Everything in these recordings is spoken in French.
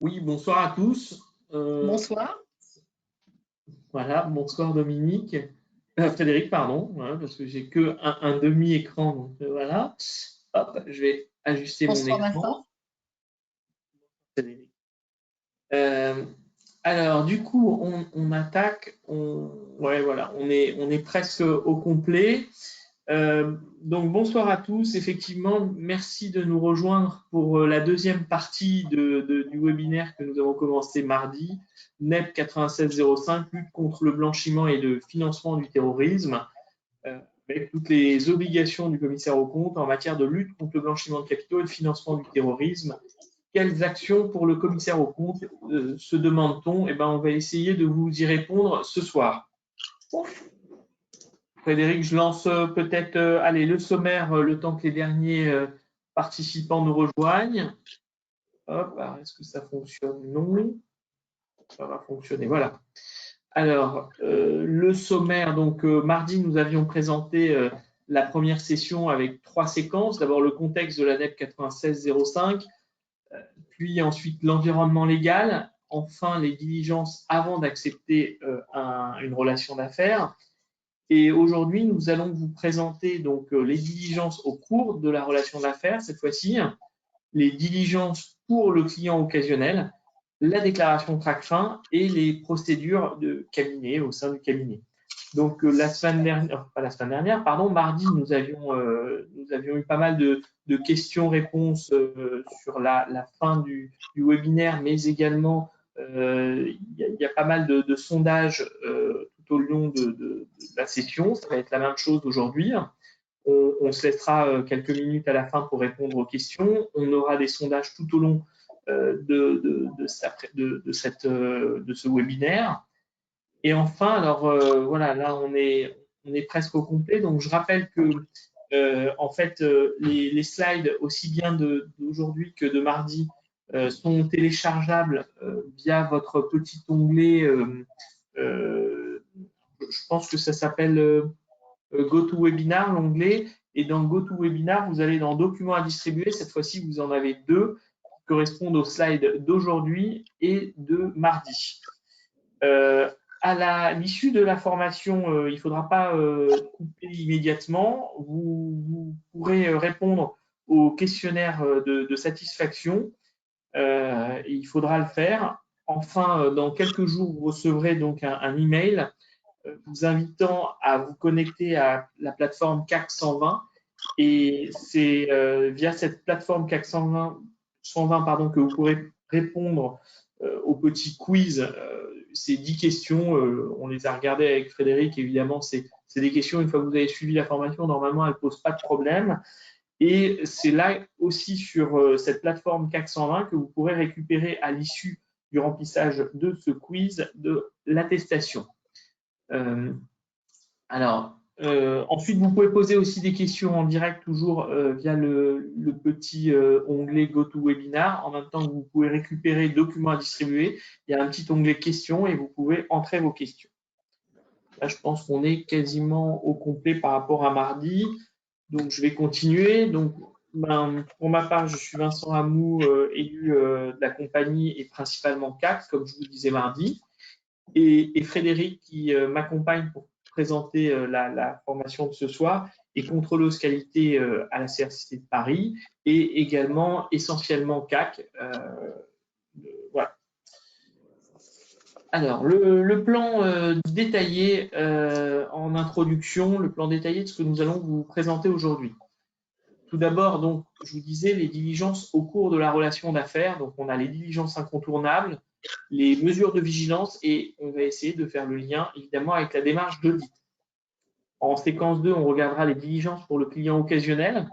Oui, bonsoir à tous. Bonsoir. Voilà, bonsoir Dominique. Frédéric, pardon, voilà, parce que j'ai que un demi-écran. Donc voilà. Hop, je vais ajuster mon Bonsoir écran. Vincent. Frédéric. Euh, alors, du coup, on attaque. Ouais, voilà, on est presque au complet. Donc bonsoir à tous. Effectivement, merci de nous rejoindre pour la deuxième partie du webinaire que nous avons commencé mardi, NEP 9605, lutte contre le blanchiment et le financement du terrorisme, avec toutes les obligations du commissaire aux comptes en matière de lutte contre le blanchiment de capitaux et le financement du terrorisme. Quelles actions pour le commissaire aux comptes se demande-t-on? Eh ben, on va essayer de vous y répondre ce soir. Frédéric, je lance peut-être allez, le sommaire le temps que les derniers participants nous rejoignent. Hop, alors est-ce que ça fonctionne? Non. Ça va fonctionner, voilà. Alors, le sommaire, donc mardi, nous avions présenté la première session avec 3 séquences. D'abord, le contexte de la NEP 9605, puis ensuite l'environnement légal, enfin les diligences avant d'accepter une relation d'affaires. Et aujourd'hui, nous allons vous présenter donc les diligences au cours de la relation d'affaires, cette fois-ci, les diligences pour le client occasionnel, la déclaration TRACFIN et les procédures de cabinet au sein du cabinet. Donc la semaine dernière, pas la semaine dernière, pardon, mardi, nous avions eu pas mal de questions-réponses sur la fin du webinaire, mais également il y a pas mal de sondages tout au long de la session. Ça va être la même chose aujourd'hui. On se laissera quelques minutes à la fin pour répondre aux questions. On aura des sondages tout au long de ce webinaire. Et enfin, alors voilà, là on est presque au complet. Donc je rappelle que en fait les slides aussi bien d'aujourd'hui que de mardi sont téléchargeables via votre petit onglet. Je pense que ça s'appelle GoToWebinar, l'onglet. Et dans GoToWebinar, vous allez dans Documents à distribuer. Cette fois-ci, vous en avez 2 qui correspondent aux slides d'aujourd'hui et de mardi. À l'issue de la formation, il ne faudra pas couper immédiatement. Vous pourrez répondre au questionnaire de satisfaction. Il faudra le faire. Enfin, dans quelques jours, vous recevrez donc un email vous invitant à vous connecter à la plateforme CAC 120. Et c'est via cette plateforme CAC 120 pardon, que vous pourrez répondre au petit quiz. Ces 10 questions, on les a regardées avec Frédéric, évidemment, c'est des questions, une fois que vous avez suivi la formation, normalement, elles ne posent pas de problème. Et c'est là aussi sur cette plateforme CAC 120 que vous pourrez récupérer à l'issue du remplissage de ce quiz de l'attestation. Ensuite, vous pouvez poser aussi des questions en direct, toujours via le petit onglet GoToWebinar. En même temps que vous pouvez récupérer documents à distribuer, il y a un petit onglet questions et vous pouvez entrer vos questions. Là, je pense qu'on est quasiment au complet par rapport à mardi. Donc, je vais continuer. Donc, pour ma part, je suis Vincent Hamou, élu de la compagnie et principalement CAC, comme je vous le disais mardi. Et Frédéric qui m'accompagne pour présenter la formation de ce soir est contrôleuse qualité à la CRCT de Paris et également essentiellement CAC. Voilà. Alors, le plan détaillé en introduction, le plan détaillé de ce que nous allons vous présenter aujourd'hui. Tout d'abord, donc, je vous disais, les diligences au cours de la relation d'affaires. Donc, on a les diligences incontournables, les mesures de vigilance et on va essayer de faire le lien, évidemment, avec la démarche d'audit. En séquence 2, on regardera les diligences pour le client occasionnel.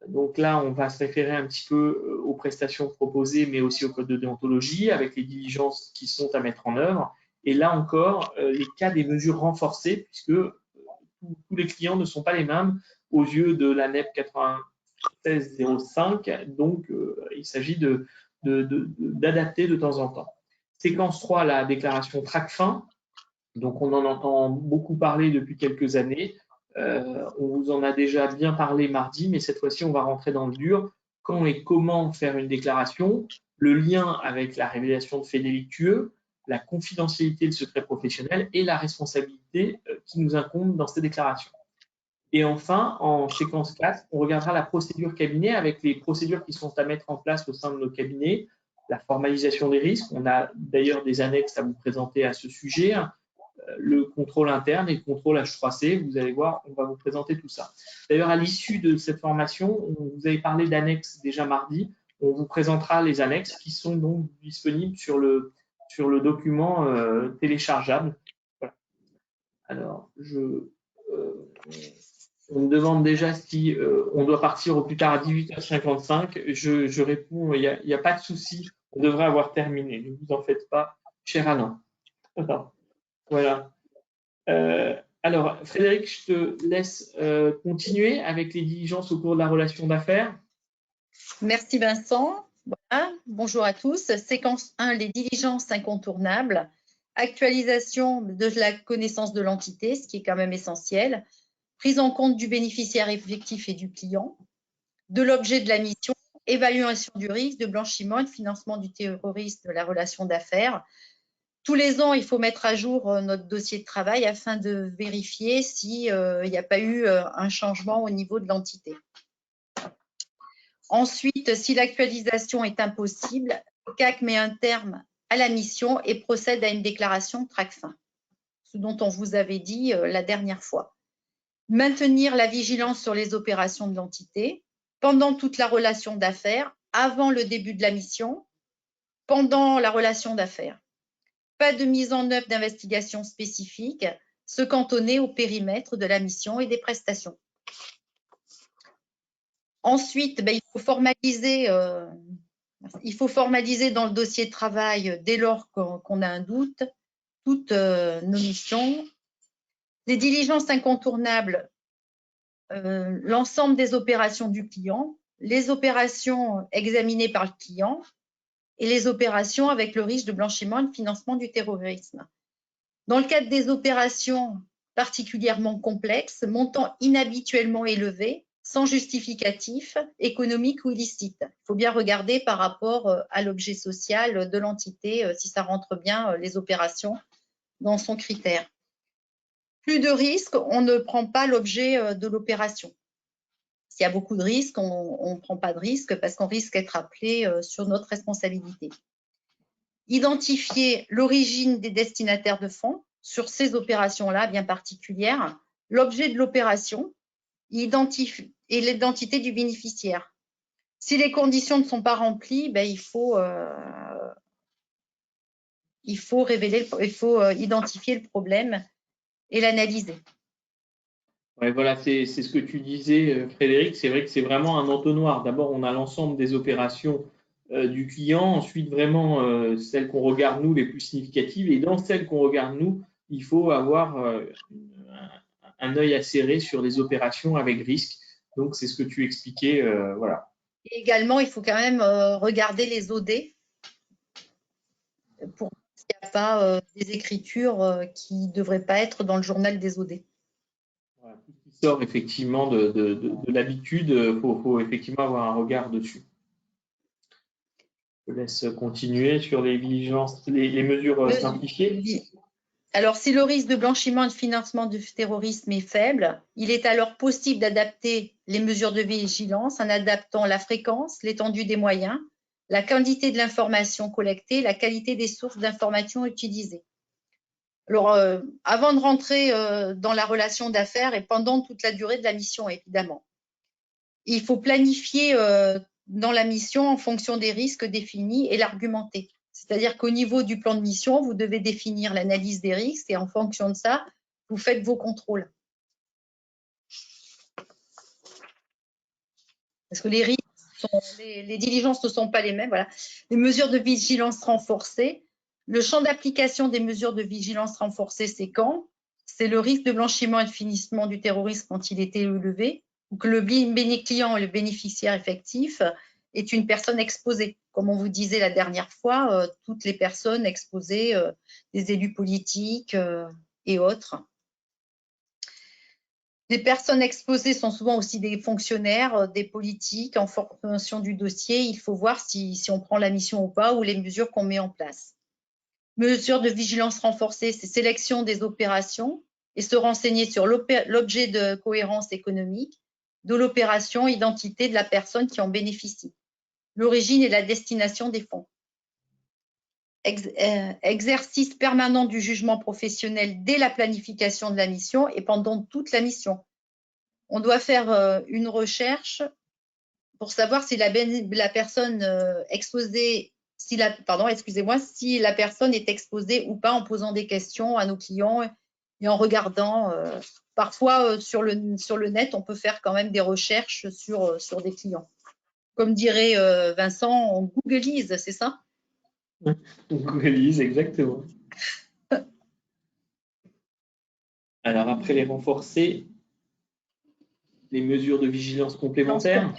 Donc là, on va se référer un petit peu aux prestations proposées, mais aussi au code de déontologie, avec les diligences qui sont à mettre en œuvre. Et là encore, les cas des mesures renforcées, puisque tous les clients ne sont pas les mêmes aux yeux de la NEP 9605. Donc, il s'agit d'adapter de temps en temps. Séquence 3, la déclaration TRACFIN. Donc, on en entend beaucoup parler depuis quelques années. On vous en a déjà bien parlé mardi, mais cette fois-ci, on va rentrer dans le dur. Quand et comment faire une déclaration, le lien avec la révélation de faits délictueux, la confidentialité de secret professionnel et la responsabilité qui nous incombe dans ces déclarations. Et enfin, en séquence 4, on regardera la procédure cabinet avec les procédures qui sont à mettre en place au sein de nos cabinets, la formalisation des risques. On a d'ailleurs des annexes à vous présenter à ce sujet, le contrôle interne et le contrôle H3C. Vous allez voir, on va vous présenter tout ça. D'ailleurs, à l'issue de cette formation, vous avez parlé d'annexes déjà mardi. On vous présentera les annexes qui sont donc disponibles sur le document téléchargeable. Voilà. Alors, on me demande déjà si on doit partir au plus tard à 18h55. Je réponds, il n'y a pas de souci, on devrait avoir terminé. Ne vous en faites pas, cher Alain. Voilà. Alors, Frédéric, je te laisse continuer avec les diligences au cours de la relation d'affaires. Merci Vincent. Voilà. Bonjour à tous. Séquence 1, les diligences incontournables. Actualisation de la connaissance de l'entité, ce qui est quand même essentiel. Prise en compte du bénéficiaire effectif et du client. De l'objet de la mission. Évaluation du risque de blanchiment et de financement du terrorisme de la relation d'affaires. Tous les ans, il faut mettre à jour notre dossier de travail afin de vérifier s'il n'y a pas eu un changement au niveau de l'entité. Ensuite, si l'actualisation est impossible, le CAC met un terme à la mission et procède à une déclaration TRACFIN, ce dont on vous avait dit la dernière fois. Maintenir la vigilance sur les opérations de l'entité pendant toute la relation d'affaires, avant le début de la mission, pendant la relation d'affaires. Pas de mise en œuvre d'investigation spécifique, se cantonner au périmètre de la mission et des prestations. Ensuite, il faut formaliser dans le dossier de travail, dès lors qu'on a un doute, toutes nos missions. Les diligences incontournables, l'ensemble des opérations du client, les opérations examinées par le client et les opérations avec le risque de blanchiment et de financement du terrorisme. Dans le cadre des opérations particulièrement complexes, montant inhabituellement élevé, sans justificatif, économique ou illicite. Il faut bien regarder par rapport à l'objet social de l'entité, si ça rentre bien les opérations dans son critère. Plus de risques, on ne prend pas l'objet de l'opération. S'il y a beaucoup de risques, on ne prend pas de risque parce qu'on risque d'être appelé sur notre responsabilité. Identifier l'origine des destinataires de fonds sur ces opérations-là bien particulières, l'objet de l'opération et l'identité du bénéficiaire. Si les conditions ne sont pas remplies, il faut identifier le problème et l'analyser. Ouais, voilà, c'est ce que tu disais, Frédéric. C'est vrai que c'est vraiment un entonnoir. D'abord, on a l'ensemble des opérations du client. Ensuite, vraiment, celles qu'on regarde nous, les plus significatives. Et dans celles qu'on regarde nous, il faut avoir un œil acéré sur les opérations avec risque. Donc, c'est ce que tu expliquais. Voilà. Et également, il faut quand même regarder les OD pour s'il n'y a pas des écritures qui ne devraient pas être dans le journal des OD. Voilà, tout ce qui sort effectivement de l'habitude, il faut effectivement avoir un regard dessus. Je laisse continuer sur les diligences, les mesures simplifiées. Alors, si le risque de blanchiment et de financement du terrorisme est faible, il est alors possible d'adapter les mesures de vigilance en adaptant la fréquence, l'étendue des moyens, la quantité de l'information collectée, la qualité des sources d'information utilisées. Alors, avant de rentrer dans la relation d'affaires et pendant toute la durée de la mission, évidemment, il faut planifier dans la mission en fonction des risques définis et l'argumenter. C'est-à-dire qu'au niveau du plan de mission, vous devez définir l'analyse des risques et en fonction de ça, vous faites vos contrôles. Parce que les risques, les diligences ne sont pas les mêmes. Voilà. Les mesures de vigilance renforcées. Le champ d'application des mesures de vigilance renforcées, c'est quand? C'est le risque de blanchiment et de financement du terrorisme quand il est élevé, ou que le client et le bénéficiaire effectif est une personne exposée. Comme on vous disait la dernière fois, toutes les personnes exposées, des élus politiques et autres. Les personnes exposées sont souvent aussi des fonctionnaires, des politiques en fonction du dossier. Il faut voir si on prend la mission ou pas, ou les mesures qu'on met en place. Mesures de vigilance renforcée, c'est sélection des opérations et se renseigner sur l'objet de cohérence économique de l'opération, identité de la personne qui en bénéficie, l'origine et la destination des fonds. Exercice permanent du jugement professionnel dès la planification de la mission et pendant toute la mission. On doit faire une recherche pour savoir si la personne exposée, si la personne est exposée ou pas, en posant des questions à nos clients et en regardant. Parfois, sur le net, on peut faire quand même des recherches sur des clients. Comme dirait Vincent, on googlise, c'est ça? On googlise, exactement. Alors, après les renforcer, les mesures de vigilance complémentaires.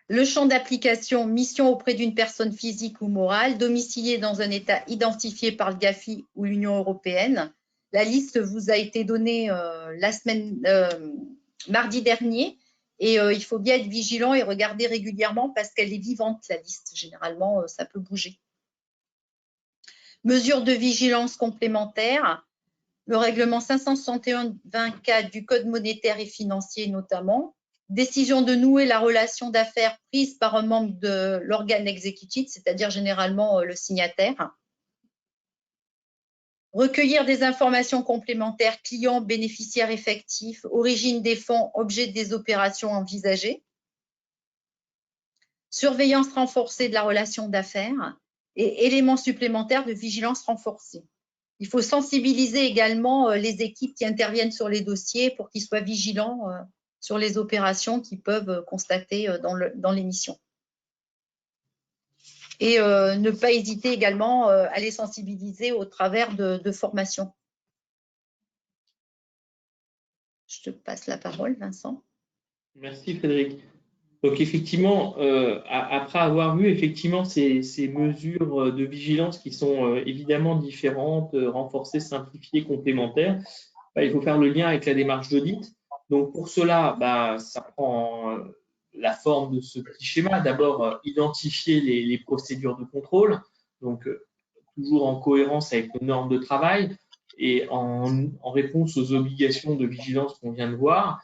Le champ d'application, mission auprès d'une personne physique ou morale, domiciliée dans un État identifié par le GAFI ou l'Union européenne. La liste vous a été donnée mardi dernier et il faut bien être vigilant et regarder régulièrement parce qu'elle est vivante, la liste. Généralement, ça peut bouger. Mesures de vigilance complémentaires. Le règlement 561-24 du Code monétaire et financier notamment. Décision de nouer la relation d'affaires prise par un membre de l'organe exécutif, c'est-à-dire généralement le signataire. Recueillir des informations complémentaires, clients, bénéficiaires effectifs, origine des fonds, objet des opérations envisagées. Surveillance renforcée de la relation d'affaires et éléments supplémentaires de vigilance renforcée. Il faut sensibiliser également les équipes qui interviennent sur les dossiers pour qu'ils soient vigilants sur les opérations qu'ils peuvent constater dans les missions. Et ne pas hésiter également à les sensibiliser au travers de formations. Je te passe la parole, Vincent. Merci, Frédéric. Donc, effectivement, après avoir vu effectivement ces mesures de vigilance qui sont évidemment différentes, renforcées, simplifiées, complémentaires, il faut faire le lien avec la démarche d'audit. Donc, pour cela, ça prend la forme de ce petit schéma. D'abord, identifier les procédures de contrôle, donc toujours en cohérence avec nos normes de travail et en réponse aux obligations de vigilance qu'on vient de voir.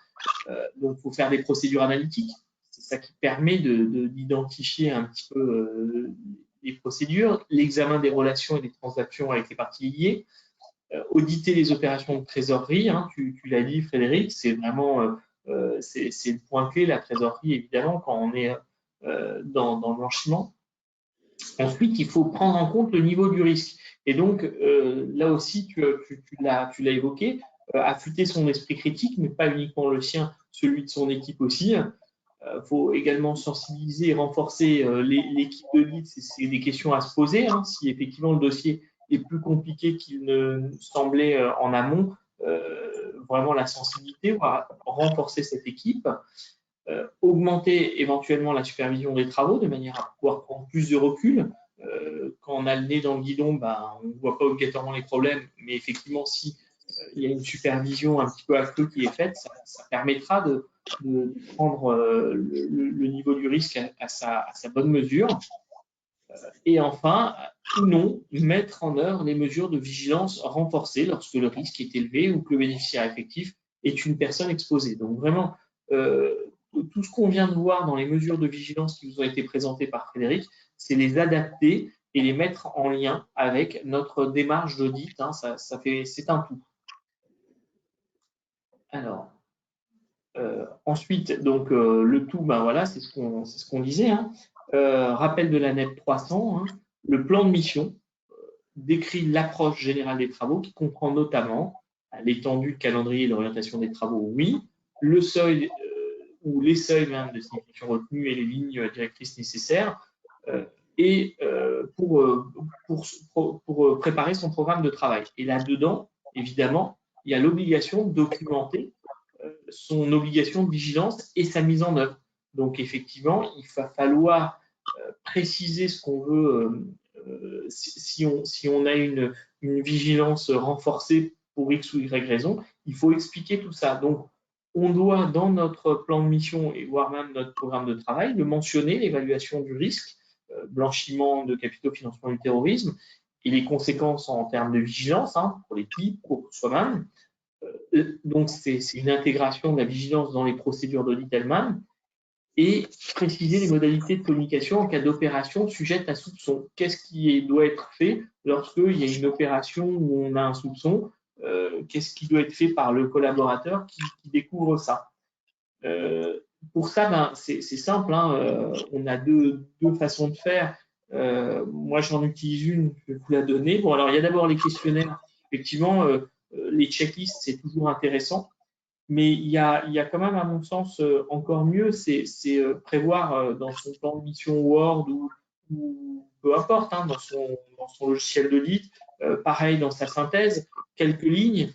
Donc, il faut faire des procédures analytiques. C'est ça qui permet d'identifier un petit peu les procédures, l'examen des relations et des transactions avec les parties liées, auditer les opérations de trésorerie. Hein, tu l'as dit, Frédéric, c'est vraiment c'est le point clé, la trésorerie, évidemment, quand on est dans le blanchiment. Ensuite, il faut prendre en compte le niveau du risque. Et donc, là aussi, tu l'as évoqué, affûter son esprit critique, mais pas uniquement le sien, celui de son équipe aussi. Faut également sensibiliser et renforcer l'équipe d'audit. C'est des questions à se poser. Hein, si effectivement le dossier est plus compliqué qu'il ne semblait en amont, vraiment la sensibilité, on va renforcer cette équipe. Augmenter éventuellement la supervision des travaux de manière à pouvoir prendre plus de recul. Quand on a le nez dans le guidon, on ne voit pas obligatoirement les problèmes, mais effectivement, si il y a une supervision un petit peu accrue qui est faite, ça permettra de prendre le niveau du risque à sa bonne mesure. Et enfin, ou non, mettre en œuvre les mesures de vigilance renforcées lorsque le risque est élevé ou que le bénéficiaire effectif est une personne exposée. Donc vraiment, tout ce qu'on vient de voir dans les mesures de vigilance qui vous ont été présentées par Frédéric, c'est les adapter et les mettre en lien avec notre démarche d'audit. Hein, c'est un tout. Alors, ensuite, donc le tout, voilà, c'est ce qu'on disait. Hein. Rappel de la NEP 300, hein, le plan de mission décrit l'approche générale des travaux qui comprend notamment l'étendue, le calendrier et l'orientation des travaux, oui, le seuil ou les seuils même de signification retenue et les lignes directrices nécessaires, et pour préparer son programme de travail. Et là-dedans, évidemment, il y a l'obligation de documenter son obligation de vigilance et sa mise en œuvre. Donc, effectivement, il va falloir préciser ce qu'on veut si on a une vigilance renforcée pour X ou Y raison, il faut expliquer tout ça. Donc, on doit, dans notre plan de mission et voire même notre programme de travail, le mentionner, l'évaluation du risque, blanchiment de capitaux, financement du terrorisme, et les conséquences en termes de vigilance, pour l'équipe, pour soi-même. Donc, c'est une intégration de la vigilance dans les procédures d'audit elles-mêmes et préciser les modalités de communication en cas d'opération sujette à soupçon. Qu'est-ce qui doit être fait lorsqu'il y a une opération où on a un soupçon? Qu'est-ce qui doit être fait par le collaborateur qui découvre ça? Pour ça, c'est simple, on a deux façons de faire. Moi, j'en utilise une, je vais vous la donner. Bon, alors, il y a d'abord les questionnaires. Effectivement, les checklists, c'est toujours intéressant. Mais il y a quand même, à mon sens, encore mieux, c'est prévoir dans son plan de mission Word ou peu importe, dans son logiciel d'audit, pareil dans sa synthèse, quelques lignes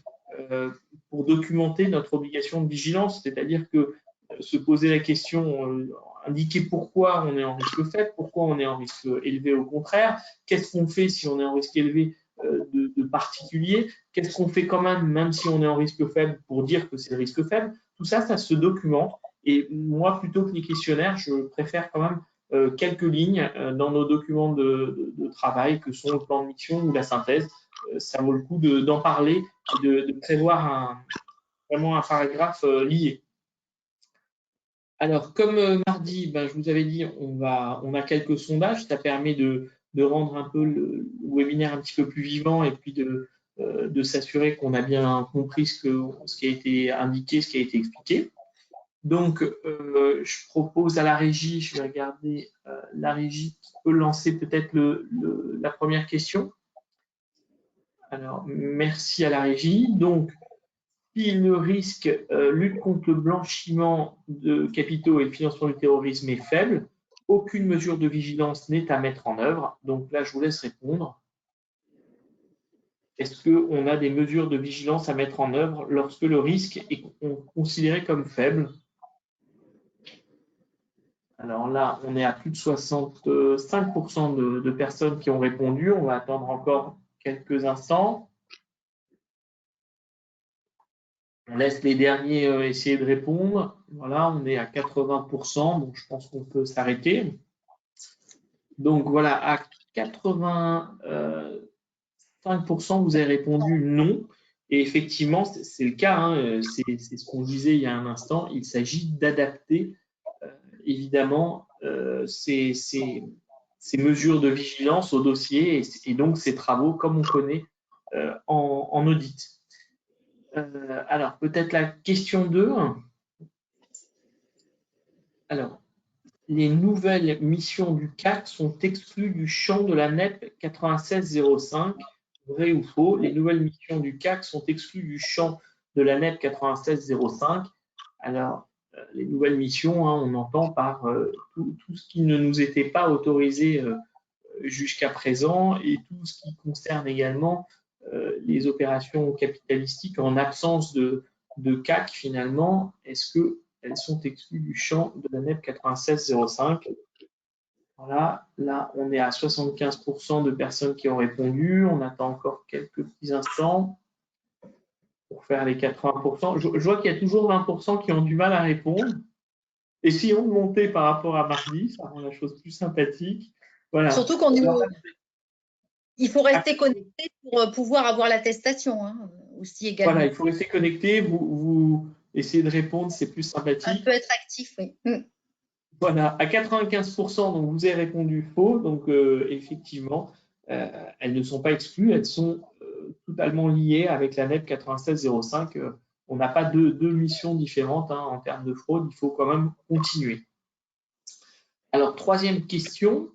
pour documenter notre obligation de vigilance, c'est-à-dire que se poser la question, indiquer pourquoi on est en risque faible, pourquoi on est en risque élevé au contraire, qu'est-ce qu'on fait si on est en risque élevé de particulier, qu'est-ce qu'on fait quand même si on est en risque faible, pour dire que c'est le risque faible. Tout ça, ça se documente. Et moi, plutôt que les questionnaires, je préfère quand même quelques lignes dans nos documents de travail, que sont le plan de mission ou la synthèse. Ça vaut le coup d'en parler et de prévoir vraiment un paragraphe lié. Alors, comme mardi, je vous avais dit, on a quelques sondages. Ça permet de rendre un peu le webinaire un petit peu plus vivant et puis de s'assurer qu'on a bien compris ce qui a été indiqué, ce qui a été expliqué. Donc, je propose à la régie, je vais regarder la régie qui peut lancer peut-être la première question. Alors, merci à la régie. Donc, si le risque lutte contre le blanchiment de capitaux et le financement du terrorisme est faible, aucune mesure de vigilance n'est à mettre en œuvre. Donc là, je vous laisse répondre. Est-ce qu'on a des mesures de vigilance à mettre en œuvre lorsque le risque est considéré comme faible? Alors là, on est à plus de 65% de personnes qui ont répondu. On va attendre encore quelques instants. On laisse les derniers essayer de répondre. Voilà, on est à 80%, donc je pense qu'on peut s'arrêter. Donc voilà, à 85%, vous avez répondu non. Et effectivement, c'est le cas, c'est ce qu'on disait il y a un instant. Il s'agit d'adapter évidemment ces mesures de vigilance au dossier et donc ces travaux comme on connaît en audit. Alors, peut-être la question 2. Alors, les nouvelles missions du CAC sont exclues du champ de la NEP 9605. Vrai ou faux? Les nouvelles missions du CAC sont exclues du champ de la NEP 9605. Alors, les nouvelles missions, on entend par tout ce qui ne nous était pas autorisé jusqu'à présent et tout ce qui concerne également les opérations capitalistiques en absence de CAC finalement. Est-ce qu'elles sont exclues du champ de la NEP 9605? Voilà, là on est à 75% de personnes qui ont répondu. On attend encore quelques petits instants pour faire les 80%. Je vois qu'il y a toujours 20% qui ont du mal à répondre. Essayons de monter par rapport à mardi, ça rend la chose plus sympathique. Voilà. Surtout il faut rester connecté pour pouvoir avoir l'attestation aussi également. Voilà, il faut rester connecté. Vous essayez de répondre, c'est plus sympathique. Ça peut être actif, oui. Voilà, à 95%, donc vous avez répondu faux. Donc, effectivement, elles ne sont pas exclues, elles sont totalement liées avec la NEP 9605. On n'a pas deux missions différentes en termes de fraude, il faut quand même continuer. Alors, troisième question.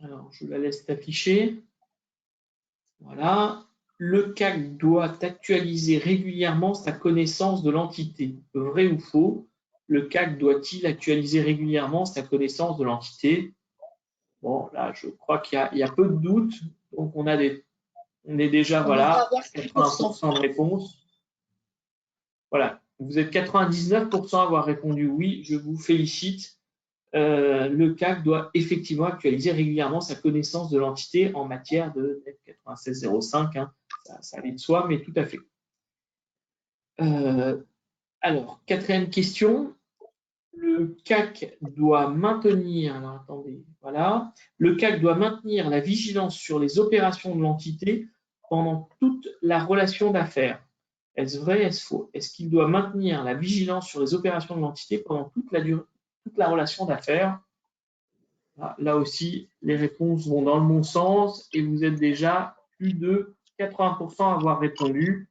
Alors, je la laisse afficher. Voilà. Le CAC doit actualiser régulièrement sa connaissance de l'entité. Vrai ou faux? Le CAC doit-il actualiser régulièrement sa connaissance de l'entité? Bon, là, je crois qu'il y a peu de doutes. Donc, on est déjà, voilà, 80% de réponse. Voilà, vous êtes 99% à avoir répondu oui, je vous félicite. Le CAC doit effectivement actualiser régulièrement sa connaissance de l'entité en matière de NEP 9605. Ça allait de soi, mais tout à fait. Alors, quatrième question. Le CAC doit maintenir, alors attendez, voilà, le CAC doit maintenir la vigilance sur les opérations de l'entité pendant toute la relation d'affaires. Est-ce vrai, est-ce faux? Est-ce qu'il doit maintenir la vigilance sur les opérations de l'entité pendant toute la relation d'affaires? Là aussi, les réponses vont dans le bon sens et vous êtes déjà plus de 80% à avoir répondu.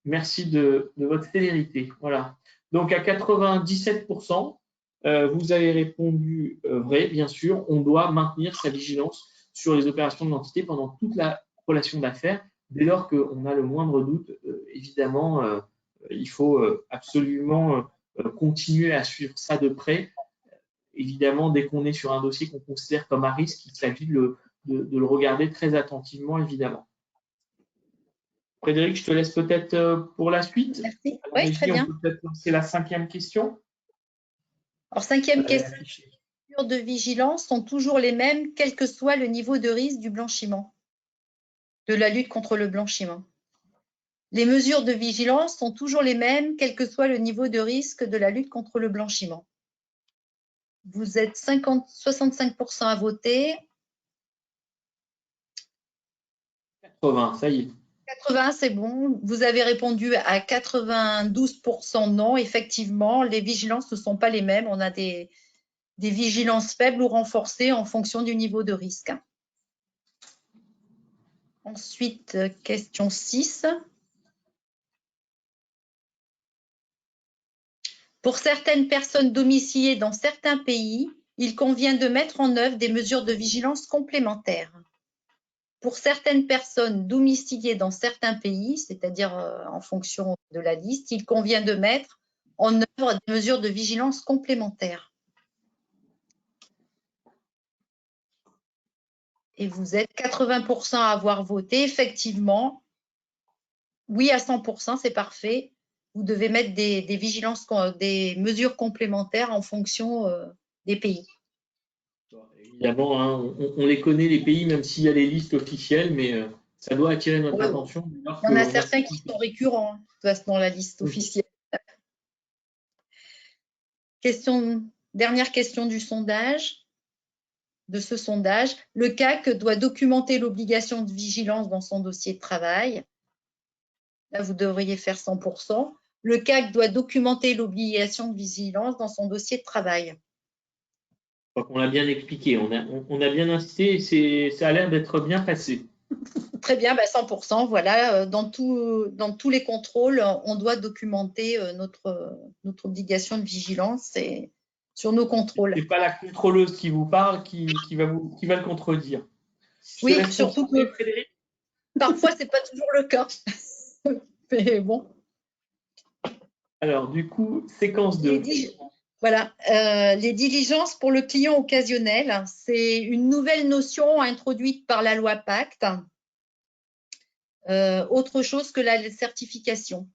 Merci de votre célérité. Voilà. Donc, à 97%, vous avez répondu vrai, bien sûr. On doit maintenir sa vigilance sur les opérations de l'entité pendant toute la relation d'affaires. Dès lors qu'on a le moindre doute, évidemment, il faut absolument continuer à suivre ça de près. Évidemment, dès qu'on est sur un dossier qu'on considère comme à risque, il s'agit de le regarder très attentivement, évidemment. Frédéric, je te laisse peut-être pour la suite. Merci. Oui, très bien. On peut peut-être lancer la 5e question. Alors, 5e question. Les mesures de vigilance sont toujours les mêmes, quel que soit le niveau de risque du blanchiment, de la lutte contre le blanchiment. Les mesures de vigilance sont toujours les mêmes, quel que soit le niveau de risque de la lutte contre le blanchiment. Vous êtes 65% à voter. 80, ça y est. 80, c'est bon. Vous avez répondu à 92% non. Effectivement, les vigilances ne sont pas les mêmes. On a des vigilances faibles ou renforcées en fonction du niveau de risque. Ensuite, question 6. Pour certaines personnes domiciliées dans certains pays, il convient de mettre en œuvre des mesures de vigilance complémentaires. Pour certaines personnes domiciliées dans certains pays, c'est-à-dire en fonction de la liste, il convient de mettre en œuvre des mesures de vigilance complémentaires. Et vous êtes 80% à avoir voté. Effectivement, oui à 100%, c'est parfait. Vous devez mettre des mesures complémentaires en fonction des pays. Évidemment, hein, on les connaît, les pays, même s'il y a les listes officielles, mais ça doit attirer notre attention. Il y en a certains qui sont récurrents dans la liste officielle. Dernière question du sondage. De ce sondage, le CAC doit documenter l'obligation de vigilance dans son dossier de travail. Là, vous devriez faire 100%. Le CAC doit documenter l'obligation de vigilance dans son dossier de travail. Je crois qu'on l'a bien expliqué, on a bien insisté et ça a l'air d'être bien passé. Très bien, 100%. Voilà, dans tous les contrôles, on doit documenter notre obligation de vigilance sur nos contrôles. Ce n'est pas la contrôleuse qui vous parle qui va le contredire. Oui, surtout que Frédéric. Parfois, ce n'est pas toujours le cas. Mais bon. Alors, du coup, séquence 2. Voilà, les diligences pour le client occasionnel, c'est une nouvelle notion introduite par la loi Pacte, autre chose que la certification.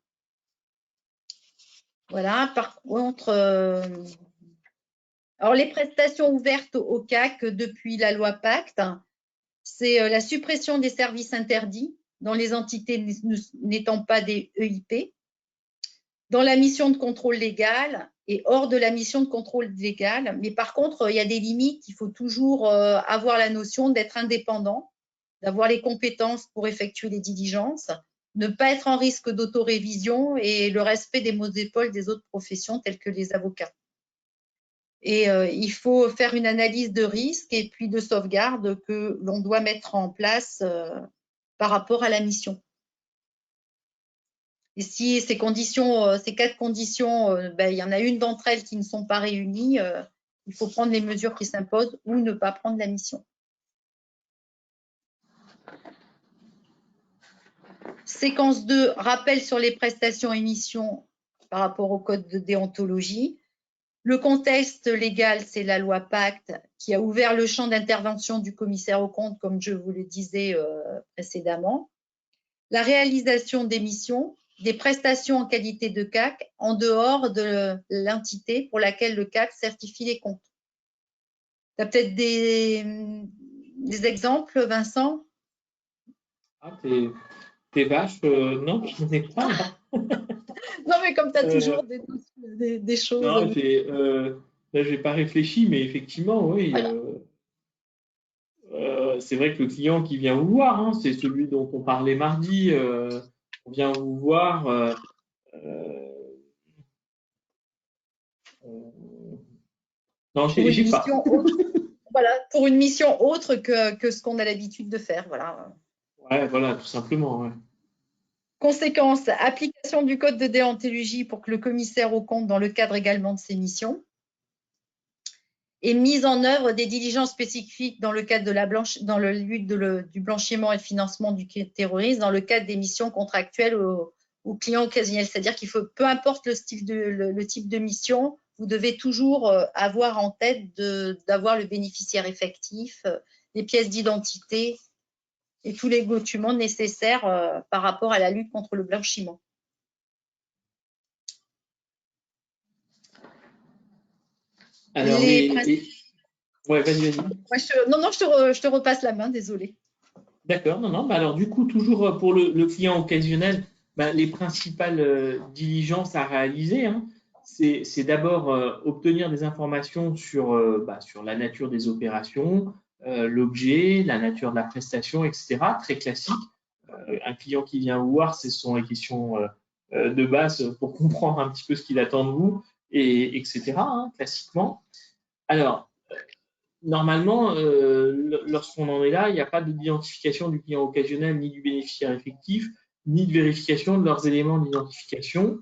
Voilà, par contre, alors les prestations ouvertes au CAC depuis la loi Pacte, c'est la suppression des services interdits dans les entités n'étant pas des EIP, dans la mission de contrôle légal et hors de la mission de contrôle légal. Mais par contre, il y a des limites. Il faut toujours avoir la notion d'être indépendant, d'avoir les compétences pour effectuer les diligences, ne pas être en risque d'autorévision et le respect des mots d'épaule des autres professions telles que les avocats. Et il faut faire une analyse de risque et puis de sauvegarde que l'on doit mettre en place par rapport à la mission. Et si ces 4 conditions, il y en a une d'entre elles qui ne sont pas réunies, il faut prendre les mesures qui s'imposent ou ne pas prendre la mission. Séquence 2, rappel sur les prestations et missions par rapport au code de déontologie. Le contexte légal, c'est la loi Pacte qui a ouvert le champ d'intervention du commissaire aux comptes, comme je vous le disais précédemment. La réalisation des missions, des prestations en qualité de CAC en dehors de l'entité pour laquelle le CAC certifie les comptes. Tu as peut-être des exemples, Vincent? Des vaches, non, je n'en ai pas. Non, mais comme tu as toujours des choses. Non, là, je n'ai pas réfléchi, mais effectivement, oui. Voilà. C'est vrai que le client qui vient vous voir, hein, c'est celui dont on parlait mardi, on vient vous voir. Non, Pour une j'ai pas. mission autre, voilà, pour une mission autre que ce qu'on a l'habitude de faire. Voilà. Ouais, voilà, tout simplement. Ouais. Conséquence, application du code de déontologie pour que le commissaire aux comptes dans le cadre également de ses missions. Et mise en œuvre des diligences spécifiques dans le cadre de la lutte du blanchiment et le financement du terrorisme, dans le cadre des missions contractuelles aux clients occasionnels. C'est-à-dire qu'il faut, peu importe le type de mission, vous devez toujours avoir en tête d'avoir le bénéficiaire effectif, les pièces d'identité et tous les documents nécessaires par rapport à la lutte contre le blanchiment. Alors, ouais, vas-y. Non, je te repasse la main, désolée. D'accord, non. Bah alors, du coup, toujours pour le client occasionnel, bah, les principales diligences à réaliser, hein, c'est d'abord obtenir des informations sur la nature des opérations, l'objet, la nature de la prestation, etc. Très classique. Un client qui vient vous voir, ce sont les questions de base pour comprendre un petit peu ce qu'il attend de vous, etc. Hein, classiquement. Alors, normalement, lorsqu'on en est là, il n'y a pas d'identification du client occasionnel, ni du bénéficiaire effectif, ni de vérification de leurs éléments d'identification.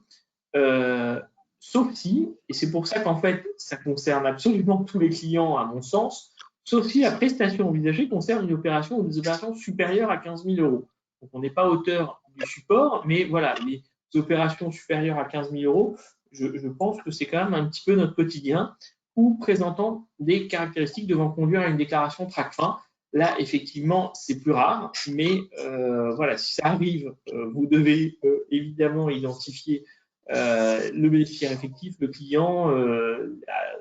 Sauf si, et c'est pour ça qu'en fait, ça concerne absolument tous les clients, à mon sens, sauf si la prestation envisagée concerne une opération ou des opérations supérieures à 15 000 euros. Donc, on n'est pas auteur du support, mais voilà, les opérations supérieures à 15 000 euros, je pense que c'est quand même un petit peu notre quotidien, ou présentant des caractéristiques devant conduire à une déclaration TRACFIN. Là, effectivement, c'est plus rare, mais voilà, si ça arrive, vous devez évidemment identifier le bénéficiaire effectif, le client,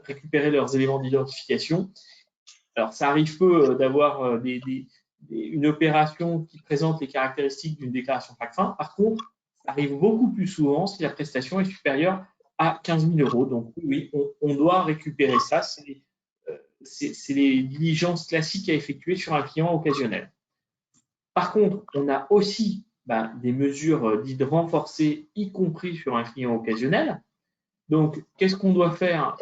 récupérer leurs éléments d'identification. Alors, ça arrive peu d'avoir une opération qui présente les caractéristiques d'une déclaration TRACFIN. Par contre, ça arrive beaucoup plus souvent si la prestation est supérieure à 15 000 euros. Donc, oui, on doit récupérer ça. C'est les diligences classiques à effectuer sur un client occasionnel. Par contre, on a aussi des mesures dites renforcées, y compris sur un client occasionnel. Donc, qu'est-ce qu'on doit faire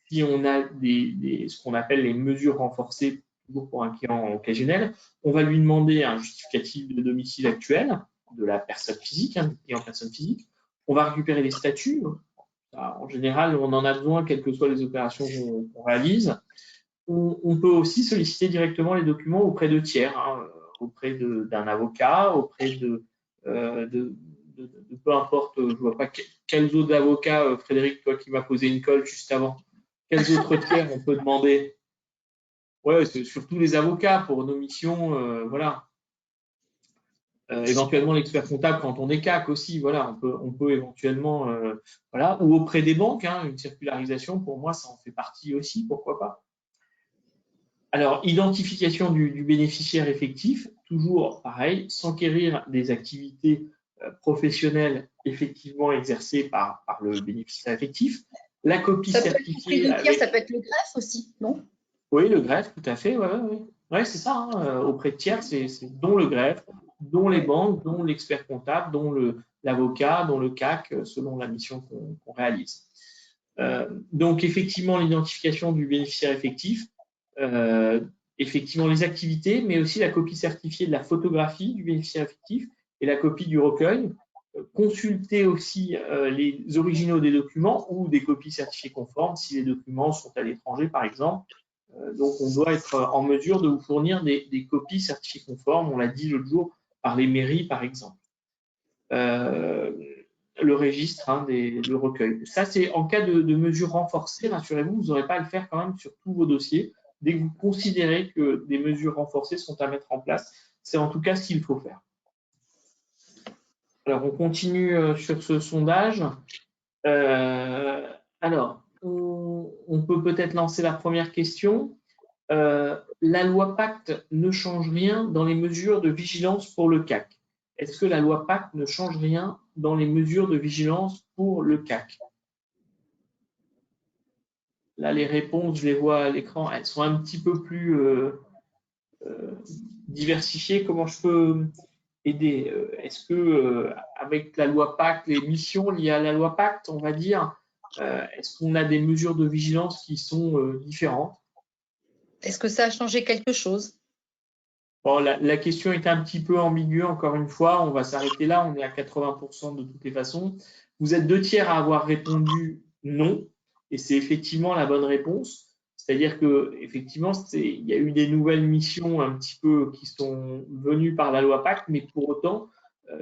si on a ce qu'on appelle les mesures renforcées toujours pour un client occasionnel? On va lui demander un justificatif de domicile actuel de la personne physique, du client personne physique. On va récupérer les statuts. En général, on en a besoin, quelles que soient les opérations qu'on réalise. On peut aussi solliciter directement les documents auprès de tiers, auprès d'un avocat, auprès de peu importe, je ne vois pas quels autres avocats, Frédéric, toi qui m'as posé une colle juste avant, quels autres tiers on peut demander? Ouais, c'est surtout les avocats pour nos missions, voilà. Éventuellement l'expert comptable quand on est CAC aussi, voilà, on peut éventuellement, voilà, ou auprès des banques, une circularisation, pour moi, ça en fait partie aussi, pourquoi pas. Alors, identification du bénéficiaire effectif, toujours pareil, s'enquérir des activités professionnelles effectivement exercées par le bénéficiaire effectif. La copie certifiée. Ça peut être le greffe aussi, non? Oui, le greffe, tout à fait. Ouais, c'est ça. Auprès de tiers, c'est dont le greffe, dont les banques, dont l'expert comptable, dont l'avocat, dont le CAC, selon la mission qu'on réalise. Donc, effectivement, l'identification du bénéficiaire effectif, effectivement les activités, mais aussi la copie certifiée de la photographie du bénéficiaire effectif et la copie du recueil. Consulter aussi les originaux des documents ou des copies certifiées conformes si les documents sont à l'étranger, par exemple. Donc, on doit être en mesure de vous fournir des copies certifiées conformes, on l'a dit l'autre jour, par les mairies, par exemple. Le registre, le recueil. Ça, c'est en cas de mesures renforcées, rassurez-vous, vous n'aurez pas à le faire quand même sur tous vos dossiers. Dès que vous considérez que des mesures renforcées sont à mettre en place, c'est en tout cas ce qu'il faut faire. Alors, on continue sur ce sondage. Alors, on peut peut-être lancer la première question. La loi Pacte ne change rien dans les mesures de vigilance pour le CAC. est-ce que la loi Pacte ne change rien dans les mesures de vigilance pour le CAC? Là, les réponses, je les vois à l'écran, elles sont un petit peu plus diversifiées. Comment je peux aider? Est-ce que, avec la loi Pacte, les missions liées à la loi Pacte, on va dire, est-ce qu'on a des mesures de vigilance qui sont différentes? Est-ce que ça a changé quelque chose? Bon, la question est un petit peu ambiguë, encore une fois, on va s'arrêter là, on est à 80% de toutes les façons. Vous êtes 2 tiers à avoir répondu non, et c'est effectivement la bonne réponse. C'est-à-dire que effectivement, il y a eu des nouvelles missions un petit peu qui sont venues par la loi Pacte, mais pour autant,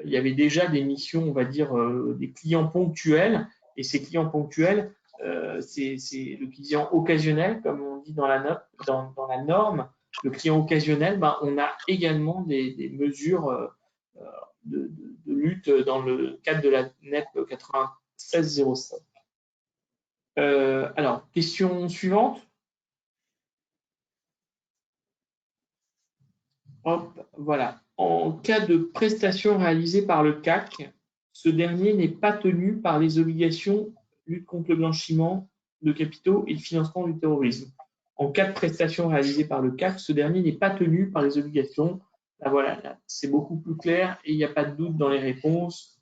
il y avait déjà des missions, on va dire, des clients ponctuels, et ces clients ponctuels, c'est le client occasionnel, comme on dit dans la norme. Le client occasionnel, ben, on a également des mesures de lutte dans le cadre de la NEP 9607. Alors, question suivante. Hop, voilà. En cas de prestation réalisée par le CAC, ce dernier n'est pas tenu par les obligations lutte contre le blanchiment de capitaux et le financement du terrorisme. En cas de prestation réalisée par le CAC, ce dernier n'est pas tenu par les obligations. Là, voilà, là, c'est beaucoup plus clair et il n'y a pas de doute dans les réponses.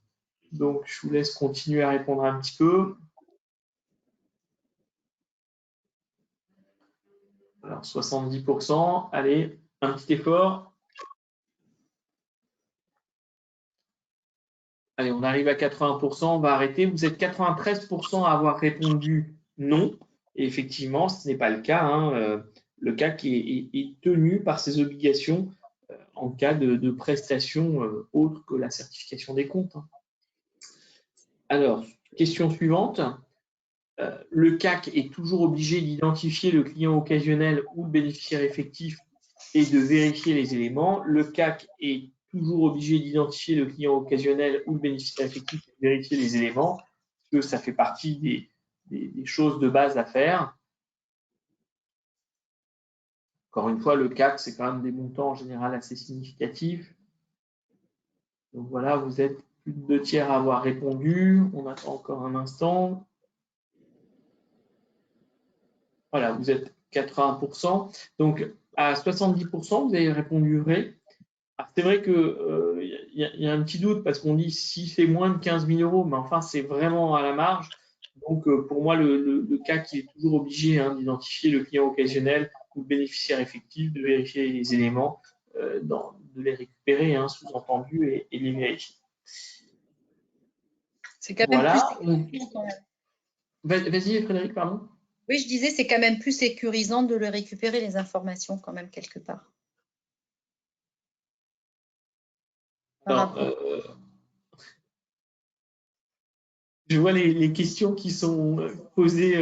Donc, je vous laisse continuer à répondre un petit peu. Alors, 70%, allez, un petit effort. Allez, on arrive à 80%, on va arrêter. Vous êtes 93% à avoir répondu non. Et effectivement, ce n'est pas le cas. Hein. Le CAC est tenu par ses obligations en cas de prestations autres que la certification des comptes. Hein. Alors, question suivante. Le CAC est toujours obligé d'identifier le client occasionnel ou le bénéficiaire effectif et de vérifier les éléments. Le CAC est toujours obligé d'identifier le client occasionnel ou le bénéficiaire effectif et de vérifier les éléments, parce que ça fait partie des choses de base à faire. Encore une fois, le CAC, c'est quand même des montants en général assez significatifs. Donc voilà, vous êtes plus de 2 tiers à avoir répondu. On attend encore un instant. Voilà, vous êtes 80%. Donc, à 70%, vous avez répondu vrai. C'est vrai qu'il y a un petit doute parce qu'on dit si c'est moins de 15 000 euros, mais enfin, c'est vraiment à la marge. Donc, pour moi, le CAC est toujours obligé d'identifier le client occasionnel ou le bénéficiaire effectif, de vérifier les éléments, de les récupérer, sous-entendu, et les vérifier. C'est quand même plus sécurisant. Vas-y, Frédéric, pardon. Oui, je disais, c'est quand même plus sécurisant de le récupérer, les informations, quand même, quelque part. Alors, je vois les questions qui sont posées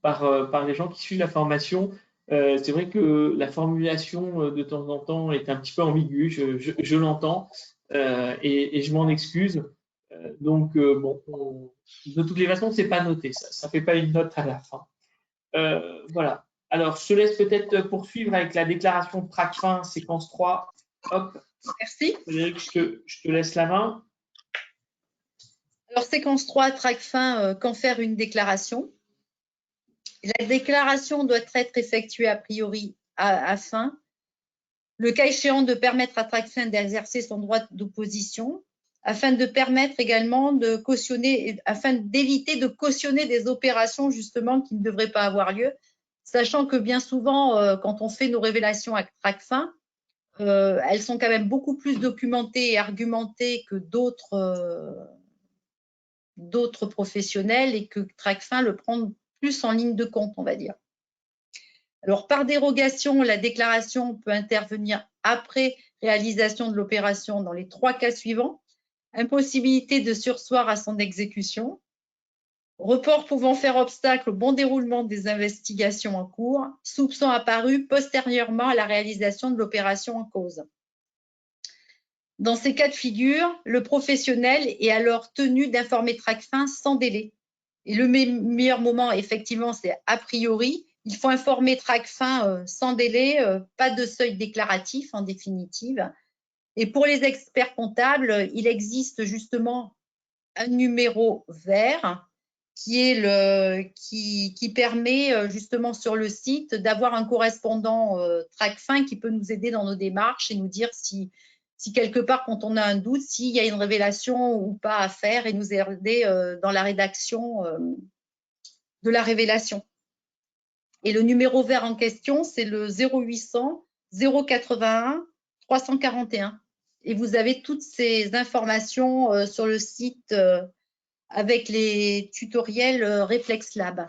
par les gens qui suivent la formation. C'est vrai que la formulation de temps en temps est un petit peu ambiguë, je l'entends, et je m'en excuse. Donc, bon, de toutes les façons, ce n'est pas noté, ça ne fait pas une note à la fin. Voilà. Alors, je te laisse peut-être poursuivre avec la déclaration de TRACFIN, séquence 3. Hop. Merci. Frédéric, je te laisse la main. Alors, séquence 3, TRACFIN, quand faire une déclaration? La déclaration doit être effectuée a priori afin, le cas échéant, de permettre à TRACFIN d'exercer son droit d'opposition, afin de permettre également de cautionner, afin d'éviter de cautionner des opérations justement qui ne devraient pas avoir lieu, sachant que bien souvent, quand on fait nos révélations à TRACFIN, elles sont quand même beaucoup plus documentées et argumentées que d'autres professionnels et que TRACFIN le prend plus en ligne de compte, on va dire. Alors, par dérogation, la déclaration peut intervenir après réalisation de l'opération dans les 3 cas suivants. Impossibilité de surseoir à son exécution, report pouvant faire obstacle au bon déroulement des investigations en cours, soupçon apparu postérieurement à la réalisation de l'opération en cause. Dans ces cas de figure, le professionnel est alors tenu d'informer TRACFIN sans délai. Et le meilleur moment, effectivement, c'est a priori. Il faut informer TRACFIN sans délai, pas de seuil déclaratif en définitive. Et pour les experts comptables, il existe justement un numéro vert qui permet justement sur le site d'avoir un correspondant TRACFIN qui peut nous aider dans nos démarches et nous dire si quelque part, quand on a un doute, s'il y a une révélation ou pas à faire et nous aider dans la rédaction de la révélation. Et le numéro vert en question, c'est le 0800 081 341. Et vous avez toutes ces informations sur le site avec les tutoriels ReflexLab.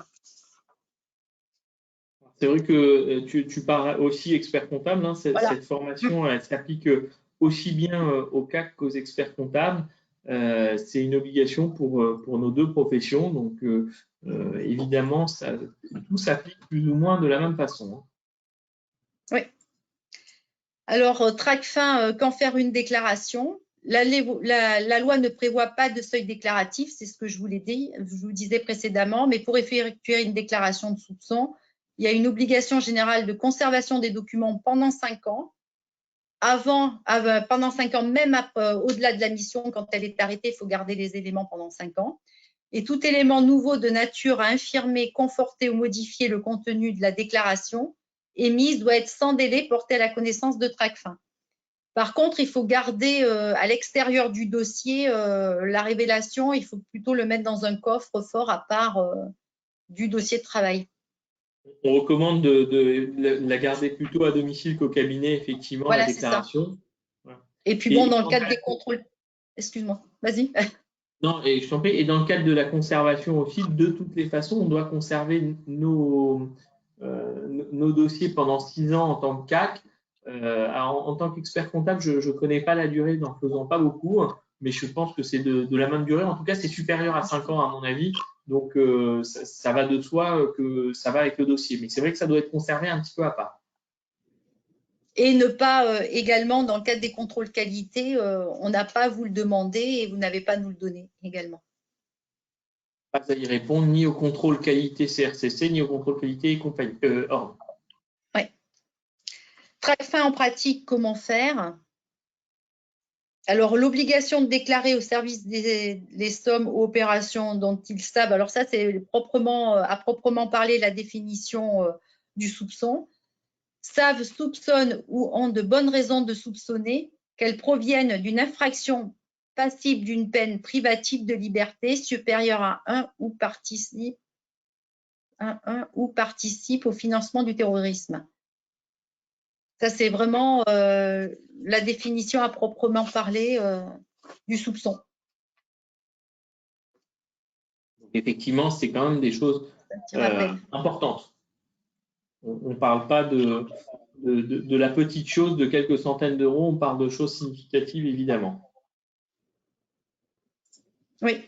C'est vrai que tu parles aussi expert comptable. Hein, cette formation, elle s'applique aussi bien aux CAC qu'aux experts comptables. C'est une obligation pour nos deux professions. Donc, évidemment, tout s'applique plus ou moins de la même façon. Hein. Oui. Alors, TRACFIN, quand faire une déclaration? La loi ne prévoit pas de seuil déclaratif, c'est ce que je vous disais précédemment, mais pour effectuer une déclaration de soupçon, il y a une obligation générale de conservation des documents pendant 5 ans. Pendant 5 ans, même au-delà de la mission, quand elle est arrêtée, il faut garder les éléments pendant 5 ans. Et tout élément nouveau de nature à infirmer, conforter ou modifier le contenu de la déclaration émise doit être sans délai porté à la connaissance de TRACFIN. Par contre, il faut garder à l'extérieur du dossier la révélation, il faut plutôt le mettre dans un coffre fort à part du dossier de travail. On recommande de la garder plutôt à domicile qu'au cabinet, effectivement, voilà, la déclaration. Voilà. Et puis bon, dans le cadre des contrôles… Excuse-moi, vas-y. Non, et je t'en prie. Et dans le cadre de la conservation aussi, de toutes les façons, on doit conserver nos dossiers pendant 6 ans en tant que CAC. En tant qu'expert comptable, je ne connais pas la durée, n'en faisant pas beaucoup, mais je pense que c'est de la même durée. En tout cas, c'est supérieur à 5 ans, à mon avis. Donc, ça va de soi que ça va avec le dossier. Mais c'est vrai que ça doit être conservé un petit peu à part. Et ne pas également, dans le cadre des contrôles qualité, on n'a pas à vous le demander et vous n'avez pas à nous le donner également. Pas à y répondre ni au contrôle qualité CRCC, ni au contrôle qualité et compagnie. Oui. TRACFIN en pratique, comment faire? Alors, l'obligation de déclarer au service les sommes ou opérations dont ils savent. Alors ça, c'est à proprement parler la définition du soupçon. Savent, soupçonnent ou ont de bonnes raisons de soupçonner qu'elles proviennent d'une infraction passible d'une peine privative de liberté supérieure à 1 ou participe au financement du terrorisme. Ça, c'est vraiment la définition à proprement parler du soupçon. Effectivement, c'est quand même des choses importantes. On ne parle pas de la petite chose de quelques centaines d'euros, on parle de choses significatives, évidemment. Oui.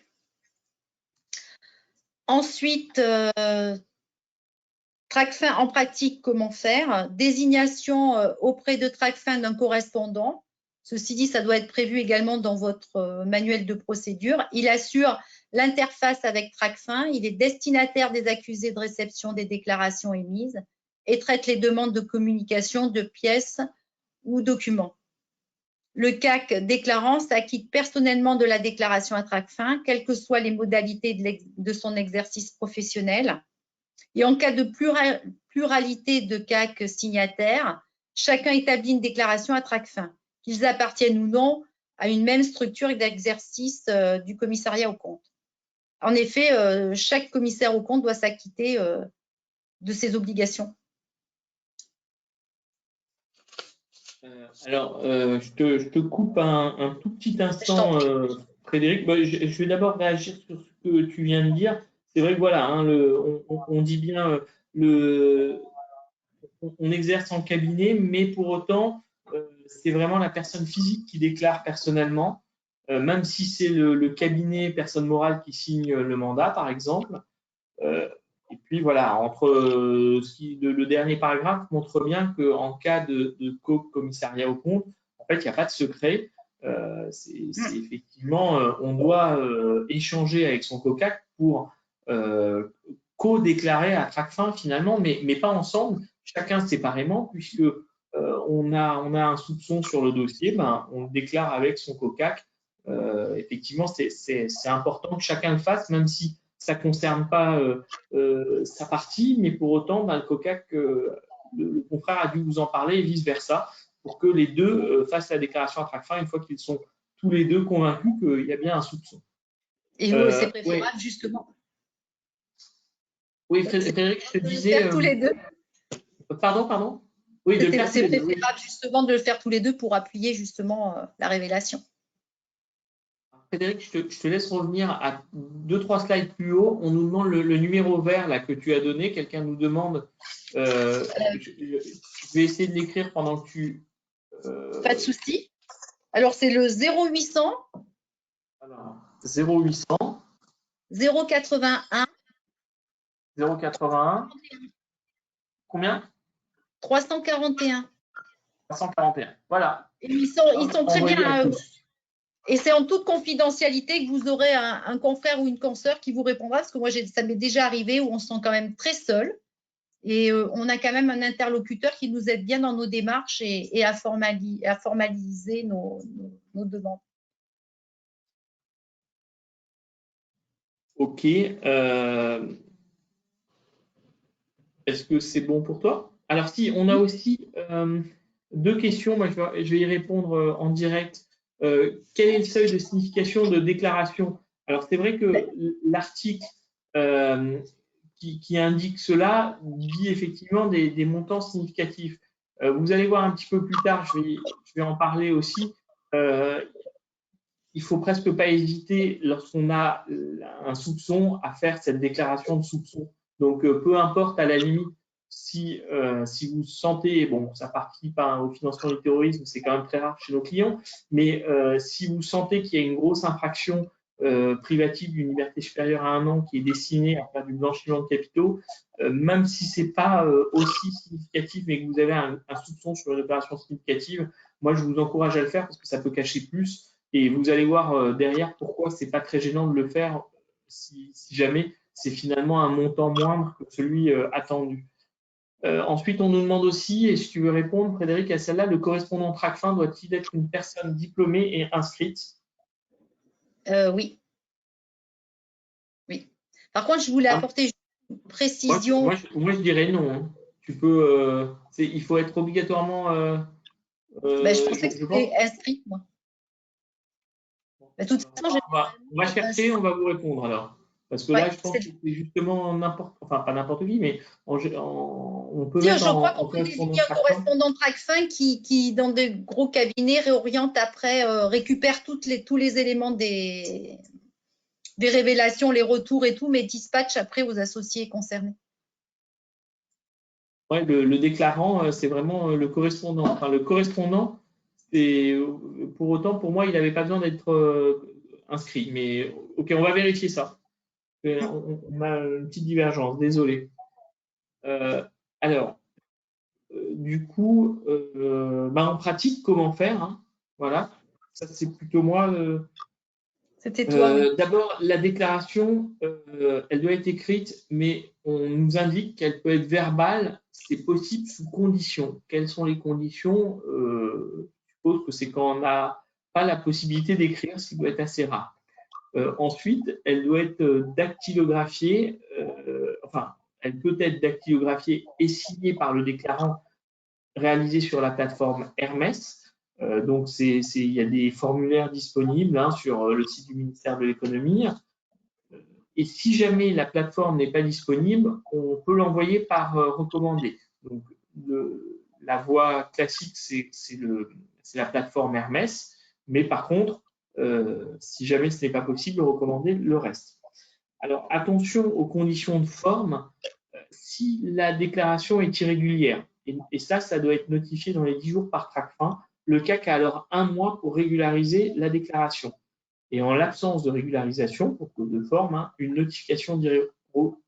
Ensuite, TRACFIN en pratique, comment faire? Désignation auprès de TRACFIN d'un correspondant. Ceci dit, ça doit être prévu également dans votre manuel de procédure. Il assure l'interface avec TRACFIN. Il est destinataire des accusés de réception des déclarations émises et traite les demandes de communication de pièces ou documents. Le CAC déclarant s'acquitte personnellement de la déclaration à TRACFIN, quelles que soient les modalités de son exercice professionnel. Et en cas de pluralité de CAC signataires, chacun établit une déclaration à TRACFIN, qu'ils appartiennent ou non à une même structure d'exercice du commissariat aux comptes. En effet, chaque commissaire aux comptes doit s'acquitter de ses obligations. Alors, je te coupe un tout petit instant, Frédéric. Je vais d'abord réagir sur ce que tu viens de dire. C'est vrai que voilà, hein, on dit bien on exerce en cabinet, mais pour autant, c'est vraiment la personne physique qui déclare personnellement, même si c'est le cabinet, personne morale qui signe le mandat, par exemple. Et puis voilà, le dernier paragraphe montre bien qu'en cas de commissariat aux comptes, en fait, il n'y a pas de secret. C'est effectivement, on doit échanger avec son COCAC pour co-déclarer à TRACFIN finalement, mais pas ensemble, chacun séparément, puisque on a un soupçon sur le dossier, ben, on le déclare avec son COCAC. Effectivement, c'est important que chacun le fasse, même si ça ne concerne pas sa partie, mais pour autant, ben, le COCAC, le confrère a dû vous en parler et vice-versa, pour que les deux fassent la déclaration à Tracfin une fois qu'ils sont tous les deux convaincus qu'il y a bien un soupçon. Et c'est préférable, justement. Oui, Frédéric, je te disais… faire tous les deux. Pardon. Oui, de faire tous les deux. C'est préférable, justement, de le faire tous les deux pour appuyer, justement, la révélation. Frédéric, je te laisse revenir à 2-3 slides plus haut. On nous demande le numéro vert là, que tu as donné. Quelqu'un nous demande… je vais essayer de l'écrire pendant que tu… Pas de souci. Alors, c'est le 0800… Alors, 0800… 081… 081… Combien? 341. 341. Voilà. Et ils sont très bien… Et c'est en toute confidentialité que vous aurez un confrère ou une consoeur qui vous répondra, parce que moi, ça m'est déjà arrivé où on se sent quand même très seul. Et on a quand même un interlocuteur qui nous aide bien dans nos démarches et à formaliser nos demandes. OK. Est-ce que c'est bon pour toi? Alors, si, on a aussi 2 questions. Moi, je vais y répondre en direct. Quel est le seuil de signification de déclaration? Alors, c'est vrai que l'article qui indique cela dit effectivement des montants significatifs. Vous allez voir un petit peu plus tard, je vais en parler aussi. Il ne faut presque pas hésiter lorsqu'on a un soupçon à faire cette déclaration de soupçon. Donc, peu importe à la limite si vous sentez, bon, ça participe au financement du terrorisme, c'est quand même très rare chez nos clients, mais si vous sentez qu'il y a une grosse infraction privative d'une liberté supérieure à 1 an qui est destinée à faire du blanchiment de capitaux, même si ce n'est pas aussi significatif, mais que vous avez un soupçon sur une opération significative, moi, je vous encourage à le faire parce que ça peut cacher plus. Et vous allez voir derrière pourquoi ce n'est pas très gênant de le faire si jamais c'est finalement un montant moindre que celui attendu. Ensuite, on nous demande aussi, et si tu veux répondre, Frédéric, à celle-là, le correspondant Tracfin doit-il être une personne diplômée et inscrite? Oui. Par contre, je voulais apporter une précision. Moi, je dirais non. Hein. Tu peux, il faut être obligatoirement… je pensais que c'était inscrit, moi. De toute façon, on va chercher, on va vous répondre alors. Parce que là, je pense que c'est justement pas n'importe qui, mais on peut mettre en correspondant Tracfin qui, dans de gros cabinets, réoriente après, récupère tous les éléments des révélations, les retours et tout, mais dispatche après aux associés concernés. Ouais, le déclarant, c'est vraiment le correspondant. Enfin, le correspondant, pour autant, pour moi, il n'avait pas besoin d'être inscrit. Mais OK, on va vérifier ça. On a une petite divergence, désolé. Alors, du coup, en pratique, comment faire hein? Voilà, ça c'est plutôt moi. C'était toi, oui. D'abord, la déclaration, elle doit être écrite, mais on nous indique qu'elle peut être verbale, c'est possible sous conditions. Quelles sont les conditions? Je suppose que c'est quand on n'a pas la possibilité d'écrire, ce qui doit être assez rare. Ensuite, elle doit être dactylographiée, elle peut être dactylographiée et signée par le déclarant réalisée sur la plateforme Hermès. Donc, il y a des formulaires disponibles sur le site du ministère de l'économie. Et si jamais la plateforme n'est pas disponible, on peut l'envoyer par recommandé. Donc, la voie classique, c'est la plateforme Hermès. Mais par contre, si jamais ce n'est pas possible, recommander le reste. Alors, attention aux conditions de forme. Si la déclaration est irrégulière, et ça doit être notifié dans les 10 jours par Tracfin, le CAC a alors 1 mois pour régulariser la déclaration. Et en l'absence de régularisation, pour cause de forme, une notification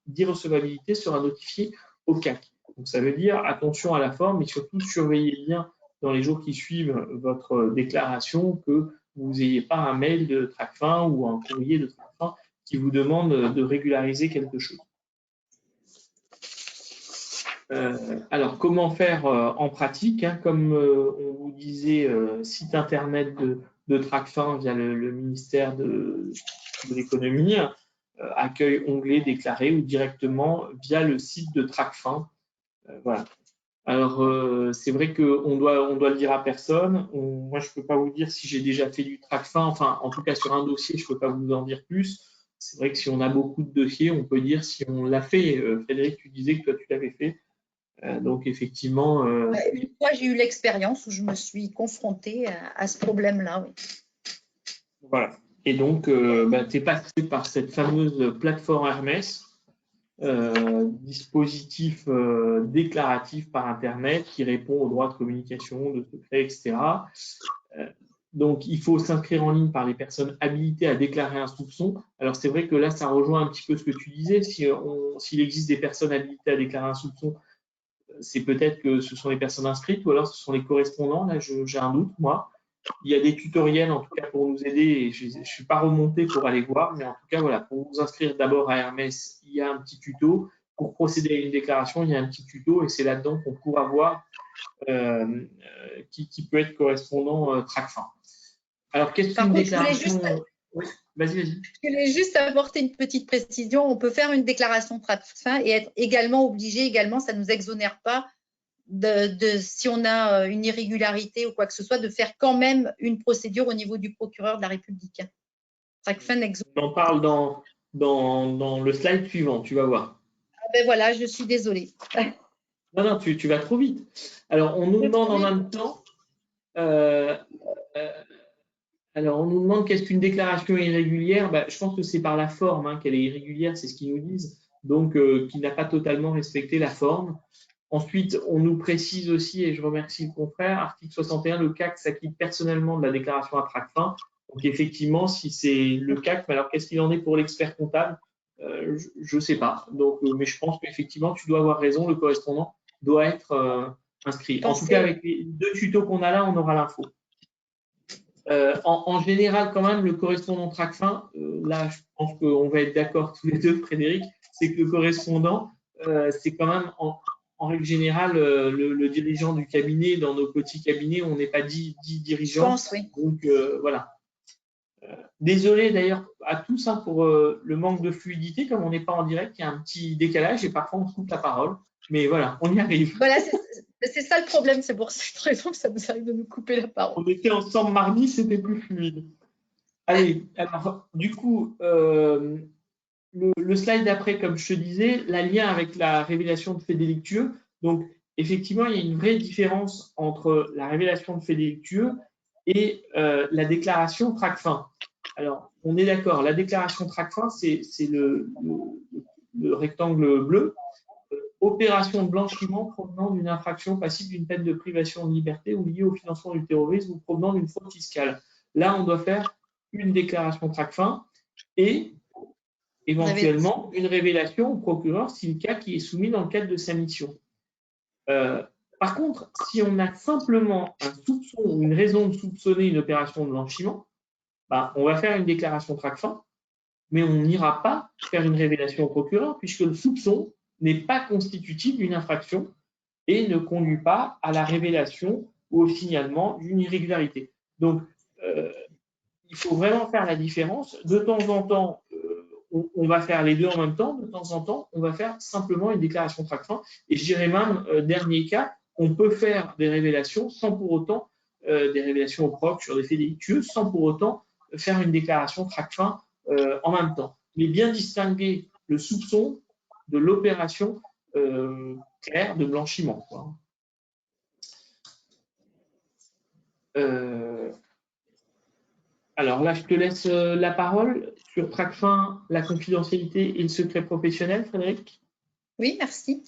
d'irrecevabilité sera notifiée au CAC. Donc, ça veut dire attention à la forme et surtout surveillez bien dans les jours qui suivent votre déclaration que vous n'ayez pas un mail de Tracfin ou un courrier de Tracfin qui vous demande de régulariser quelque chose. Alors, comment faire en pratique, hein, comme on vous disait, site internet de Tracfin via le ministère de l'économie, accueil onglet déclaré ou directement via le site de Tracfin. Voilà. Alors, c'est vrai qu'on doit le dire à personne. Moi, je ne peux pas vous dire si j'ai déjà fait du Tracfin. Enfin, en tout cas, sur un dossier, je ne peux pas vous en dire plus. C'est vrai que si on a beaucoup de dossiers, on peut dire si on l'a fait. Frédéric, tu disais que toi, tu l'avais fait. Donc, effectivement… Une fois, j'ai eu l'expérience où je me suis confrontée à ce problème-là. Oui. Voilà. Et donc, tu es passé par cette fameuse plateforme Hermès, dispositif déclaratif par Internet qui répond aux droits de communication, de secret, etc. Donc, il faut s'inscrire en ligne par les personnes habilitées à déclarer un soupçon. Alors, c'est vrai que là, ça rejoint un petit peu ce que tu disais. S'il existe des personnes habilitées à déclarer un soupçon, c'est peut-être que ce sont les personnes inscrites ou alors ce sont les correspondants. Là, j'ai un doute, moi. Il y a des tutoriels, en tout cas, pour nous aider. Et je ne suis pas remonté pour aller voir, mais en tout cas, voilà, pour vous inscrire d'abord à Hermès, il y a un petit tuto. Pour procéder à une déclaration, il y a un petit tuto et c'est là-dedans qu'on pourra voir qui peut être correspondant Tracfin. Alors, qu'est-ce qu'une déclaration… Oui, vas-y. Je voulais juste apporter une petite précision. On peut faire une déclaration Tracfin et être également obligé, ça ne nous exonère pas si on a une irrégularité ou quoi que ce soit, de faire quand même une procédure au niveau du procureur de la République. Tracfin n'exonère pas. On en parle dans le slide suivant, tu vas voir. Ah ben voilà, je suis désolée. Non, tu vas trop vite. Alors, on nous demande en même temps… alors, on nous demande qu'est-ce qu'une déclaration irrégulière. Je pense que c'est par la forme qu'elle est irrégulière, c'est ce qu'ils nous disent, donc qui n'a pas totalement respecté la forme. Ensuite, on nous précise aussi, et je remercie le confrère, article 61, le CAC s'acquitte personnellement de la déclaration à Tracfin. Donc, effectivement, si c'est le CAC, mais alors qu'est-ce qu'il en est pour l'expert comptable? Je ne sais pas. Donc, mais je pense qu'effectivement, tu dois avoir raison, le correspondant doit être inscrit. En tout cas, avec les 2 tutos qu'on a là, on aura l'info. En général, quand même, le correspondant Tracfin, là, je pense qu'on va être d'accord tous les deux, Frédéric, c'est que le correspondant, c'est quand même, en règle générale, le dirigeant du cabinet. Dans nos petits cabinets, on n'est pas 10 dirigeants. Je pense, oui. Donc, voilà. Désolé d'ailleurs à tous pour le manque de fluidité. Comme on n'est pas en direct, il y a un petit décalage et parfois on se coupe la parole. Mais voilà, on y arrive. Voilà, c'est ça le problème. C'est pour cette raison que ça nous arrive de nous couper la parole. On était ensemble mardi, c'était plus fluide. Allez, alors du coup, le slide d'après, comme je te disais, la lien avec la révélation de faits délictueux. Donc, effectivement, il y a une vraie différence entre la révélation de faits délictueux et la déclaration Tracfin. Alors, on est d'accord, la déclaration Tracfin, c'est le rectangle bleu. Opération de blanchiment provenant d'une infraction passible d'une peine de privation de liberté ou liée au financement du terrorisme ou provenant d'une fraude fiscale. Là, on doit faire une déclaration Tracfin et éventuellement une révélation au procureur si le cas qui est soumis dans le cadre de sa mission. Par contre, si on a simplement un soupçon ou une raison de soupçonner une opération de blanchiment, on va faire une déclaration Tracfin, mais on n'ira pas faire une révélation au procureur puisque le soupçon n'est pas constitutif d'une infraction et ne conduit pas à la révélation ou au signalement d'une irrégularité. Donc, il faut vraiment faire la différence. De temps en temps, on va faire les deux en même temps. De temps en temps, on va faire simplement une déclaration Tracfin. Et je dirais même, dernier cas, on peut faire des révélations sans pour autant, des révélations au proc sur des faits délictueux, sans pour autant faire une déclaration Tracfin en même temps. Mais bien distinguer le soupçon de l'opération claire de blanchiment, quoi. Alors là, je te laisse la parole sur Tracfin, la confidentialité et le secret professionnel, Frédéric. Oui, merci.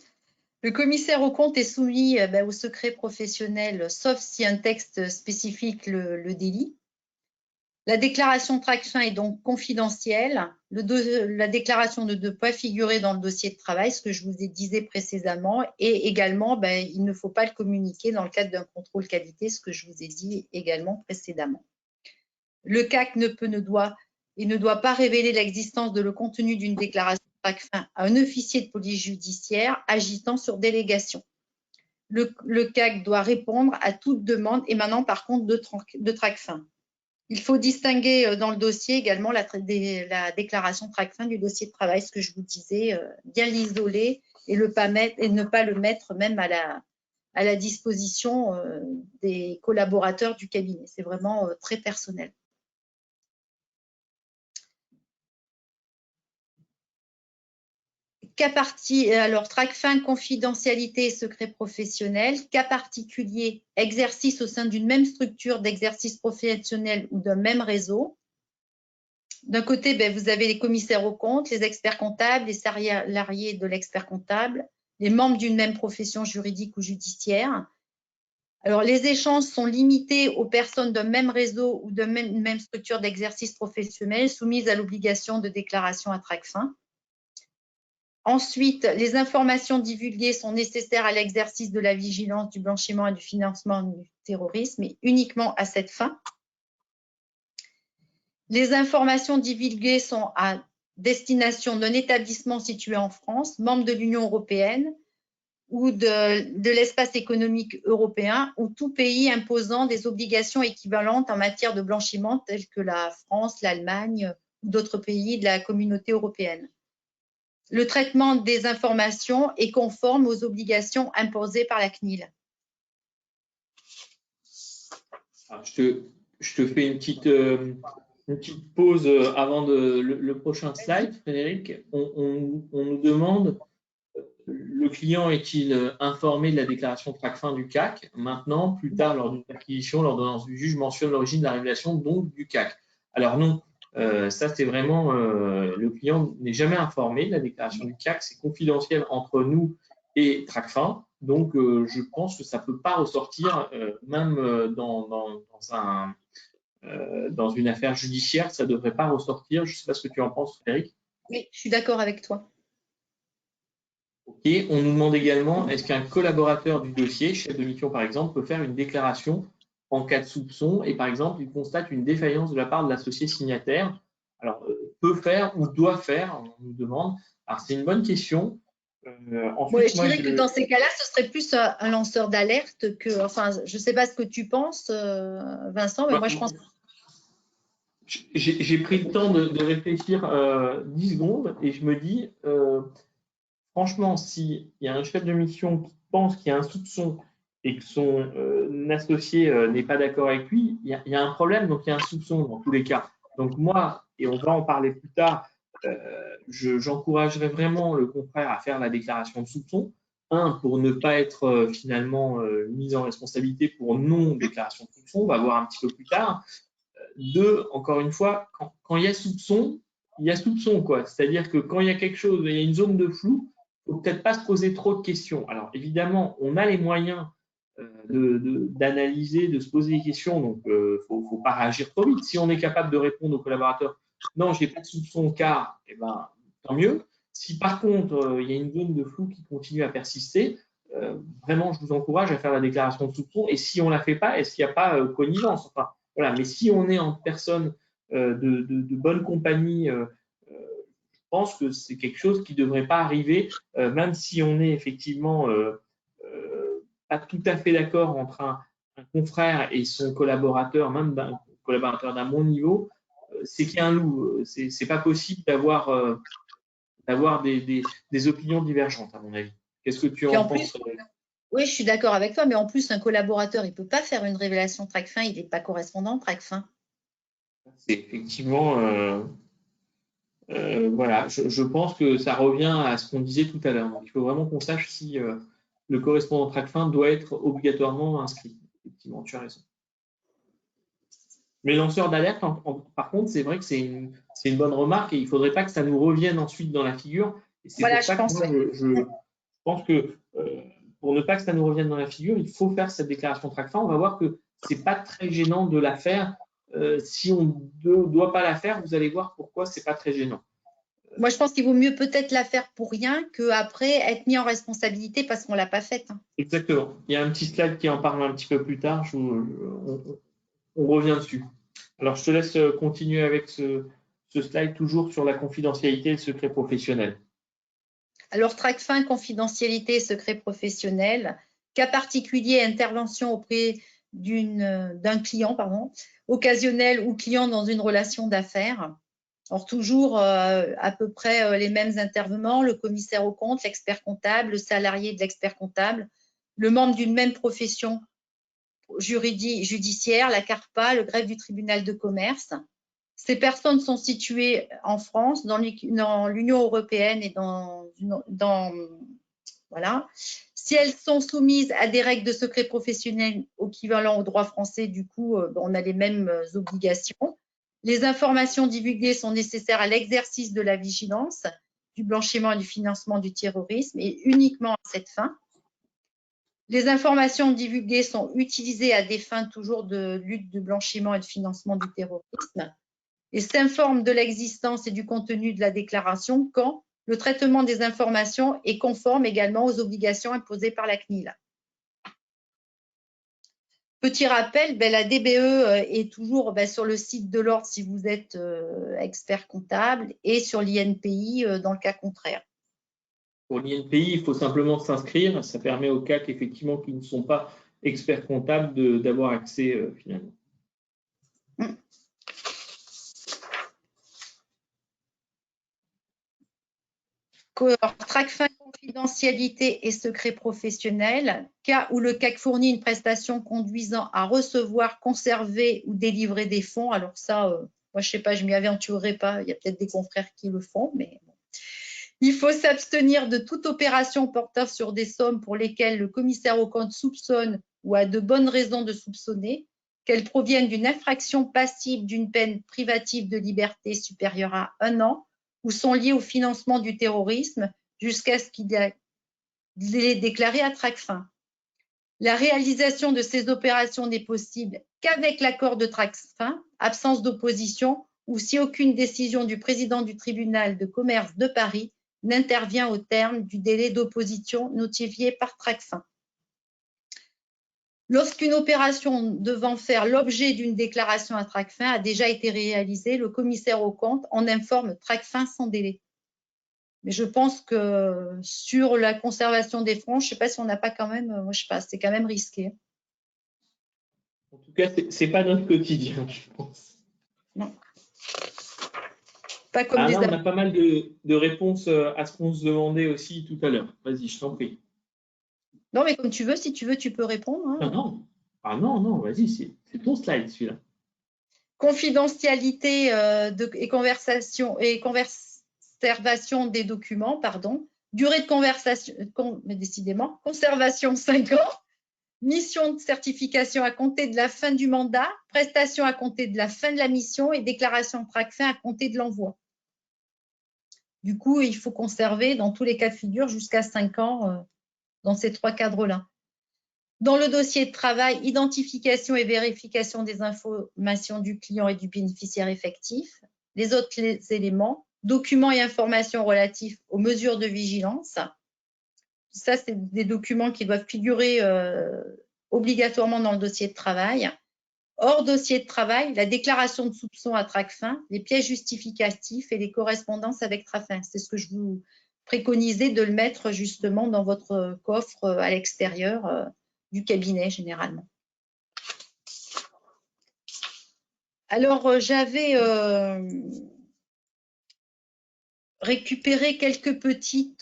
Le commissaire aux comptes est soumis au secret professionnel, sauf si un texte spécifique le délie. La déclaration Tracfin est donc confidentielle. La déclaration ne doit pas figurer dans le dossier de travail, ce que je vous ai disais précédemment. Et également, il ne faut pas le communiquer dans le cadre d'un contrôle qualité, ce que je vous ai dit également précédemment. Le CAC ne doit pas révéler l'existence de le contenu d'une déclaration TRACFIN à un officier de police judiciaire agitant sur délégation. Le CAC doit répondre à toute demande émanant par contre de TRACFIN. Il faut distinguer dans le dossier également la déclaration TRACFIN du dossier de travail, ce que je vous disais, bien l'isoler et ne pas le mettre même à la disposition des collaborateurs du cabinet. C'est vraiment très personnel. Alors, TRACFIN, confidentialité et secret professionnel. Cas particulier, exercice au sein d'une même structure d'exercice professionnel ou d'un même réseau. D'un côté, vous avez les commissaires aux comptes, les experts comptables, les salariés de l'expert comptable, les membres d'une même profession juridique ou judiciaire. Alors, les échanges sont limités aux personnes d'un même réseau ou d'une même structure d'exercice professionnel soumises à l'obligation de déclaration à TRACFIN. Ensuite, les informations divulguées sont nécessaires à l'exercice de la vigilance du blanchiment et du financement du terrorisme, et uniquement à cette fin. Les informations divulguées sont à destination d'un établissement situé en France, membre de l'Union européenne ou de l'espace économique européen, ou tout pays imposant des obligations équivalentes en matière de blanchiment, telles que la France, l'Allemagne ou d'autres pays de la communauté européenne. Le traitement des informations est conforme aux obligations imposées par la CNIL. Je te fais une petite pause avant le prochain slide, Frédéric. On nous demande, le client est-il informé de la déclaration TRACFIN du CAC? Maintenant, plus tard, lors d'une perquisition, l'ordonnance du juge mentionne l'origine de la révélation donc du CAC. Alors non. Ça, c'est vraiment, le client n'est jamais informé de la déclaration du CAC, c'est confidentiel entre nous et TRACFIN, donc je pense que ça ne peut pas ressortir, même dans une affaire judiciaire, ça ne devrait pas ressortir. Je ne sais pas ce que tu en penses, Frédéric. Oui, je suis d'accord avec toi. Ok, on nous demande également, est-ce qu'un collaborateur du dossier, chef de mission par exemple, peut faire une déclaration en cas de soupçon et par exemple, il constate une défaillance de la part de l'associé signataire? Alors, peut faire ou doit faire, on nous demande. Alors, c'est une bonne question. Ensuite, je dirais que dans ces cas-là, ce serait plus un lanceur d'alerte que, enfin, je ne sais pas ce que tu penses, Vincent, mais moi, je pense. J'ai pris le temps de réfléchir 10 secondes et je me dis, franchement, s'il y a un chef de mission qui pense qu'il y a un soupçon et que son associé n'est pas d'accord avec lui, il y a un problème, donc il y a un soupçon dans tous les cas. Donc moi, et on va en parler plus tard, j'encouragerais vraiment le confrère à faire la déclaration de soupçon. Un, pour ne pas être finalement mis en responsabilité pour non-déclaration de soupçon, on va voir un petit peu plus tard. Deux, encore une fois, quand il y a soupçon, quoi. C'est-à-dire que quand il y a quelque chose, il y a une zone de flou, il ne faut peut-être pas se poser trop de questions. Alors, évidemment, on a les moyens d'analyser, de se poser des questions, donc il ne faut pas réagir trop vite. Si on est capable de répondre aux collaborateurs, non, je n'ai pas de soupçon car, eh ben, tant mieux. Si par contre, il y a une zone de flou qui continue à persister, vraiment, je vous encourage à faire la déclaration de soupçon. Et si on ne la fait pas, est-ce qu'il n'y a pas connivence? Enfin, voilà. Mais si on est en personne de bonne compagnie, je pense que c'est quelque chose qui ne devrait pas arriver, même si on est effectivement pas tout à fait d'accord entre un confrère et son collaborateur, même un collaborateur d'un bon niveau, c'est qu'il y a un loup. C'est pas possible d'avoir des opinions divergentes, à mon avis. Qu'est-ce que tu en penses? Oui, je suis d'accord avec toi, mais en plus, un collaborateur, il ne peut pas faire une révélation TRACFIN, il n'est pas correspondant TRACFIN. C'est effectivement, voilà, je pense que ça revient à ce qu'on disait tout à l'heure. Il faut vraiment qu'on sache si le correspondant TRACFIN doit être obligatoirement inscrit. Effectivement, tu as raison. Mais lanceur d'alerte, par contre, c'est vrai que c'est une bonne remarque et il ne faudrait pas que ça nous revienne ensuite dans la figure. Et c'est pour ça que moi, je pense que pour ne pas que ça nous revienne dans la figure, il faut faire cette déclaration TRACFIN. On va voir que ce n'est pas très gênant de la faire. Si on ne doit pas la faire, vous allez voir pourquoi ce n'est pas très gênant. Moi, je pense qu'il vaut mieux peut-être la faire pour rien qu'après être mis en responsabilité parce qu'on ne l'a pas faite. Exactement. Il y a un petit slide qui en parle un petit peu plus tard. On revient dessus. Alors, je te laisse continuer avec ce slide toujours sur la confidentialité et le secret professionnel. Alors, TRACFIN, confidentialité et secret professionnel, cas particulier, intervention auprès d'un client, occasionnel ou client dans une relation d'affaires. Alors, toujours à peu près les mêmes intervenants, le commissaire aux comptes, l'expert comptable, le salarié de l'expert comptable, le membre d'une même profession judiciaire, la CARPA, le greffe du tribunal de commerce. Ces personnes sont situées en France, dans l'Union européenne et voilà. Si elles sont soumises à des règles de secret professionnel équivalent au droit français, du coup, on a les mêmes obligations. Les informations divulguées sont nécessaires à l'exercice de la vigilance, du blanchiment et du financement du terrorisme, et uniquement à cette fin. Les informations divulguées sont utilisées à des fins toujours de lutte de blanchiment et de financement du terrorisme, et s'informe de l'existence et du contenu de la déclaration quand le traitement des informations est conforme également aux obligations imposées par la CNIL. Petit rappel, la DBE est toujours sur le site de l'ordre si vous êtes expert comptable et sur l'INPI dans le cas contraire. Pour l'INPI, il faut simplement s'inscrire. Ça permet aux cas qu'effectivement qui ne sont pas experts comptables d'avoir accès finalement. TRACFIN, confidentialité et secret professionnel, cas où le CAC fournit une prestation conduisant à recevoir, conserver ou délivrer des fonds. Alors ça, moi je sais pas, je m'y aventurerai pas, il y a peut-être des confrères qui le font, mais bon. Il faut s'abstenir de toute opération portant sur des sommes pour lesquelles le commissaire aux comptes soupçonne ou a de bonnes raisons de soupçonner qu'elles proviennent d'une infraction passible d'une peine privative de liberté supérieure à 1 an ou sont liées au financement du terrorisme jusqu'à ce qu'il est déclaré à TRACFIN. La réalisation de ces opérations n'est possible qu'avec l'accord de TRACFIN, absence d'opposition ou si aucune décision du président du tribunal de commerce de Paris n'intervient au terme du délai d'opposition notifié par TRACFIN. Lorsqu'une opération devant faire l'objet d'une déclaration à TRACFIN a déjà été réalisée, le commissaire aux comptes en informe TRACFIN sans délai. Mais je pense que sur la conservation des fonds, je ne sais pas si on n'a pas quand même, moi je sais pas, c'est quand même risqué. En tout cas, ce n'est pas notre quotidien, je pense. Non. Pas comme là, on a pas mal de réponses à ce qu'on se demandait aussi tout à l'heure. Vas-y, je t'en prie. Non, mais comme tu veux, si tu veux, tu peux répondre. Hein. Non, vas-y, c'est ton slide celui-là. Confidentialité et conservation des documents, pardon. Durée de conversation, mais décidément, conservation 5 ans. Mission de certification à compter de la fin du mandat, prestation à compter de la fin de la mission et déclaration TRACFIN à compter de l'envoi. Du coup, il faut conserver dans tous les cas de figure jusqu'à 5 ans dans ces 3 cadres-là. Dans le dossier de travail, identification et vérification des informations du client et du bénéficiaire effectif. Les autres éléments, documents et informations relatifs aux mesures de vigilance. Ça, c'est des documents qui doivent figurer obligatoirement dans le dossier de travail. Hors dossier de travail, la déclaration de soupçon à TRACFIN, les pièces justificatifs et les correspondances avec TRACFIN. C'est ce que je vous préconisais de le mettre justement dans votre coffre à l'extérieur du cabinet généralement. Alors, j'avais récupéré quelques petits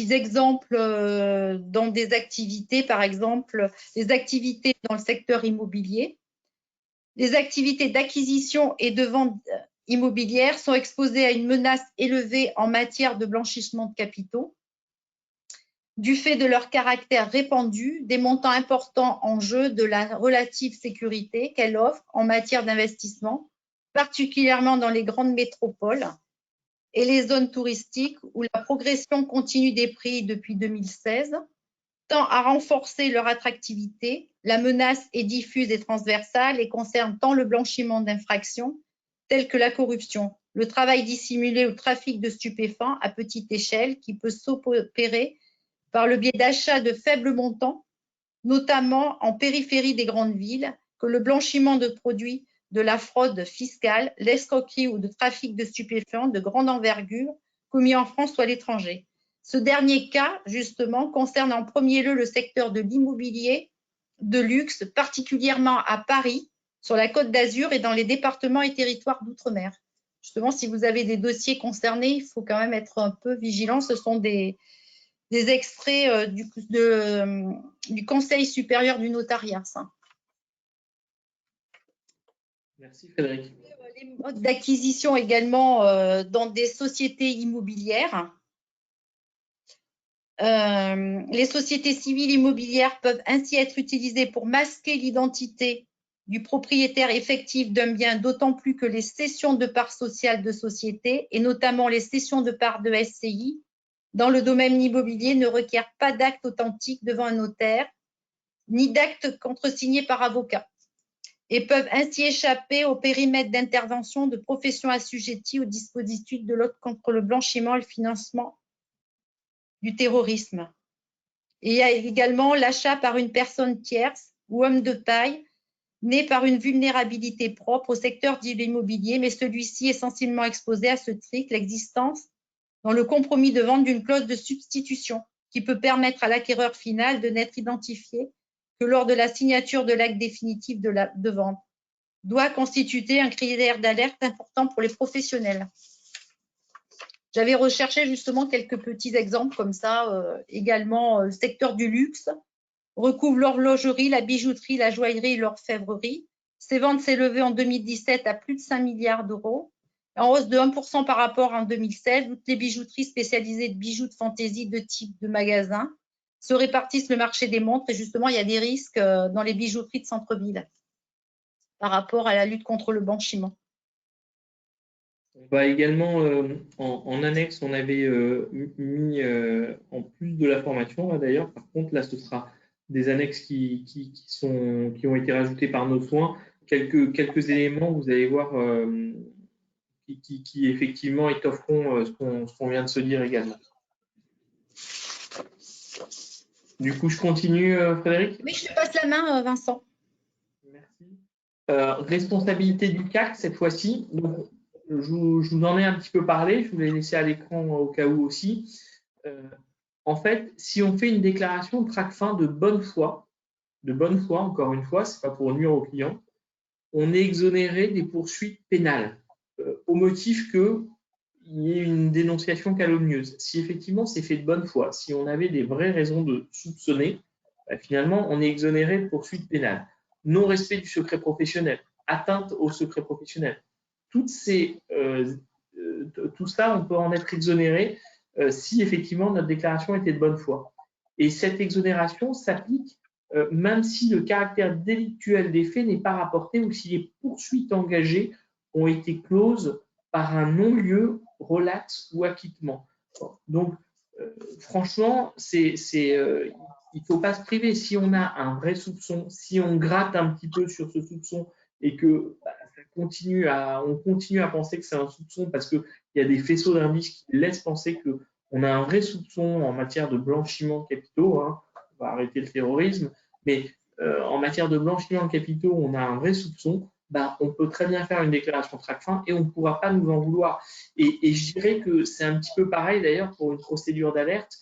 exemples dans des activités, par exemple, les activités dans le secteur immobilier. Les activités d'acquisition et de vente immobilière sont exposées à une menace élevée en matière de blanchissement de capitaux. Du fait de leur caractère répandu, des montants importants en jeu de la relative sécurité qu'elle offre en matière d'investissement, particulièrement dans les grandes métropoles et les zones touristiques où la progression continue des prix depuis 2016 tend à renforcer leur attractivité. La menace est diffuse et transversale et concerne tant le blanchiment d'infractions telles que la corruption, le travail dissimulé ou le trafic de stupéfiants à petite échelle qui peut s'opérer par le biais d'achats de faibles montants, notamment en périphérie des grandes villes, que le blanchiment de produits de la fraude fiscale, l'escroquerie ou de trafic de stupéfiants de grande envergure commis en France ou à l'étranger. Ce dernier cas, justement, concerne en premier lieu le secteur de l'immobilier de luxe, particulièrement à Paris, sur la Côte d'Azur et dans les départements et territoires d'outre-mer. Justement, si vous avez des dossiers concernés, il faut quand même être un peu vigilant. Ce sont des extraits du Conseil supérieur du notariat. Ça. Merci Frédéric. Les modes d'acquisition également dans des sociétés immobilières. Les sociétés civiles immobilières peuvent ainsi être utilisées pour masquer l'identité du propriétaire effectif d'un bien, d'autant plus que les cessions de parts sociales de sociétés, et notamment les cessions de parts de SCI, dans le domaine immobilier ne requièrent pas d'acte authentique devant un notaire, ni d'acte contresigné par avocat, et peuvent ainsi échapper au périmètre d'intervention de professions assujetties au dispositif de lutte contre le blanchiment et le financement du terrorisme. Et il y a également l'achat par une personne tierce ou homme de taille né par une vulnérabilité propre au secteur de l'immobilier, mais celui-ci est sensiblement exposé à ce trick, l'existence dans le compromis de vente d'une clause de substitution qui peut permettre à l'acquéreur final de n'être identifié que lors de la signature de l'acte définitif de vente, doit constituer un critère d'alerte important pour les professionnels. J'avais recherché justement quelques petits exemples comme ça, également le secteur du luxe, recouvre l'horlogerie, la bijouterie, la joaillerie et l'orfèvrerie. Ces ventes s'élevaient en 2017 à plus de 5 milliards d'euros, en hausse de 1% par rapport en 2016. Toutes les bijouteries spécialisées de bijoux de fantaisie de type de magasin se répartissent le marché des montres et justement, il y a des risques dans les bijouteries de centre-ville par rapport à la lutte contre le blanchiment. On va également, en annexe, on avait mis en plus de la formation, d'ailleurs, par contre, là, ce sera des annexes qui ont été rajoutées par nos soins. Quelques éléments, vous allez voir, qui effectivement étofferont ce qu'on vient de se dire également. Du coup, je continue, Frédéric? Oui, je te passe la main, Vincent. Merci. Responsabilité du CAC, cette fois-ci. Donc, je vous en ai un petit peu parlé, je vous l'ai laissé à l'écran au cas où aussi. En fait, si on fait une déclaration de Tracfin de bonne foi, encore une fois, ce n'est pas pour nuire aux clients, on est exonéré des poursuites pénales au motif qu'il y ait une dénonciation calomnieuse. Si effectivement c'est fait de bonne foi, si on avait des vraies raisons de soupçonner, finalement, on est exonéré de poursuites pénales. Non-respect du secret professionnel, atteinte au secret professionnel. Tout ça, on peut en être exonéré si effectivement notre déclaration était de bonne foi. Et cette exonération s'applique même si le caractère délictuel des faits n'est pas rapporté ou si les poursuites engagées ont été closes par un non-lieu, relax ou acquittement. Donc, franchement, il ne faut pas se priver. Si on a un vrai soupçon, si on gratte un petit peu sur ce soupçon et que on continue à penser que c'est un soupçon parce qu'il y a des faisceaux d'indices qui laissent penser qu'on a un vrai soupçon en matière de blanchiment de capitaux, hein, on va arrêter le terrorisme, mais en matière de blanchiment de capitaux, on a un vrai soupçon, on peut très bien faire une déclaration Tracfin et on ne pourra pas nous en vouloir. Et je dirais que c'est un petit peu pareil d'ailleurs pour une procédure d'alerte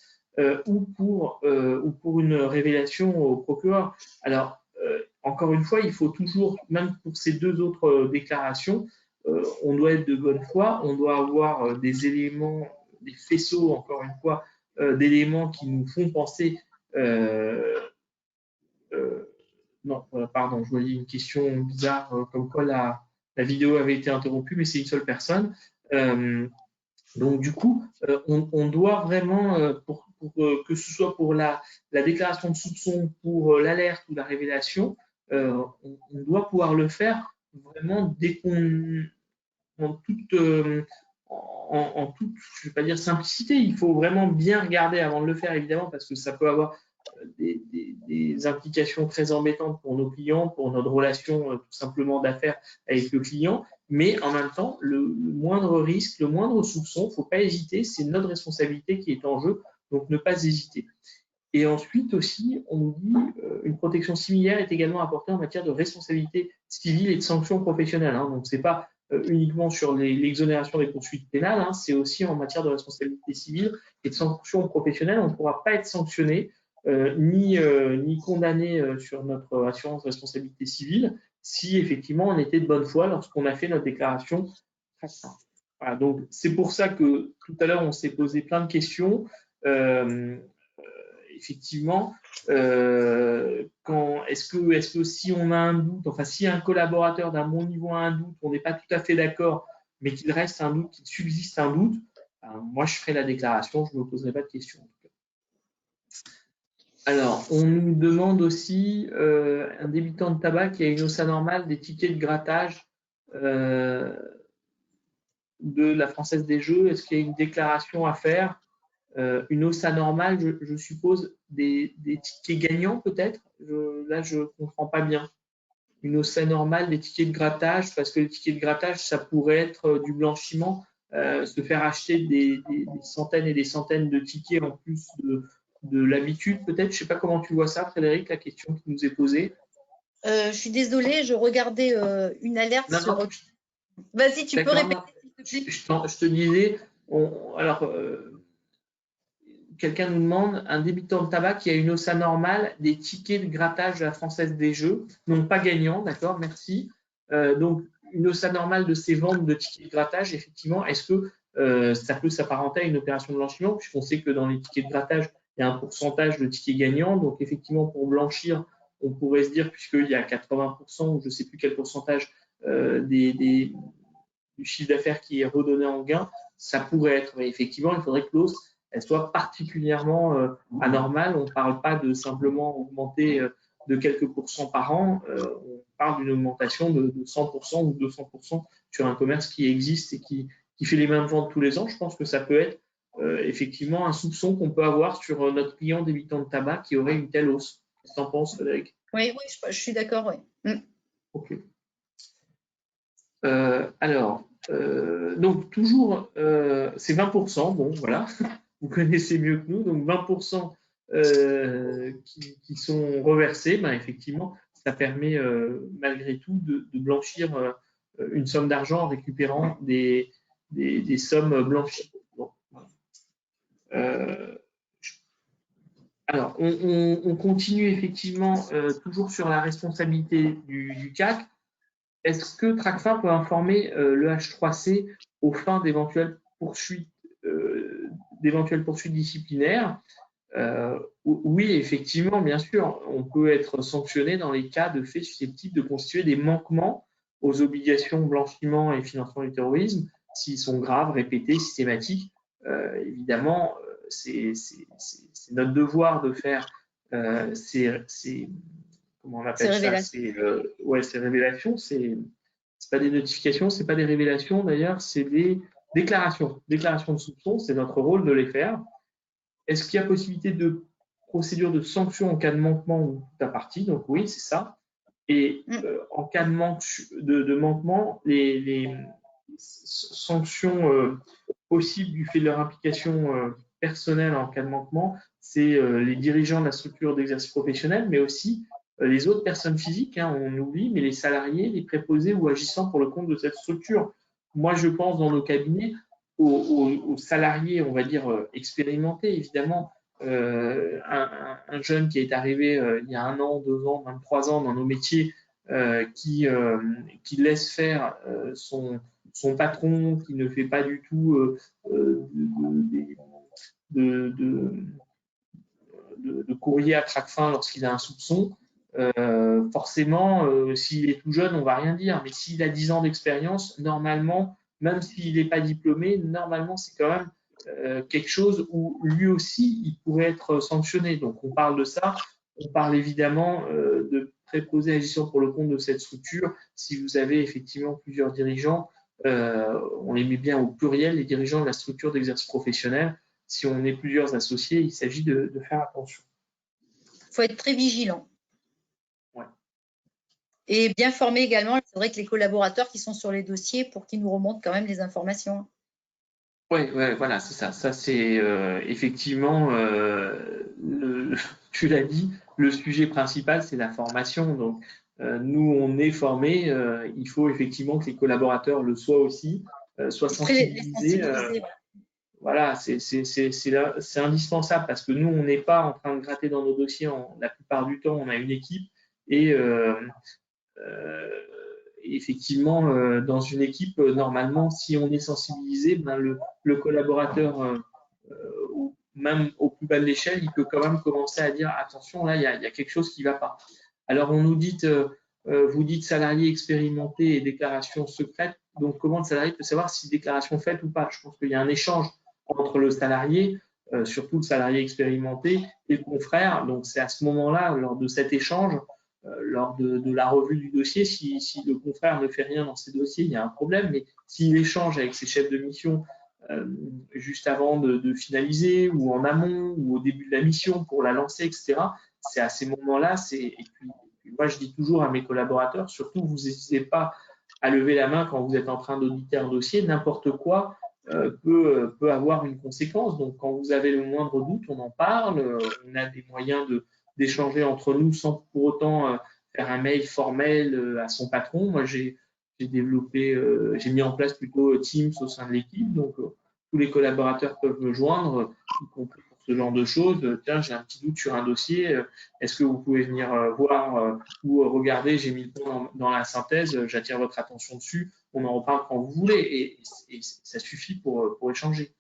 ou pour une révélation au procureur. Alors, encore une fois, il faut toujours, même pour ces deux autres déclarations, on doit être de bonne foi, on doit avoir des éléments, des faisceaux, encore une fois, d'éléments qui nous font penser. Non, pardon, je voyais une question bizarre, comme quoi la vidéo avait été interrompue, mais c'est une seule personne. Donc, du coup, on doit vraiment, pour que ce soit pour la déclaration de soupçon, pour l'alerte ou la révélation, on doit pouvoir le faire vraiment dès qu'on, en toute, je ne vais pas dire simplicité, il faut vraiment bien regarder avant de le faire, évidemment, parce que ça peut avoir des implications très embêtantes pour nos clients, pour notre relation tout simplement d'affaires avec le client, mais en même temps, le moindre risque, le moindre soupçon, il ne faut pas hésiter, c'est notre responsabilité qui est en jeu, donc ne pas hésiter. Et ensuite aussi, on nous dit une protection similaire est également apportée en matière de responsabilité civile et de sanctions professionnelles. Hein. Donc, ce n'est pas uniquement sur l'exonération des poursuites pénales, hein, c'est aussi en matière de responsabilité civile et de sanctions professionnelles. On ne pourra pas être sanctionné ni condamné sur notre assurance responsabilité civile si effectivement on était de bonne foi lorsqu'on a fait notre déclaration. Voilà, donc c'est pour ça que tout à l'heure on s'est posé plein de questions. Effectivement, est-ce que si on a un doute, enfin si un collaborateur d'un bon niveau a un doute, on n'est pas tout à fait d'accord, mais qu'il reste un doute, qu'il subsiste un doute, moi je ferai la déclaration, je ne me poserai pas de questions. Alors, on nous demande aussi un débitant de tabac qui a une hausse anormale des tickets de grattage de la Française des Jeux. Est-ce qu'il y a une déclaration à faire? Une hausse anormale, je suppose, des tickets gagnants peut-être. Là, je ne comprends pas bien. Une hausse anormale des tickets de grattage, parce que les tickets de grattage, ça pourrait être du blanchiment, se faire acheter des centaines et des centaines de tickets en plus de l'habitude, peut-être. Je ne sais pas comment tu vois ça, Frédéric, la question qui nous est posée. Je suis désolée, je regardais une alerte sur… Vas-y, tu peux répéter, s'il te plaît. Je te disais, quelqu'un nous demande un débitant de tabac qui a une hausse anormale des tickets de grattage de la Française des Jeux, donc pas gagnant, d'accord, merci. Donc, une hausse anormale de ces ventes de tickets de grattage, effectivement, est-ce que ça peut s'apparenter à une opération de blanchiment, puisqu'on sait que dans les tickets de grattage, il y a un pourcentage de tickets gagnants, donc effectivement, pour blanchir, on pourrait se dire, puisqu'il y a 80% ou je ne sais plus quel pourcentage du chiffre d'affaires qui est redonné en gain, ça pourrait être, mais effectivement, il faudrait que l'hausse elle soit particulièrement anormale. On ne parle pas de simplement augmenter de quelques pourcents par an, on parle d'une augmentation de 100% ou 200% sur un commerce qui existe et qui fait les mêmes ventes tous les ans. Je pense que ça peut être effectivement un soupçon qu'on peut avoir sur notre client débitant de tabac qui aurait une telle hausse. Qu'est-ce que tu en penses, Frédéric? Oui, je suis d'accord, oui. Ok. Donc toujours, c'est 20%, bon voilà, vous connaissez mieux que nous, donc 20% qui sont reversés, ben, effectivement, ça permet malgré tout de blanchir une somme d'argent en récupérant des sommes blanchies. Bon, voilà. Alors, on continue effectivement toujours sur la responsabilité du CAC. Est-ce que Tracfin peut informer le H3C aux fins d'éventuelles poursuites disciplinaires? Oui, effectivement, bien sûr, on peut être sanctionné dans les cas de faits susceptibles de constituer des manquements aux obligations blanchiment et financement du terrorisme, s'ils sont graves, répétés, systématiques. Évidemment, c'est notre devoir de faire comment on appelle ça? Ces révélations, c'est pas des notifications, c'est pas des révélations d'ailleurs, c'est des déclarations. Déclarations de soupçon, c'est notre rôle de les faire. Est-ce qu'il y a possibilité de procédure de sanction en cas de manquement ou toute partie? Donc oui, c'est ça. Et en cas de manquement, les sanctions possibles du fait de leur implication personnelle en cas de manquement, c'est les dirigeants de la structure d'exercice professionnel, mais aussi les autres personnes physiques, hein, on oublie, mais les salariés, les préposés ou agissant pour le compte de cette structure. Moi, je pense dans nos cabinets aux salariés, on va dire, expérimentés, évidemment. Un jeune qui est arrivé il y a 1 an, 2 ans, même 3 ans dans nos métiers, qui laisse faire son patron, qui ne fait pas du tout de courrier à Tracfin lorsqu'il a un soupçon, forcément, s'il est tout jeune, on ne va rien dire. Mais s'il a 10 ans d'expérience, normalement, même s'il n'est pas diplômé, normalement, c'est quand même quelque chose où lui aussi, il pourrait être sanctionné. Donc, on parle de ça. On parle évidemment de préposés agissant pour le compte de cette structure. Si vous avez effectivement plusieurs dirigeants, on les met bien au pluriel, les dirigeants de la structure d'exercice professionnel. Si on est plusieurs associés, il s'agit de faire attention. Il faut être très vigilant. Ouais. Et bien former également, c'est vrai que les collaborateurs qui sont sur les dossiers pour qu'ils nous remontent quand même les informations. Ouais, voilà, c'est ça. Ça, c'est effectivement, tu l'as dit, le sujet principal, c'est la formation. Donc, nous, on est formés. Il faut effectivement que les collaborateurs le soient aussi, soient Après, les sensibilisés. sensibiliser, voilà. Voilà, c'est indispensable parce que nous, on n'est pas en train de gratter dans nos dossiers. La plupart du temps, on a une équipe et euh, effectivement, dans une équipe, normalement, si on est sensibilisé, ben, le collaborateur, même au plus bas de l'échelle, il peut quand même commencer à dire attention, là, il y a quelque chose qui ne va pas. Alors, vous dites salarié expérimenté et déclaration secrète. Donc, comment le salarié peut savoir si déclaration faite ou pas? Je pense qu'il y a un échange entre le salarié, surtout le salarié expérimenté, et le confrère. Donc, c'est à ce moment-là, lors de cet échange, lors de la revue du dossier, si le confrère ne fait rien dans ses dossiers, il y a un problème. Mais s'il échange avec ses chefs de mission juste avant de finaliser, ou en amont, ou au début de la mission pour la lancer, etc., c'est à ces moments-là. Et puis, moi, je dis toujours à mes collaborateurs, surtout, vous n'hésitez pas à lever la main quand vous êtes en train d'auditer un dossier. N'importe quoi peut avoir une conséquence. Donc, quand vous avez le moindre doute, on en parle. On a des moyens d'échanger entre nous sans pour autant faire un mail formel à son patron. Moi, j'ai mis en place plutôt Teams au sein de l'équipe. Donc, tous les collaborateurs peuvent me joindre, y compris pour ce genre de choses. Tiens, j'ai un petit doute sur un dossier. Est-ce que vous pouvez venir voir ou regarder, j'ai mis le point dans la synthèse, j'attire votre attention dessus. On en reparle quand vous voulez. Et ça suffit pour échanger.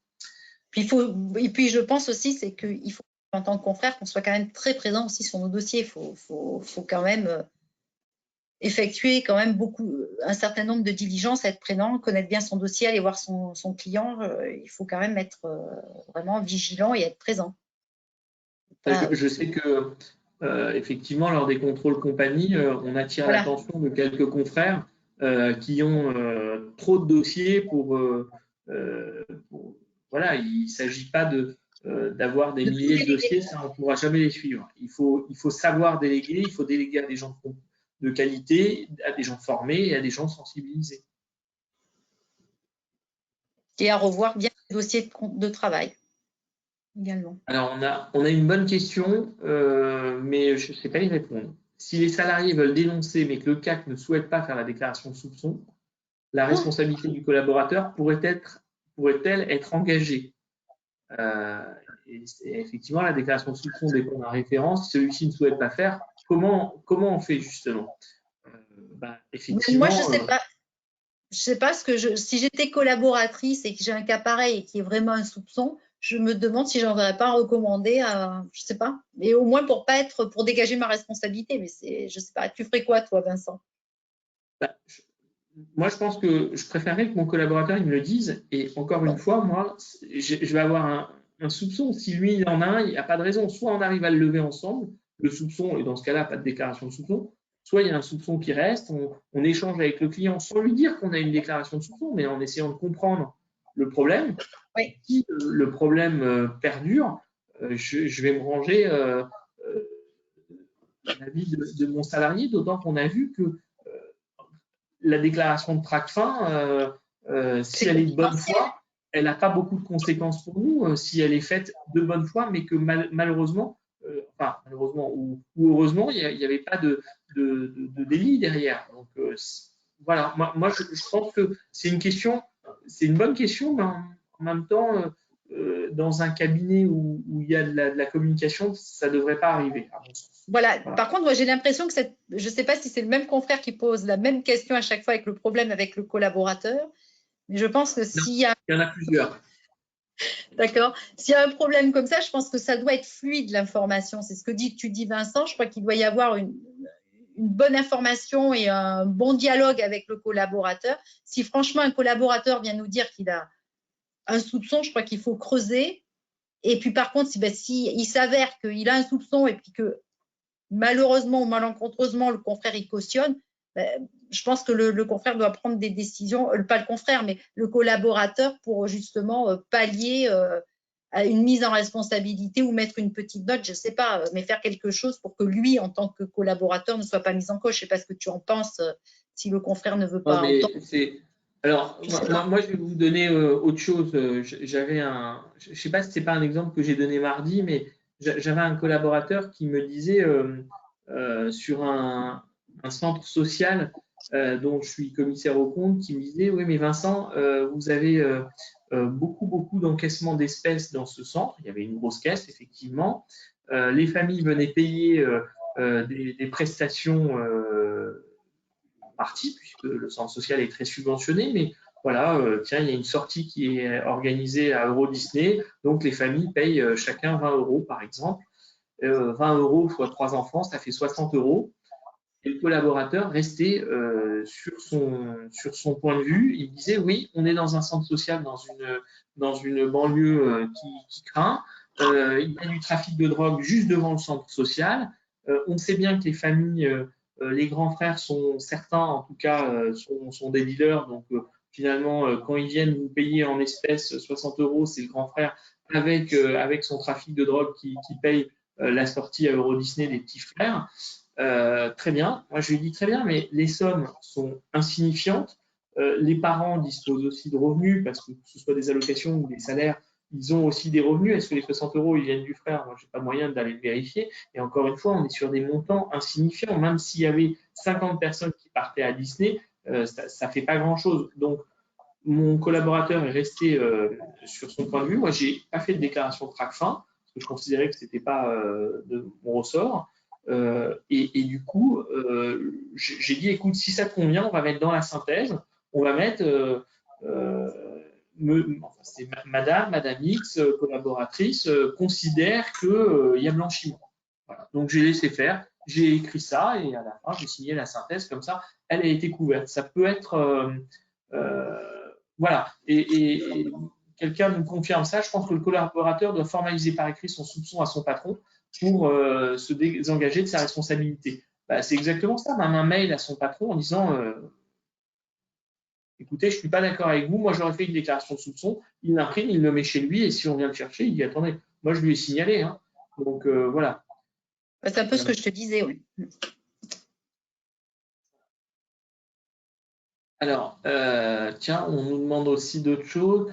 Et puis, je pense aussi, c'est qu'il faut, en tant que confrère, qu'on soit quand même très présent aussi sur nos dossiers. Il faut quand même effectuer quand même un certain nombre de diligences, être présent, connaître bien son dossier, aller voir son client. Il faut quand même être vraiment vigilant et être présent. Je sais que effectivement, lors des contrôles compagnie, on attire Voilà. l'attention de quelques confrères qui ont trop de dossiers voilà, il ne s'agit pas d'avoir des milliers de dossiers, ça on ne pourra jamais les suivre. Il faut savoir déléguer, il faut déléguer à des gens de qualité, à des gens formés et à des gens sensibilisés. Et à revoir bien les dossiers de travail également. Alors, on a une bonne question, mais je ne sais pas y répondre. Si les salariés veulent dénoncer, mais que le CAC ne souhaite pas faire la déclaration de soupçon, la responsabilité du collaborateur pourrait-elle être engagée? Et effectivement, la déclaration de soupçon dépend d'un référent. Si celui-ci ne souhaite pas faire, comment on fait justement? Moi, je ne sais pas. Je sais pas si j'étais collaboratrice et que j'ai un cas pareil et qui est vraiment un soupçon, je me demande si j'enverrais pas recommander à, je sais pas, mais au moins pour dégager ma responsabilité. Mais je sais pas. Tu ferais quoi, toi, Vincent? Moi, je pense que je préférerais que mon collaborateur il me le dise. Et encore une fois, moi, je vais avoir un soupçon. Si lui, il en a un, il n'y a pas de raison. Soit on arrive à le lever ensemble, le soupçon, et dans ce cas-là, pas de déclaration de soupçon. Soit il y a un soupçon qui reste, on échange avec le client sans lui dire qu'on a une déclaration de soupçon, mais en essayant de comprendre le problème. Oui. Si le problème perdure, je vais me ranger à l'avis de mon salarié, d'autant qu'on a vu que la déclaration de Tracfin, si elle est de bonne foi, elle n'a pas beaucoup de conséquences pour nous si elle est faite de bonne foi, mais que malheureusement, ou heureusement, il n'y avait pas de délit derrière. Donc voilà, moi je pense que c'est une bonne question, mais en même temps, dans un cabinet où il y a de la communication, ça ne devrait pas arriver, à mon sens. Voilà. Par contre, moi, j'ai l'impression que je ne sais pas si c'est le même confrère qui pose la même question à chaque fois avec le problème avec le collaborateur, mais je pense que s'il y a… Il y en a plusieurs. D'accord. S'il y a un problème comme ça, je pense que ça doit être fluide, l'information. C'est ce que tu dis, Vincent. Je crois qu'il doit y avoir une bonne information et un bon dialogue avec le collaborateur. Si franchement un collaborateur vient nous dire qu'il a un soupçon, je crois qu'il faut creuser. Et puis par contre, si il s'avère qu'il a un soupçon et puis que malheureusement ou malencontreusement le confrère il cautionne, je pense que le confrère doit prendre des décisions, pas le confrère, mais le collaborateur pour justement pallier à une mise en responsabilité ou mettre une petite note, je ne sais pas, mais faire quelque chose pour que lui, en tant que collaborateur, ne soit pas mis en cause. Je ne sais pas ce que tu en penses, si le confrère ne veut pas entendre. Alors, moi, je vais vous donner autre chose. J'avais je ne sais pas si c'est pas un exemple que j'ai donné mardi, mais j'avais un collaborateur qui me disait sur un centre social dont je suis commissaire aux comptes, qui me disait, oui, mais Vincent, vous avez beaucoup d'encaissement d'espèces dans ce centre. Il y avait une grosse caisse, effectivement. Les familles venaient payer des prestations partie, puisque le centre social est très subventionné, mais voilà, tiens, il y a une sortie qui est organisée à Euro Disney, donc les familles payent chacun 20 euros, par exemple. 20 euros fois 3 enfants, ça fait 60 euros. Et le collaborateur restait sur son point de vue. Il disait, oui, on est dans un centre social, dans une banlieue qui craint. Il y a du trafic de drogue juste devant le centre social. On sait bien que les familles, les grands frères sont certains, en tout cas, sont des dealers. Donc, finalement, quand ils viennent vous payer en espèces 60 euros, c'est le grand frère avec son trafic de drogue qui paye la sortie à Euro Disney des petits frères. Très bien, moi je lui ai dit très bien, mais les sommes sont insignifiantes. Les parents disposent aussi de revenus, parce que ce soit des allocations ou des salaires, ils ont aussi des revenus. Est-ce que les 60 euros ils viennent du frère? Moi, je n'ai pas moyen d'aller le vérifier. Et encore une fois, on est sur des montants insignifiants. Même s'il y avait 50 personnes qui partaient à Disney, ça ne fait pas grand-chose. Donc, mon collaborateur est resté sur son point de vue. Moi, je n'ai pas fait de déclaration de TRACFIN, parce que je considérais que ce n'était pas de mon ressort. Et du coup, j'ai dit, écoute, si ça te convient, on va mettre dans la synthèse, on va mettre c'est Madame X, collaboratrice, considère qu'il y a blanchiment. Voilà. Donc j'ai laissé faire, j'ai écrit ça et à la fin j'ai signé la synthèse, comme ça elle a été couverte. Ça peut être voilà. Et quelqu'un nous confirme ça. Je pense que le collaborateur doit formaliser par écrit son soupçon à son patron pour se désengager de sa responsabilité. Bah, c'est exactement ça, même un mail à son patron en disant écoutez, je ne suis pas d'accord avec vous, moi j'aurais fait une déclaration de soupçon, il l'imprime, il le met chez lui, et si on vient le chercher, il dit attendez, moi je lui ai signalé. Hein. Donc voilà. C'est un peu ce que je te disais, oui. Alors, tiens, on nous demande aussi d'autres choses.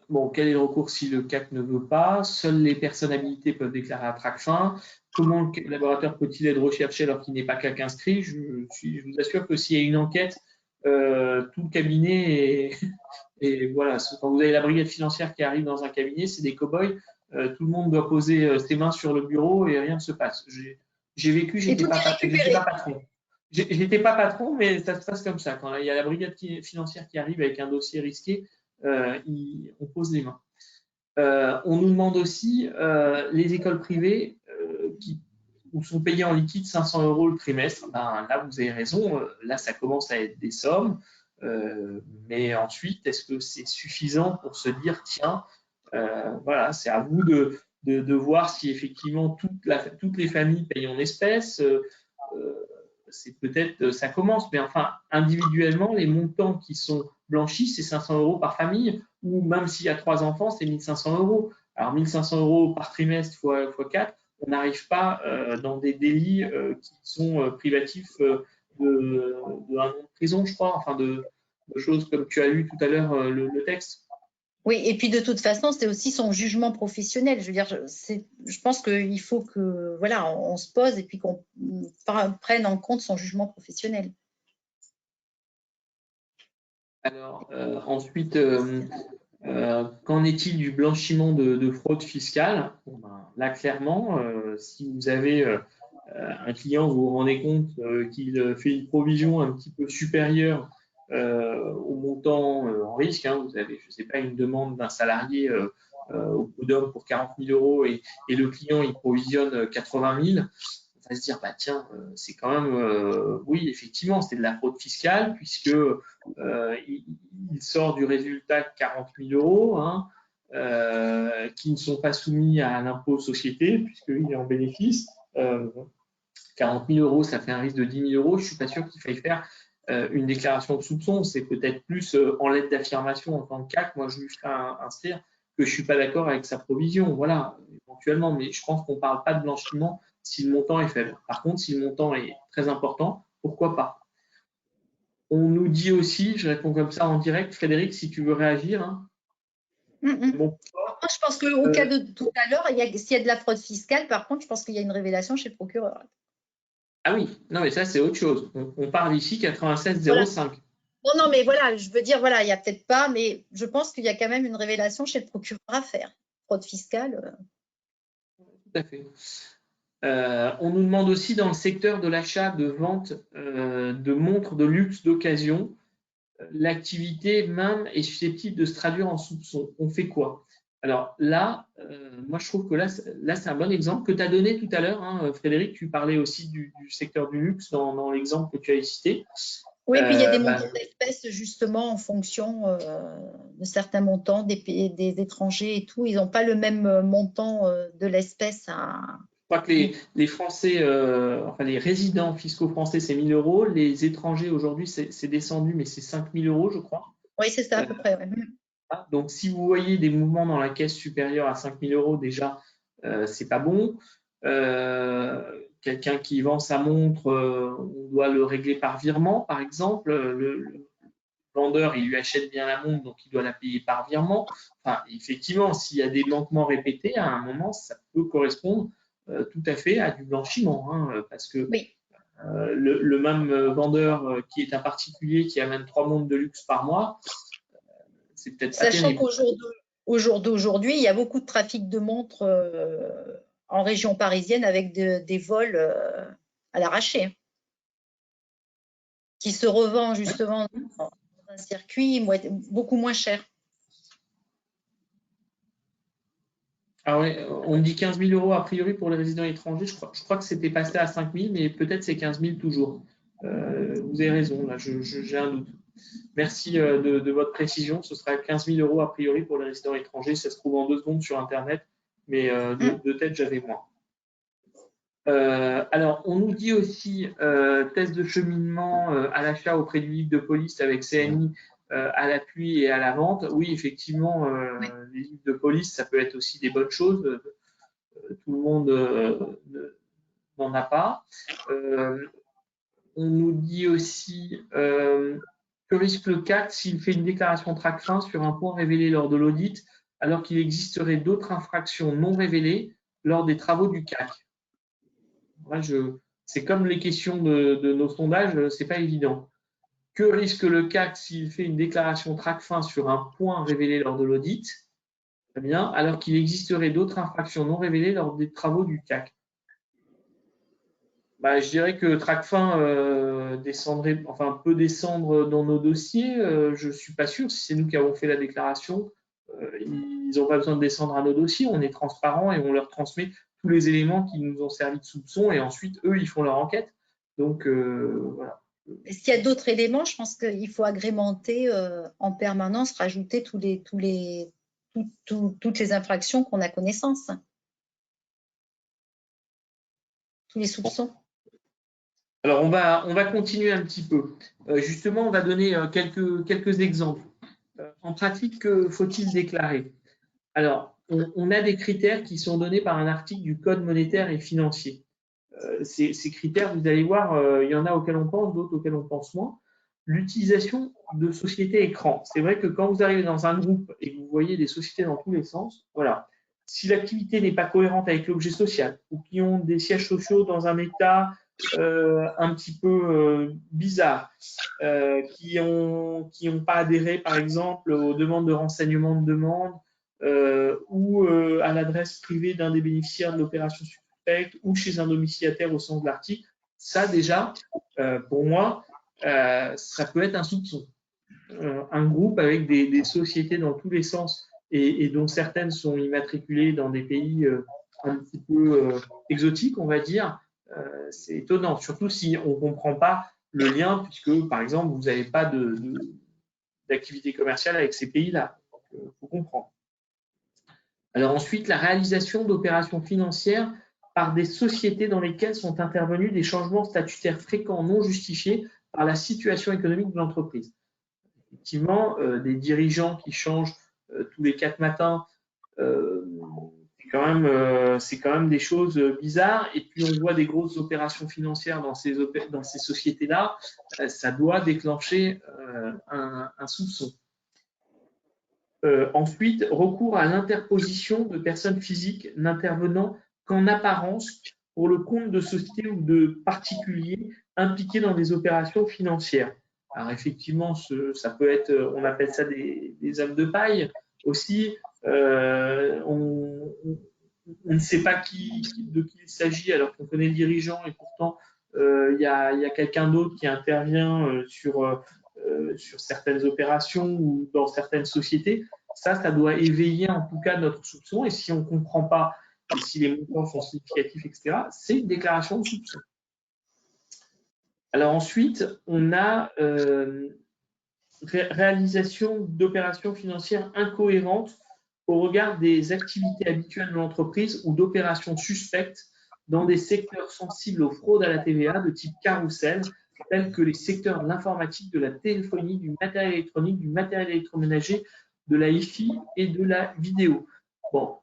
Bon, quel est le recours si le CAC ne veut pas? Seules les personnes habilitées peuvent déclarer à TRACFIN. Comment le collaborateur peut-il être recherché alors qu'il n'est pas CAC inscrit? Je vous assure que s'il y a une enquête, tout le cabinet et voilà, quand vous avez la brigade financière qui arrive dans un cabinet, c'est des cow-boys. Tout le monde doit poser ses mains sur le bureau et rien ne se passe. J'ai vécu, j'étais pas patron. J'étais pas patron, mais ça se passe comme ça. Quand il y a la brigade financière qui arrive avec un dossier risqué, on pose les mains. On nous demande aussi les écoles privées où sont payées en liquide 500 euros le trimestre. Ben, là, vous avez raison. Là, ça commence à être des sommes. Mais ensuite, est-ce que c'est suffisant pour se dire, tiens, voilà, c'est à vous de voir si effectivement toutes les familles payent en espèces. C'est peut-être, ça commence, mais enfin, individuellement, les montants qui sont blanchis, c'est 500 euros par famille, ou même s'il y a 3 enfants, c'est 1500 euros. Alors, 1500 euros par trimestre fois 4, on n'arrive pas dans des délits qui sont privatifs d'un an de prison, je crois, enfin de choses comme tu as lu tout à l'heure le texte. Oui, et puis de toute façon, c'est aussi son jugement professionnel. Je veux dire, je pense qu'il faut que, voilà, on se pose et puis qu'on prenne en compte son jugement professionnel. Alors, ensuite, qu'en est-il du blanchiment de fraude fiscale? Bon, ben, là, clairement, si vous avez un client, vous vous rendez compte qu'il fait une provision un petit peu supérieure au montant en risque. Hein, vous avez, je ne sais pas, une demande d'un salarié au prud'homme pour 40 000 euros et le client, il provisionne 80 000. On va se dire, bah, tiens, c'est quand même, oui, effectivement, c'est de la fraude fiscale puisque il sort du résultat 40 000 euros. Hein, qui ne sont pas soumis à l'impôt société puisqu'il est en bénéfice. 40 000 euros, ça fait un risque de 10 000 euros. Je ne suis pas sûr qu'il faille faire une déclaration de soupçon. C'est peut-être plus en lettre d'affirmation en tant que CAC. Moi, je lui ferai inscrire que je ne suis pas d'accord avec sa provision. Voilà, éventuellement. Mais je pense qu'on ne parle pas de blanchiment si le montant est faible. Par contre, si le montant est très important, pourquoi pas? On nous dit aussi, je réponds comme ça en direct, Frédéric, si tu veux réagir. Hein. Bon, je pense qu'au cas de tout à l'heure, s'il y a de la fraude fiscale, par contre, je pense qu'il y a une révélation chez le procureur. Ah oui, non, mais ça, c'est autre chose. On parle ici 96 05. Voilà. Non, mais voilà, je veux dire, voilà, il n'y a peut-être pas, mais je pense qu'il y a quand même une révélation chez le procureur à faire. Fraude fiscale. Tout à fait. On nous demande aussi dans le secteur de l'achat, de vente de montres de luxe d'occasion, l'activité même est susceptible de se traduire en soupçon. On fait quoi? Alors là, moi je trouve que là c'est un bon exemple que tu as donné tout à l'heure. Hein, Frédéric, tu parlais aussi du secteur du luxe dans l'exemple que tu as cité. Oui, puis il y a des montants d'espèces justement en fonction de certains montants des étrangers et tout. Ils n'ont pas le même montant de l'espèce à… Je crois que les Français, enfin les résidents fiscaux français, c'est 1 000 €. Les étrangers, aujourd'hui, c'est descendu, mais c'est 5 000 € je crois. Oui, c'est ça à peu près. Ouais. Donc, si vous voyez des mouvements dans la caisse supérieurs à 5 000 €, déjà, c'est pas bon. Quelqu'un qui vend sa montre, on doit le régler par virement, par exemple. Le vendeur, il lui achète bien la montre, donc il doit la payer par virement. Enfin, effectivement, s'il y a des manquements répétés, à un moment, ça peut correspondre tout à fait à du blanchiment, hein, parce que oui. le même vendeur qui est un particulier qui amène 3 montres de luxe par mois, c'est peut-être pas terrible. Sachant qu'au jour d'aujourd'hui, il y a beaucoup de trafic de montres en région parisienne avec des vols à l'arraché, qui se revend justement dans un circuit beaucoup moins cher. Ah ouais, on me dit 15 000 € a priori pour les résidents étrangers. Je crois que c'était passé à 5 000, mais peut-être c'est 15 000 toujours. Vous avez raison, là, j'ai un doute. Merci de votre précision. Ce sera 15 000 € a priori pour les résidents étrangers. Ça se trouve en 2 secondes sur Internet, mais de tête, j'avais moins. Alors, on nous dit aussi test de cheminement à l'achat auprès du livre de police avec CNI à l'appui et à la vente. Oui, effectivement, les livres de police, ça peut être aussi des bonnes choses. Tout le monde n'en a pas. On nous dit aussi que risque le CAC s'il fait une déclaration TRACFIN sur un point révélé lors de l'audit, alors qu'il existerait d'autres infractions non révélées lors des travaux du CAC. C'est comme les questions de nos sondages, c'est pas évident. Que risque le CAC s'il fait une déclaration TRACFIN sur un point révélé lors de l'audit? Très bien, alors qu'il existerait d'autres infractions non révélées lors des travaux du CAC. Je dirais que TRACFIN peut descendre dans nos dossiers. Je ne suis pas sûr. Si c'est nous qui avons fait la déclaration, ils n'ont pas besoin de descendre à nos dossiers. On est transparent et on leur transmet tous les éléments qui nous ont servi de soupçon et ensuite, eux, ils font leur enquête. Donc, voilà. Est-ce qu'il y a d'autres éléments? Je pense qu'il faut agrémenter en permanence, rajouter toutes les infractions qu'on a connaissance. Tous les soupçons. Alors, on va continuer un petit peu. Justement, on va donner quelques exemples. En pratique, que faut-il déclarer? Alors, on a des critères qui sont donnés par un article du Code monétaire et financier. Ces critères, vous allez voir, il y en a auxquels on pense, d'autres auxquels on pense moins. L'utilisation de sociétés écrans. C'est vrai que quand vous arrivez dans un groupe et que vous voyez des sociétés dans tous les sens, voilà. Si l'activité n'est pas cohérente avec l'objet social ou qui ont des sièges sociaux dans un état un petit peu bizarre, qui n'ont pas adhéré, par exemple, aux demandes de renseignement de demande ou à l'adresse privée d'un des bénéficiaires de l'opération suspecte ou chez un domiciliataire au sens de l'article, ça déjà, pour moi, ça peut être un soupçon. Un groupe avec des sociétés dans tous les sens et dont certaines sont immatriculées dans des pays un petit peu exotiques, on va dire, c'est étonnant, surtout si on ne comprend pas le lien, puisque, par exemple, vous n'avez pas d'activité commerciale avec ces pays-là. Il faut comprendre. Alors ensuite, la réalisation d'opérations financières par des sociétés dans lesquelles sont intervenus des changements statutaires fréquents non justifiés par la situation économique de l'entreprise. Effectivement, des dirigeants qui changent tous les 4 matins, c'est quand même des choses bizarres. Et puis, on voit des grosses opérations financières dans ces sociétés-là. Ça doit déclencher un soupçon. Ensuite, recours à l'interposition de personnes physiques n'intervenant qu'en apparence pour le compte de sociétés ou de particuliers impliqués dans des opérations financières. Alors effectivement, ça peut être, on appelle ça des hommes de paille aussi. On ne sait pas de qui il s'agit alors qu'on connaît le dirigeant et pourtant il y a quelqu'un d'autre qui intervient sur certaines opérations ou dans certaines sociétés. Ça doit éveiller en tout cas notre soupçon. Et si on ne comprend pas, et si les montants sont significatifs, etc., c'est une déclaration de soupçon. Alors ensuite, on a réalisation d'opérations financières incohérentes au regard des activités habituelles de l'entreprise ou d'opérations suspectes dans des secteurs sensibles aux fraudes à la TVA de type carrousel, tels que les secteurs de l'informatique, de la téléphonie, du matériel électronique, du matériel électroménager, de la hi-fi et de la vidéo. Bon,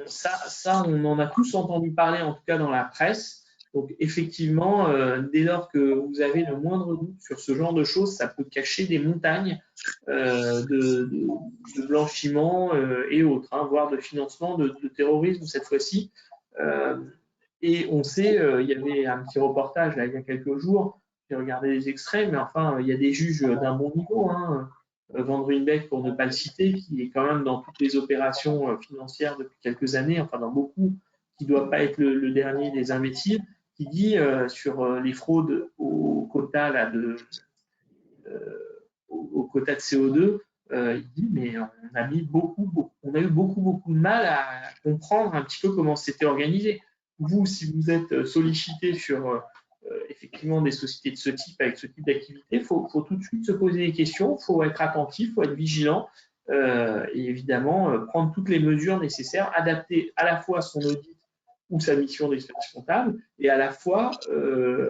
ça, on en a tous entendu parler, en tout cas dans la presse. Donc, effectivement, dès lors que vous avez le moindre doute sur ce genre de choses, ça peut cacher des montagnes de blanchiment et autres, hein, voire de financement de terrorisme cette fois-ci. Et on sait, il y avait un petit reportage là, il y a quelques jours, j'ai regardé les extraits, mais enfin, il y a des juges d'un bon niveau, hein, Van Ruijbeek, pour ne pas le citer, qui est quand même dans toutes les opérations financières depuis quelques années, enfin dans beaucoup, qui ne doit pas être le dernier des imbéciles, qui dit sur les fraudes au quota là, au quota de CO2, il dit mais on a eu beaucoup de mal à comprendre un petit peu comment c'était organisé. Vous, si vous êtes sollicité sur effectivement des sociétés de ce type avec ce type d'activité, il faut tout de suite se poser des questions, il faut être attentif, il faut être vigilant et évidemment prendre toutes les mesures nécessaires, adapter à la fois son audit ou sa mission d'expertise comptable et à la fois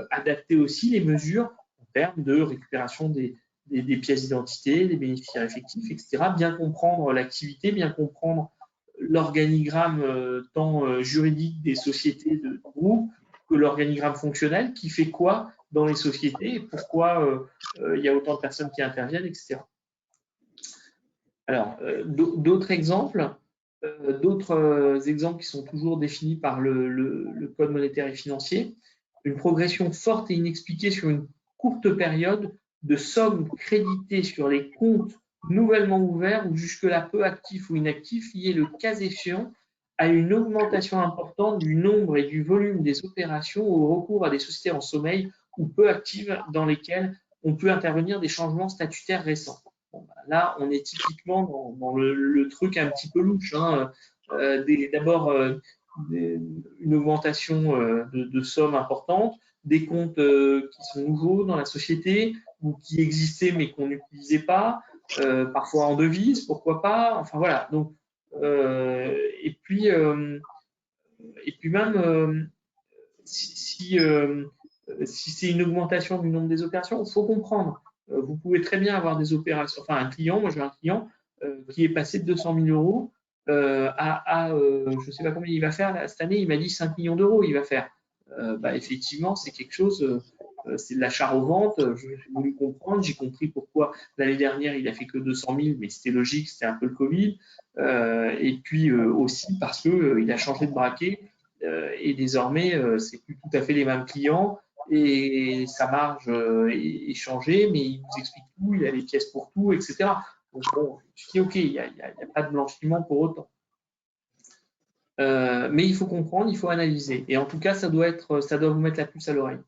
adapter aussi les mesures en termes de récupération des pièces d'identité, des bénéficiaires effectifs, etc. Bien comprendre l'activité, bien comprendre l'organigramme tant juridique des sociétés de groupe que l'organigramme fonctionnel qui fait quoi dans les sociétés et pourquoi il y a autant de personnes qui interviennent, etc. Alors, d'autres exemples qui sont toujours définis par le Code monétaire et financier, une progression forte et inexpliquée sur une courte période de sommes créditées sur les comptes nouvellement ouverts ou jusque-là peu actifs ou inactifs, liés le cas échéant à une augmentation importante du nombre et du volume des opérations ou au recours à des sociétés en sommeil ou peu actives dans lesquelles on peut intervenir des changements statutaires récents. Bon, là, on est typiquement dans le truc un petit peu louche. Hein. D'abord, une augmentation de sommes importantes, des comptes qui sont nouveaux dans la société ou qui existaient mais qu'on n'utilisait pas, parfois en devise, pourquoi pas. Enfin voilà. Donc, et puis même si c'est une augmentation du nombre des opérations, il faut comprendre. Vous pouvez très bien avoir des opérations. Enfin, un client, moi j'ai un client qui est passé de 200 000 euros je ne sais pas combien il va faire là, cette année, il m'a dit 5 millions d'euros il va faire. Effectivement, c'est quelque chose, c'est de l'achat-revente, j'ai voulu comprendre, j'ai compris pourquoi l'année dernière il a fait que 200 000, mais c'était logique, c'était un peu le Covid, et puis aussi parce qu'il a changé de braquet, et désormais c'est plus tout à fait les mêmes clients, et sa marge est changée, mais il nous explique tout, il a les pièces pour tout, etc. Donc bon, je dis ok, il n'y a pas de blanchiment pour autant. Mais il faut comprendre, il faut analyser. Et en tout cas, ça doit vous mettre la puce à l'oreille.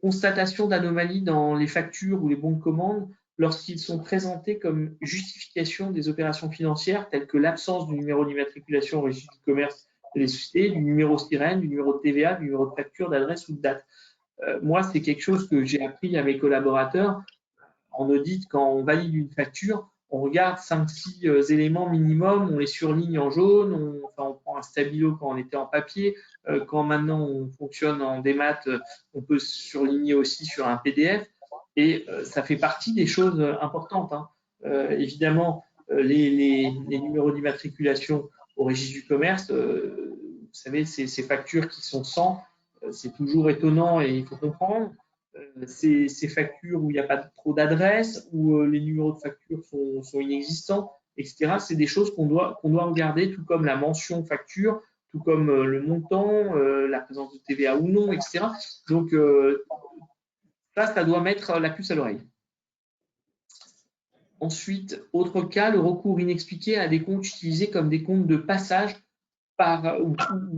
Constatation d'anomalies dans les factures ou les bons de commande lorsqu'ils sont présentés comme justification des opérations financières, telles que l'absence du numéro d'immatriculation au registre du commerce des sociétés, du numéro SIREN, du numéro de TVA, du numéro de facture, d'adresse ou de date. Moi, c'est quelque chose que j'ai appris à mes collaborateurs. En audit, quand on valide une facture, on regarde 5-6 éléments minimum, on les surligne en jaune, on prend un stabilo quand on était en papier, quand maintenant on fonctionne en démat, on peut surligner aussi sur un PDF, et ça fait partie des choses importantes. Hein. Évidemment, les numéros d'immatriculation au registre du commerce, vous savez, ces factures qui sont sans, c'est toujours étonnant et il faut comprendre. Ces factures où il n'y a pas trop d'adresses, où les numéros de facture sont inexistants, etc. C'est des choses qu'on doit regarder, tout comme la mention facture, tout comme le montant, la présence de TVA ou non, etc. Donc, ça doit mettre la puce à l'oreille. Ensuite, autre cas, le recours inexpliqué à des comptes utilisés comme des comptes de passage ou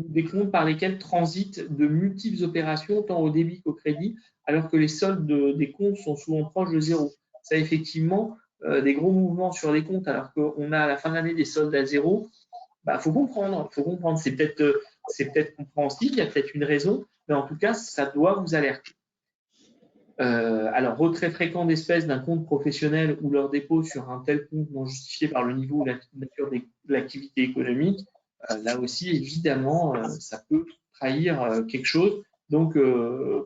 des comptes par lesquels transitent de multiples opérations, tant au débit qu'au crédit, alors que les soldes des comptes sont souvent proches de zéro. Ça, effectivement, des gros mouvements sur les comptes, alors qu'on a à la fin de l'année des soldes à zéro, faut comprendre. C'est peut-être compréhensible, il y a peut-être une raison, mais en tout cas, ça doit vous alerter. Alors, retrait fréquent d'espèces d'un compte professionnel ou leur dépôt sur un tel compte non justifié par le niveau ou la nature de l'activité économique, là aussi, évidemment, ça peut trahir quelque chose. Donc,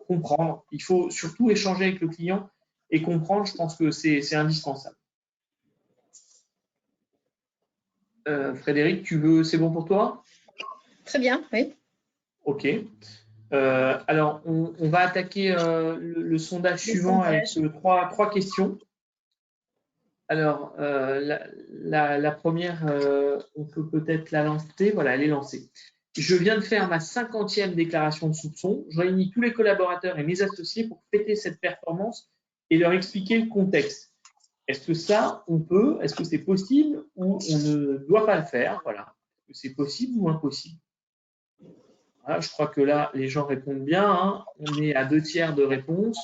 comprendre. Il faut surtout échanger avec le client et comprendre, je pense que c'est indispensable. Frédéric, c'est bon pour toi? Très bien, oui. OK. Alors, on va attaquer le sondage suivant avec trois questions. Alors, la première, on peut peut-être la lancer. Voilà, elle est lancée. Je viens de faire ma 50e déclaration de soupçon. Je réunis tous les collaborateurs et mes associés pour fêter cette performance et leur expliquer le contexte. Est-ce que ça, on peut? Est-ce que c'est possible ou on ne doit pas le faire? Voilà. Est-ce que c'est possible ou impossible? Voilà, je crois que là, les gens répondent bien. Hein. On est à 2/3 de réponse.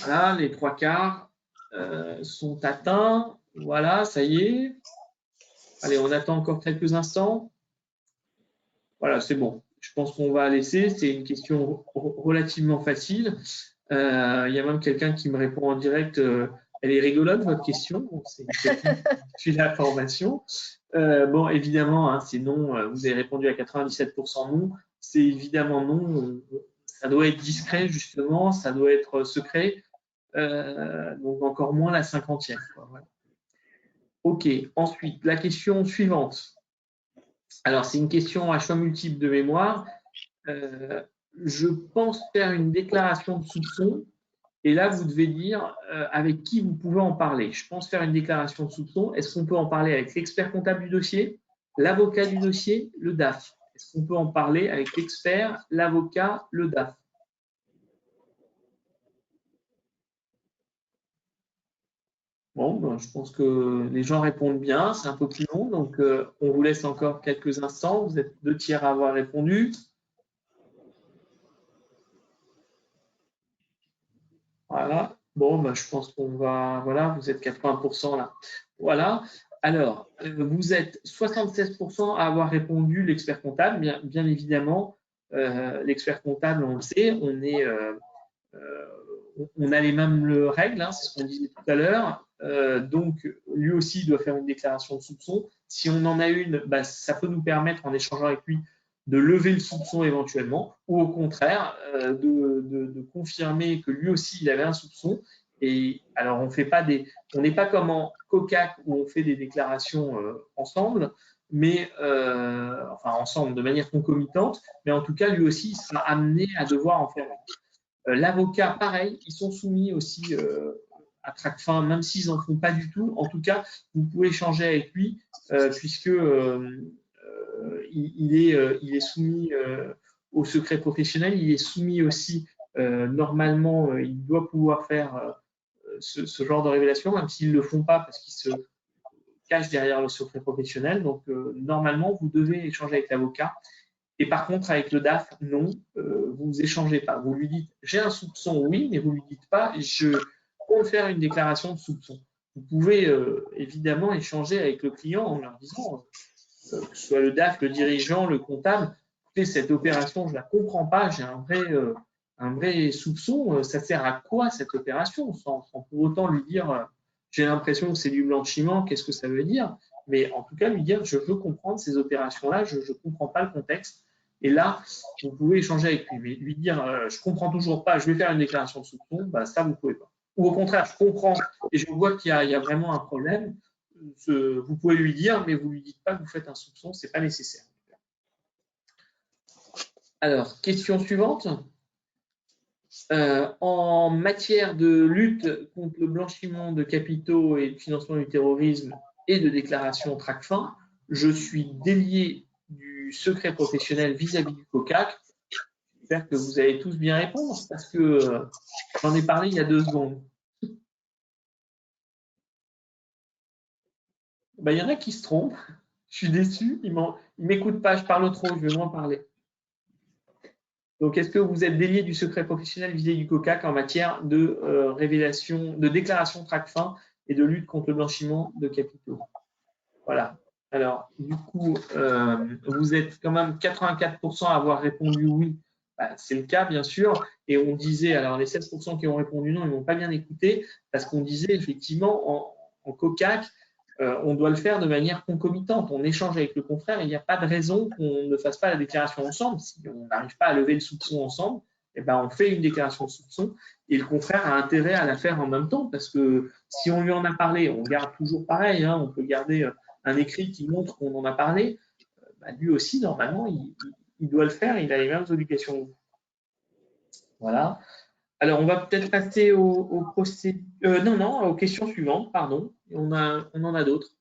Voilà, les 3/4 sont atteints. Voilà, ça y est. Allez, on attend encore quelques instants. Voilà, c'est bon. Je pense qu'on va laisser. C'est une question relativement facile. Il y a même quelqu'un qui me répond en direct. Elle est rigolote, votre question. Bon, c'est suit la formation. Bon, évidemment, hein, c'est non. Vous avez répondu à 97% non. C'est évidemment non. Ça doit être discret, justement. Ça doit être secret. Donc, encore moins la 50e. Voilà. OK. Ensuite, la question suivante. Alors, c'est une question à choix multiple de mémoire. Je pense faire une déclaration de soupçon. Et là, vous devez dire avec qui vous pouvez en parler. Je pense faire une déclaration de soupçon. Est-ce qu'on peut en parler avec l'expert comptable du dossier, l'avocat du dossier, le DAF? Est-ce qu'on peut en parler avec l'expert, l'avocat, le DAF? Bon, ben, je pense que les gens répondent bien. C'est un peu plus long, donc on vous laisse encore quelques instants. Vous êtes 2/3 à avoir répondu. Voilà. Bon, ben, je pense qu'on va. Voilà, vous êtes 80% là. Voilà. Alors, vous êtes 76% à avoir répondu l'expert comptable. Bien évidemment, l'expert comptable, on le sait, on a les mêmes règles, hein, c'est ce qu'on disait tout à l'heure. Donc, lui aussi, il doit faire une déclaration de soupçon. Si on en a une, bah, ça peut nous permettre, en échangeant avec lui, de lever le soupçon éventuellement, ou au contraire, de confirmer que lui aussi, il avait un soupçon. Et alors, on n'est pas comme en COCAC où on fait des déclarations ensemble, mais enfin ensemble de manière concomitante, mais en tout cas, lui aussi, il sera amené à devoir en faire une. L'avocat, pareil, ils sont soumis aussi à Tracfin, même s'ils n'en font pas du tout. En tout cas, vous pouvez échanger avec lui puisque il est soumis au secret professionnel. Il est soumis aussi, normalement, il doit pouvoir faire ce genre de révélation, même s'ils ne le font pas parce qu'ils se cachent derrière le secret professionnel. Donc, normalement, vous devez échanger avec l'avocat. Et par contre, avec le DAF, non, vous n'échangez pas. Vous lui dites, j'ai un soupçon, oui, mais vous ne lui dites pas, je compte faire une déclaration de soupçon. Vous pouvez évidemment échanger avec le client en leur disant, que ce soit le DAF, le dirigeant, le comptable, écoutez, cette opération, je ne la comprends pas, j'ai un vrai soupçon, ça sert à quoi cette opération, sans pour autant lui dire, j'ai l'impression que c'est du blanchiment, qu'est-ce que ça veut dire? Mais en tout cas, lui dire, je veux comprendre ces opérations-là, je ne comprends pas le contexte. Et là, vous pouvez échanger avec lui. Mais lui dire, je ne comprends toujours pas, je vais faire une déclaration de soupçon, bah, ça, vous ne pouvez pas. Ou au contraire, je comprends et je vois qu'il y a vraiment un problème. vous pouvez lui dire, mais vous ne lui dites pas que vous faites un soupçon, ce n'est pas nécessaire. Alors, question suivante. En matière de lutte contre le blanchiment de capitaux et de financement du terrorisme et de déclaration TRACFIN, je suis délié du secret professionnel vis-à-vis du COCAC. J'espère que vous allez tous bien répondre parce que j'en ai parlé il y a 2 secondes. Ben, il y en a qui se trompent. Je suis déçu. Ils ne m'écoutent pas. Je parle trop. Je vais moins parler. Donc, est-ce que vous êtes délié du secret professionnel vis-à-vis du COCAC en matière de révélation, de déclaration TRACFIN et de lutte contre le blanchiment de capitaux? Voilà. Alors, du coup, vous êtes quand même 84% à avoir répondu oui. Bah, c'est le cas, bien sûr. Et on disait, alors les 16% qui ont répondu non, ils n'ont pas bien écouté parce qu'on disait effectivement en COCAC, on doit le faire de manière concomitante. On échange avec le confrère. Il n'y a pas de raison qu'on ne fasse pas la déclaration ensemble. Si on n'arrive pas à lever le soupçon ensemble, eh ben, on fait une déclaration de soupçon et le confrère a intérêt à la faire en même temps parce que si on lui en a parlé, on garde toujours pareil. Hein, on peut garder un écrit qui montre qu'on en a parlé. Bah, lui aussi, normalement, il doit le faire. Il a les mêmes obligations. Voilà. Alors, on va peut-être passer aux questions suivantes, pardon. On en a d'autres.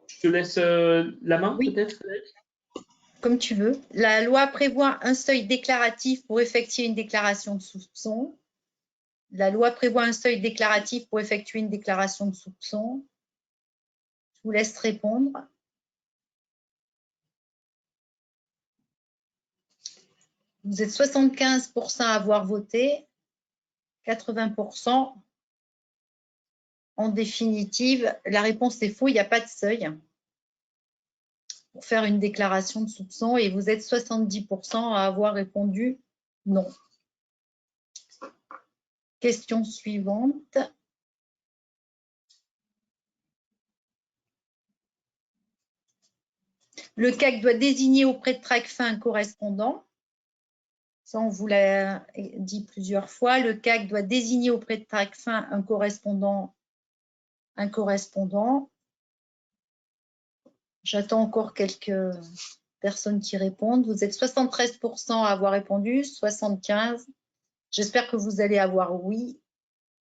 Je te laisse la main, Oui. peut-être. Comme tu veux. La loi prévoit un seuil déclaratif pour effectuer une déclaration de soupçon. La loi prévoit un seuil déclaratif pour effectuer une déclaration de soupçon. Je vous laisse répondre. Vous êtes 75% à avoir voté, 80%. En définitive, la réponse est faux, il n'y a pas de seuil pour faire une déclaration de soupçon et vous êtes 70% à avoir répondu non. Question suivante. Le CAC doit désigner auprès de TRACFIN un correspondant. Ça, on vous l'a dit plusieurs fois. Le CAC doit désigner auprès de TRACFIN un correspondant. J'attends encore quelques personnes qui répondent. Vous êtes 73% à avoir répondu, 75%. J'espère que vous allez avoir oui,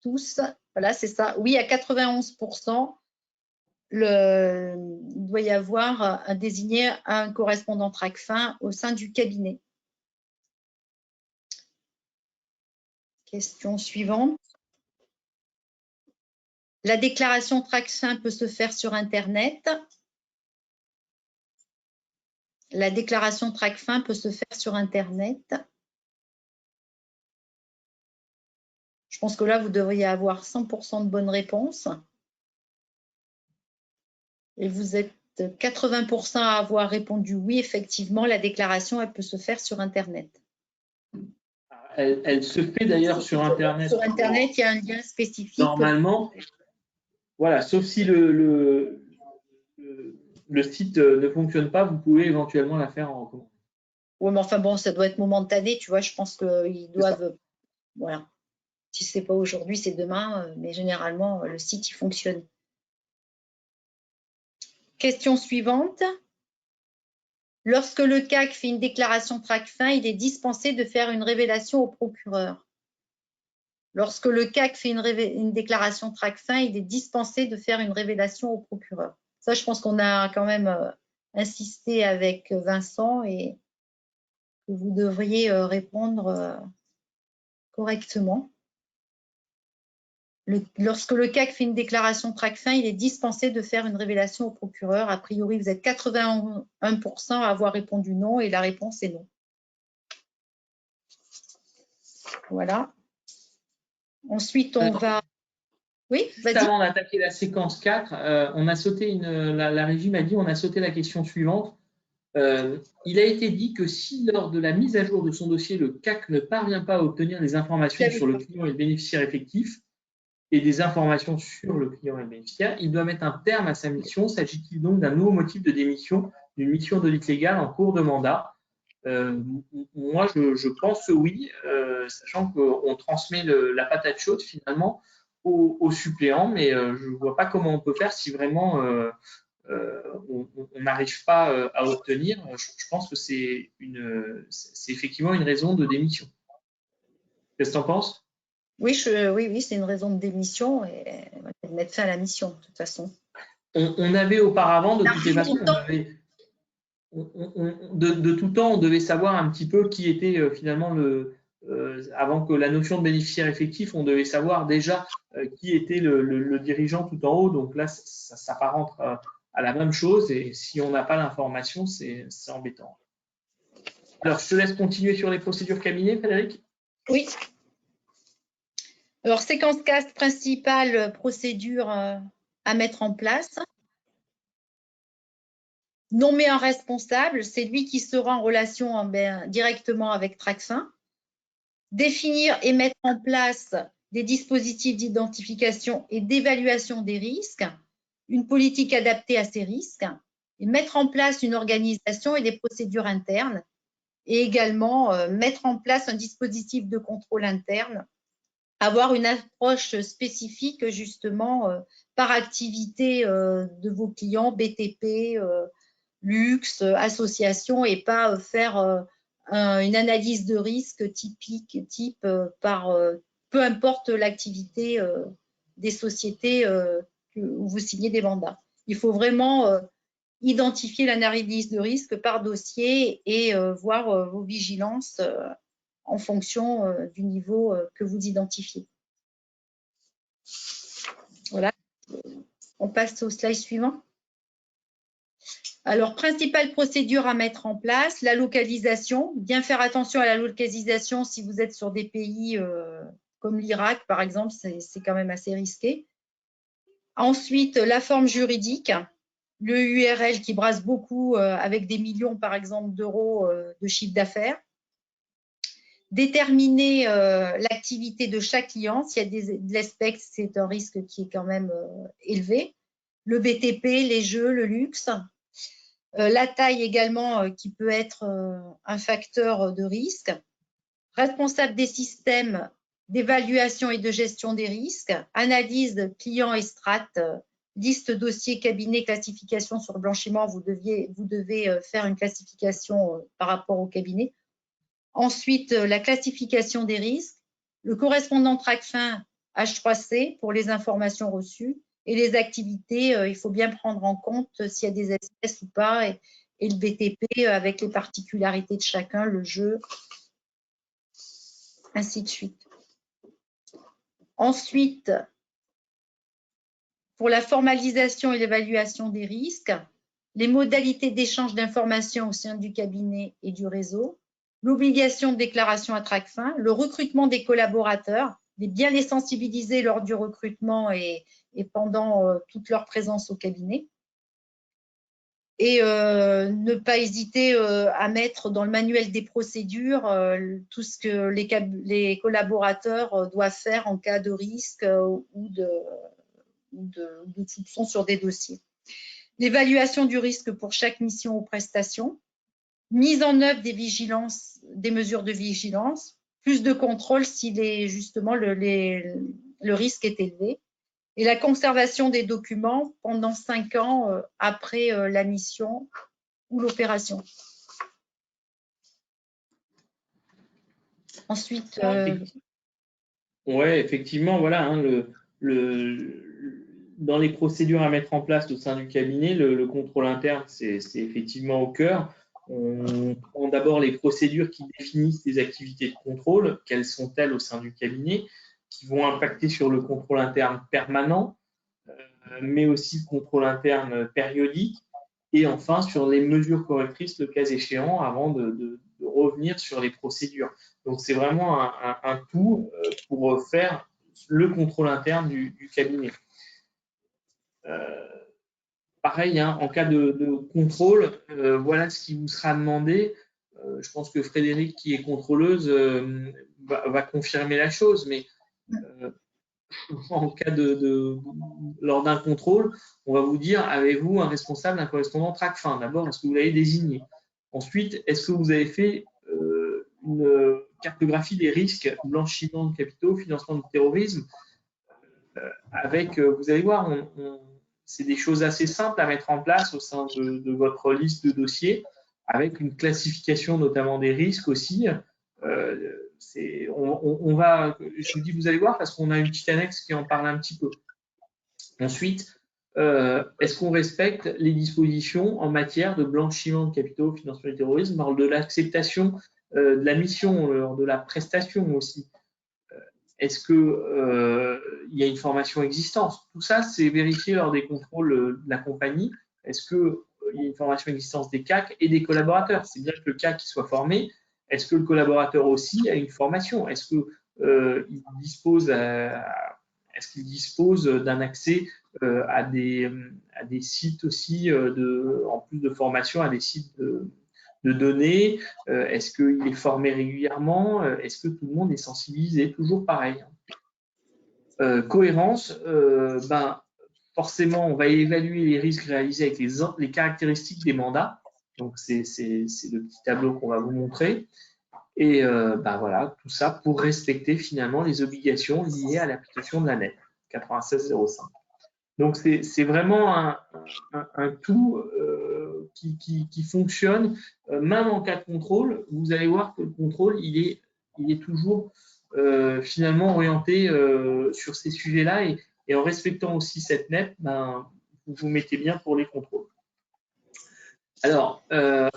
tous. Voilà, c'est ça. Oui, à 91%. Il doit y avoir un désigné un correspondant TRACFIN au sein du cabinet. Question suivante. La déclaration TRACFIN peut se faire sur Internet. La déclaration TRACFIN peut se faire sur Internet. Je pense que là, vous devriez avoir 100% de bonnes réponses. Et vous êtes 80% à avoir répondu oui, effectivement, la déclaration, elle peut se faire sur Internet. Elle se fait d'ailleurs sur Internet. Sur Internet, il y a un lien spécifique. Normalement, voilà, sauf si le site ne fonctionne pas, vous pouvez éventuellement la faire en commande. Oui, mais enfin bon, ça doit être momentané, tu vois, je pense qu'ils doivent… Voilà. Si ce n'est pas aujourd'hui, c'est demain, mais généralement, le site, il fonctionne. Question suivante. Lorsque le CAC fait une déclaration TRACFIN, il est dispensé de faire une révélation au procureur. Lorsque le CAC fait une déclaration TRACFIN, il est dispensé de faire une révélation au procureur. Ça, je pense qu'on a quand même insisté avec Vincent et que vous devriez répondre correctement. Lorsque le CAC fait une déclaration TRACFIN, il est dispensé de faire une révélation au procureur. A priori, vous êtes 81% à avoir répondu non et la réponse est non. Voilà. Ensuite, on va… Oui, vas-y. Avant d'attaquer la séquence 4, on a sauté la régie m'a dit on a sauté la question suivante. Il a été dit que si lors de la mise à jour de son dossier, le CAC ne parvient pas à obtenir des informations sur le client et le bénéficiaire effectif et des informations sur le client et le bénéficiaire, il doit mettre un terme à sa mission. S'agit-il donc d'un nouveau motif de démission, d'une mission d'audit légal en cours de mandat? Moi, je pense que oui, sachant qu'on transmet la patate chaude finalement. aux suppléants, mais je ne vois pas comment on peut faire si vraiment on n'arrive pas à obtenir. Je pense que c'est effectivement une raison de démission. Qu'est-ce que tu en penses? Oui, oui, c'est une raison de démission et de mettre fin à la mission, de toute façon. On avait auparavant, de toutes les façons, de tout temps, on devait savoir un petit peu qui était finalement avant que la notion de bénéficiaire effectif, on devait savoir déjà qui était le dirigeant tout en haut. Donc là, ça s'apparente à la même chose et si on n'a pas l'information, c'est embêtant. Alors, je te laisse continuer sur les procédures cabinet, Frédéric. Oui. Alors, séquence 4, principale procédure à mettre en place. Nommer un responsable, c'est lui qui sera en relation directement avec Tracfin. Définir et mettre en place des dispositifs d'identification et d'évaluation des risques, une politique adaptée à ces risques, et mettre en place une organisation et des procédures internes, et également mettre en place un dispositif de contrôle interne, avoir une approche spécifique justement par activité de vos clients, BTP, luxe, association, et pas faire une analyse de risque type par peu importe l'activité des sociétés où vous signez des mandats. Il faut vraiment identifier l'analyse de risque par dossier et voir vos vigilances en fonction du niveau que vous identifiez. Voilà. On passe au slide suivant. Alors, principale procédure à mettre en place, la localisation. Bien faire attention à la localisation si vous êtes sur des pays comme l'Irak, par exemple, c'est quand même assez risqué. Ensuite, la forme juridique, le URL qui brasse beaucoup avec des millions, par exemple, d'euros de chiffre d'affaires. Déterminer l'activité de chaque client. S'il y a de l'espect, c'est un risque qui est quand même élevé. Le BTP, les jeux, le luxe. La taille également qui peut être un facteur de risque. Responsable des systèmes d'évaluation et de gestion des risques. Analyse client et strat. Liste dossier, cabinet, classification sur blanchiment. Vous devez faire une classification par rapport au cabinet. Ensuite, la classification des risques, le correspondant Tracfin H3C pour les informations reçues et les activités, il faut bien prendre en compte s'il y a des espèces ou pas et le BTP avec les particularités de chacun, le jeu, ainsi de suite. Ensuite, pour la formalisation et l'évaluation des risques, les modalités d'échange d'informations au sein du cabinet et du réseau, l'obligation de déclaration à Tracfin, le recrutement des collaborateurs, bien les sensibiliser lors du recrutement et pendant toute leur présence au cabinet. Et ne pas hésiter à mettre dans le manuel des procédures tout ce que les collaborateurs doivent faire en cas de risque ou de soupçons sur des dossiers. L'évaluation du risque pour chaque mission ou prestation. Mise en œuvre des mesures de vigilance, plus de contrôle si justement le risque est élevé, et la conservation des documents pendant 5 ans après la mission ou l'opération. Ensuite, ouais, effectivement, voilà, hein, dans les procédures à mettre en place au sein du cabinet, le contrôle interne, c'est effectivement au cœur. On prend d'abord les procédures qui définissent les activités de contrôle, quelles sont-elles au sein du cabinet, qui vont impacter sur le contrôle interne permanent, mais aussi le contrôle interne périodique, et enfin sur les mesures correctrices le cas échéant avant de revenir sur les procédures. Donc c'est vraiment un tout pour faire le contrôle interne du cabinet. Pareil, hein, en cas de contrôle, voilà ce qui vous sera demandé. Je pense que Frédéric, qui est contrôleuse, va confirmer la chose, mais en cas lors d'un contrôle, on va vous dire, avez-vous un responsable, un correspondant Tracfin? D'abord, est-ce que vous l'avez désigné? Ensuite, est-ce que vous avez fait une cartographie des risques, blanchiment de capitaux, financement du terrorisme? avec, vous allez voir, c'est des choses assez simples à mettre en place au sein de votre liste de dossiers, avec une classification notamment des risques aussi. On va, je vous dis, vous allez voir, parce qu'on a une petite annexe qui en parle un petit peu. Ensuite, est-ce qu'on respecte les dispositions en matière de blanchiment de capitaux, financement du terrorisme, lors de l'acceptation de la mission, lors de la prestation aussi? Est-ce qu'il y a une formation existante? Tout ça, c'est vérifié lors des contrôles de la compagnie. Est-ce qu'il y a une formation existante des CAC et des collaborateurs? C'est bien que le CAC soit formé. Est-ce que le collaborateur aussi a une formation? Est-ce qu'il dispose d'un accès à des sites aussi, en plus de formation, à des sites de données? Est-ce qu'il est formé régulièrement? Est-ce que tout le monde est sensibilisé? Toujours pareil. Cohérence, forcément, on va évaluer les risques réalisés avec les caractéristiques des mandats. Donc, c'est le petit tableau qu'on va vous montrer. Et voilà, tout ça pour respecter finalement les obligations liées à l'application de la NEP 9605. Donc, c'est vraiment un tout qui fonctionne, même en cas de contrôle. Vous allez voir que le contrôle, il est toujours finalement orienté sur ces sujets-là, et en respectant aussi cette NEP, vous vous mettez bien pour les contrôles. Alors,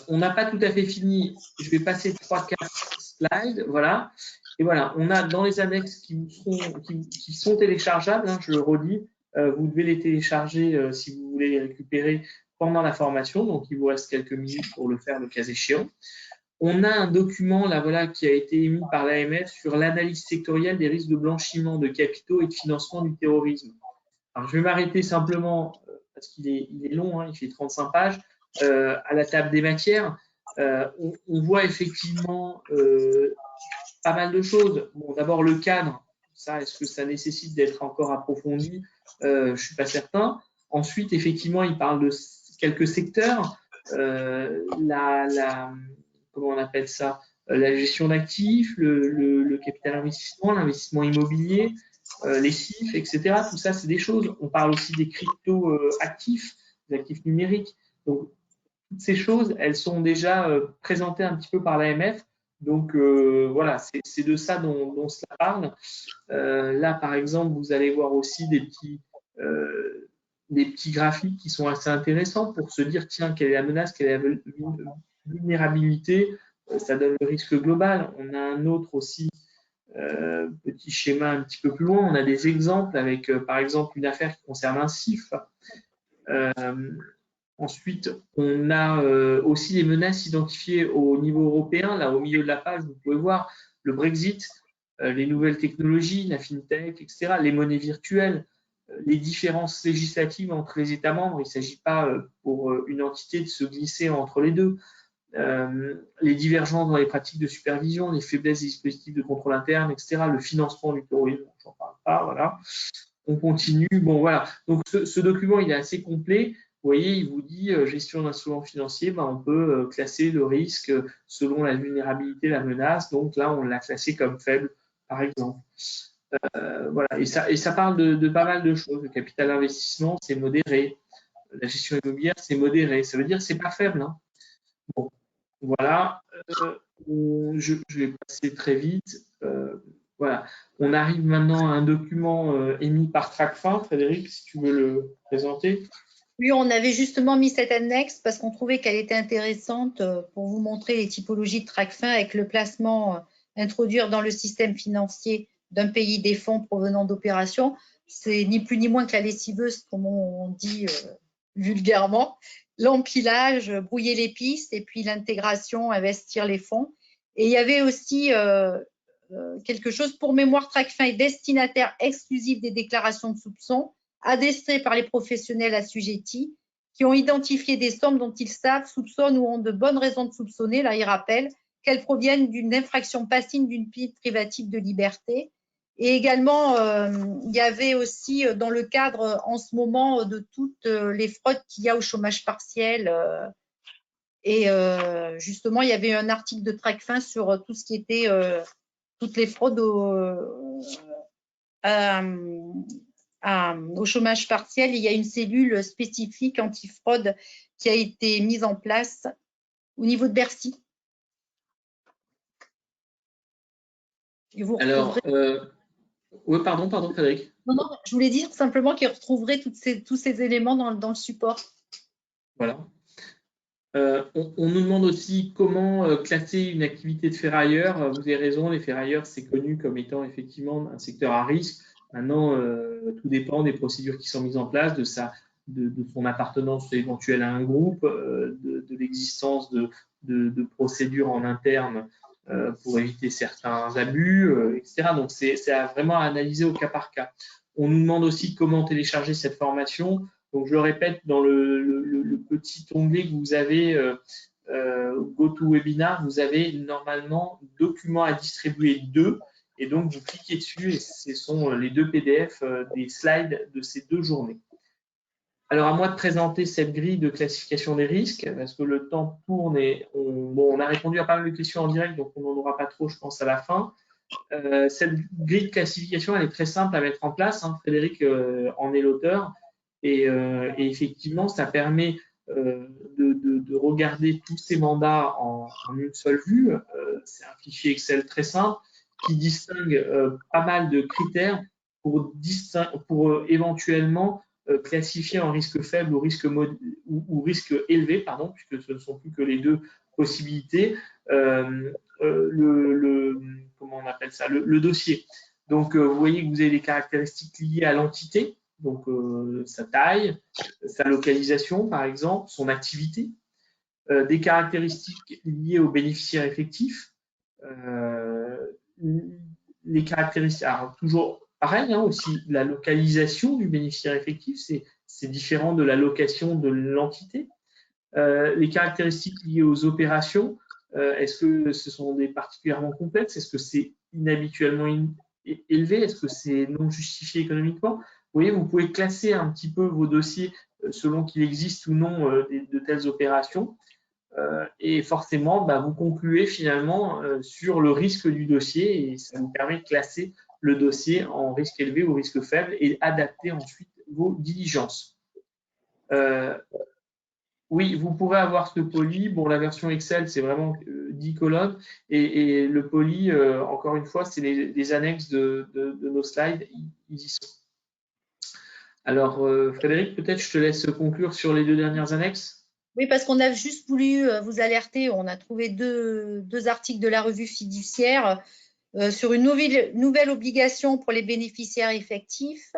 on n'a pas tout à fait fini. Je vais passer 3-4 slides. Voilà. Et voilà, on a dans les annexes qui sont téléchargeables, je le redis, vous devez les télécharger si vous voulez les récupérer pendant la formation. Donc, il vous reste quelques minutes pour le faire le cas échéant. On a un document là, voilà, qui a été émis par l'AMF sur l'analyse sectorielle des risques de blanchiment de capitaux et de financement du terrorisme. Alors, je vais m'arrêter simplement, parce qu'il est long, il fait 35 pages, à la table des matières. On voit effectivement pas mal de choses. Bon, d'abord, le cadre, ça, est-ce que ça nécessite d'être encore approfondi? Je ne suis pas certain. Ensuite, effectivement, il parle de quelques secteurs. Comment on appelle ça? La gestion d'actifs, le capital investissement, l'investissement immobilier, les CIF, etc. Tout ça, c'est des choses. On parle aussi des crypto-actifs, des actifs numériques. Donc, toutes ces choses, elles sont déjà présentées un petit peu par l'AMF. Donc, voilà, c'est de ça dont cela parle. Là, par exemple, vous allez voir aussi des petits graphiques qui sont assez intéressants pour se dire, tiens, quelle est la menace, quelle est la vulnérabilité, ça donne le risque global. On a un autre aussi, petit schéma un petit peu plus loin. On a des exemples avec, par exemple, une affaire qui concerne un CIF. Ensuite, on a aussi les menaces identifiées au niveau européen. Là, au milieu de la page, vous pouvez voir le Brexit, les nouvelles technologies, la FinTech, etc., les monnaies virtuelles, les différences législatives entre les États membres. Il ne s'agit pas pour une entité de se glisser entre les deux. Les divergences dans les pratiques de supervision, les faiblesses des dispositifs de contrôle interne, etc., le financement du terrorisme, j'en parle pas, voilà. On continue. Bon, voilà. Donc, ce document, il est assez complet. Vous voyez, il vous dit gestion d'instruments financiers, on peut classer le risque selon la vulnérabilité, la menace. Donc là, on l'a classé comme faible, par exemple. Voilà. Et ça parle de pas mal de choses. Le capital investissement, c'est modéré. La gestion immobilière, c'est modéré. Ça veut dire que c'est pas faible. Bon, voilà. Je vais passer très vite. Voilà. On arrive maintenant à un document émis par Tracfin. Frédéric, si tu veux le présenter. Oui, on avait justement mis cette annexe parce qu'on trouvait qu'elle était intéressante pour vous montrer les typologies de Tracfin avec le placement introduire dans le système financier d'un pays des fonds provenant d'opérations. C'est ni plus ni moins que la lessiveuse, comme on dit vulgairement. L'empilage, brouiller les pistes et puis l'intégration, investir les fonds. Et il y avait aussi quelque chose pour mémoire. Tracfin est destinataire exclusif des déclarations de soupçons adressées par les professionnels assujettis qui ont identifié des sommes dont ils savent, soupçonnent ou ont de bonnes raisons de soupçonner, là il rappelle, qu'elles proviennent d'une infraction passive d'une privative de liberté. Et également, il y avait aussi dans le cadre en ce moment de toutes les fraudes qu'il y a au chômage partiel. Et justement, il y avait un article de Tracfin sur tout ce qui était toutes les fraudes au chômage partiel. Il y a une cellule spécifique antifraude qui a été mise en place au niveau de Bercy. Et vous Alors, oui, pardon, Frédéric. Non, je voulais dire simplement qu'ils retrouveraient tous ces éléments dans le support. Voilà. On nous demande aussi comment classer une activité de ferrailleur. Vous avez raison, les ferrailleurs, c'est connu comme étant effectivement un secteur à risque. Maintenant, tout dépend des procédures qui sont mises en place, de son appartenance éventuelle à un groupe, de l'existence de procédures en interne pour éviter certains abus, etc. Donc, c'est vraiment à analyser au cas par cas. On nous demande aussi comment télécharger cette formation. Donc, je le répète, dans le petit onglet que vous avez, GoToWebinar, vous avez normalement documents à distribuer 2. Et donc, vous cliquez dessus et ce sont les 2 PDF des slides de ces 2 journées. Alors, à moi de présenter cette grille de classification des risques, parce que le temps tourne et on a répondu à pas mal de questions en direct, donc on n'en aura pas trop, je pense, à la fin. Cette grille de classification, elle est très simple à mettre en place. Hein. Frédéric en est l'auteur. Et effectivement, ça permet de regarder tous ces mandats en une seule vue. C'est un fichier Excel très simple qui distingue pas mal de critères pour éventuellement classifier en risque faible ou risque élevé, pardon, puisque ce ne sont plus que les 2 possibilités. Comment on appelle ça, le dossier. Donc, vous voyez que vous avez des caractéristiques liées à l'entité, donc sa taille, sa localisation, par exemple, son activité, des caractéristiques liées au bénéficiaire effectif, les caractéristiques, alors toujours pareil, hein, aussi la localisation du bénéficiaire effectif, c'est différent de la location de l'entité. Les caractéristiques liées aux opérations, est-ce que ce sont des particulièrement complexes? Est-ce que c'est inhabituellement élevé? Est-ce que c'est non justifié économiquement? Vous voyez, vous pouvez classer un petit peu vos dossiers selon qu'il existe ou non de telles opérations. Et forcément, vous concluez finalement sur le risque du dossier et ça vous permet de classer le dossier en risque élevé ou risque faible et adapter ensuite vos diligences. Oui, vous pourrez avoir ce poly. Bon, la version Excel, c'est vraiment 10 colonnes. Et le poly, encore une fois, c'est les annexes de nos slides. Ils y sont. Alors, Frédéric, peut-être je te laisse conclure sur les 2 dernières annexes. Oui, parce qu'on a juste voulu vous alerter. On a trouvé deux articles de la revue fiduciaire sur une nouvelle obligation pour les bénéficiaires effectifs,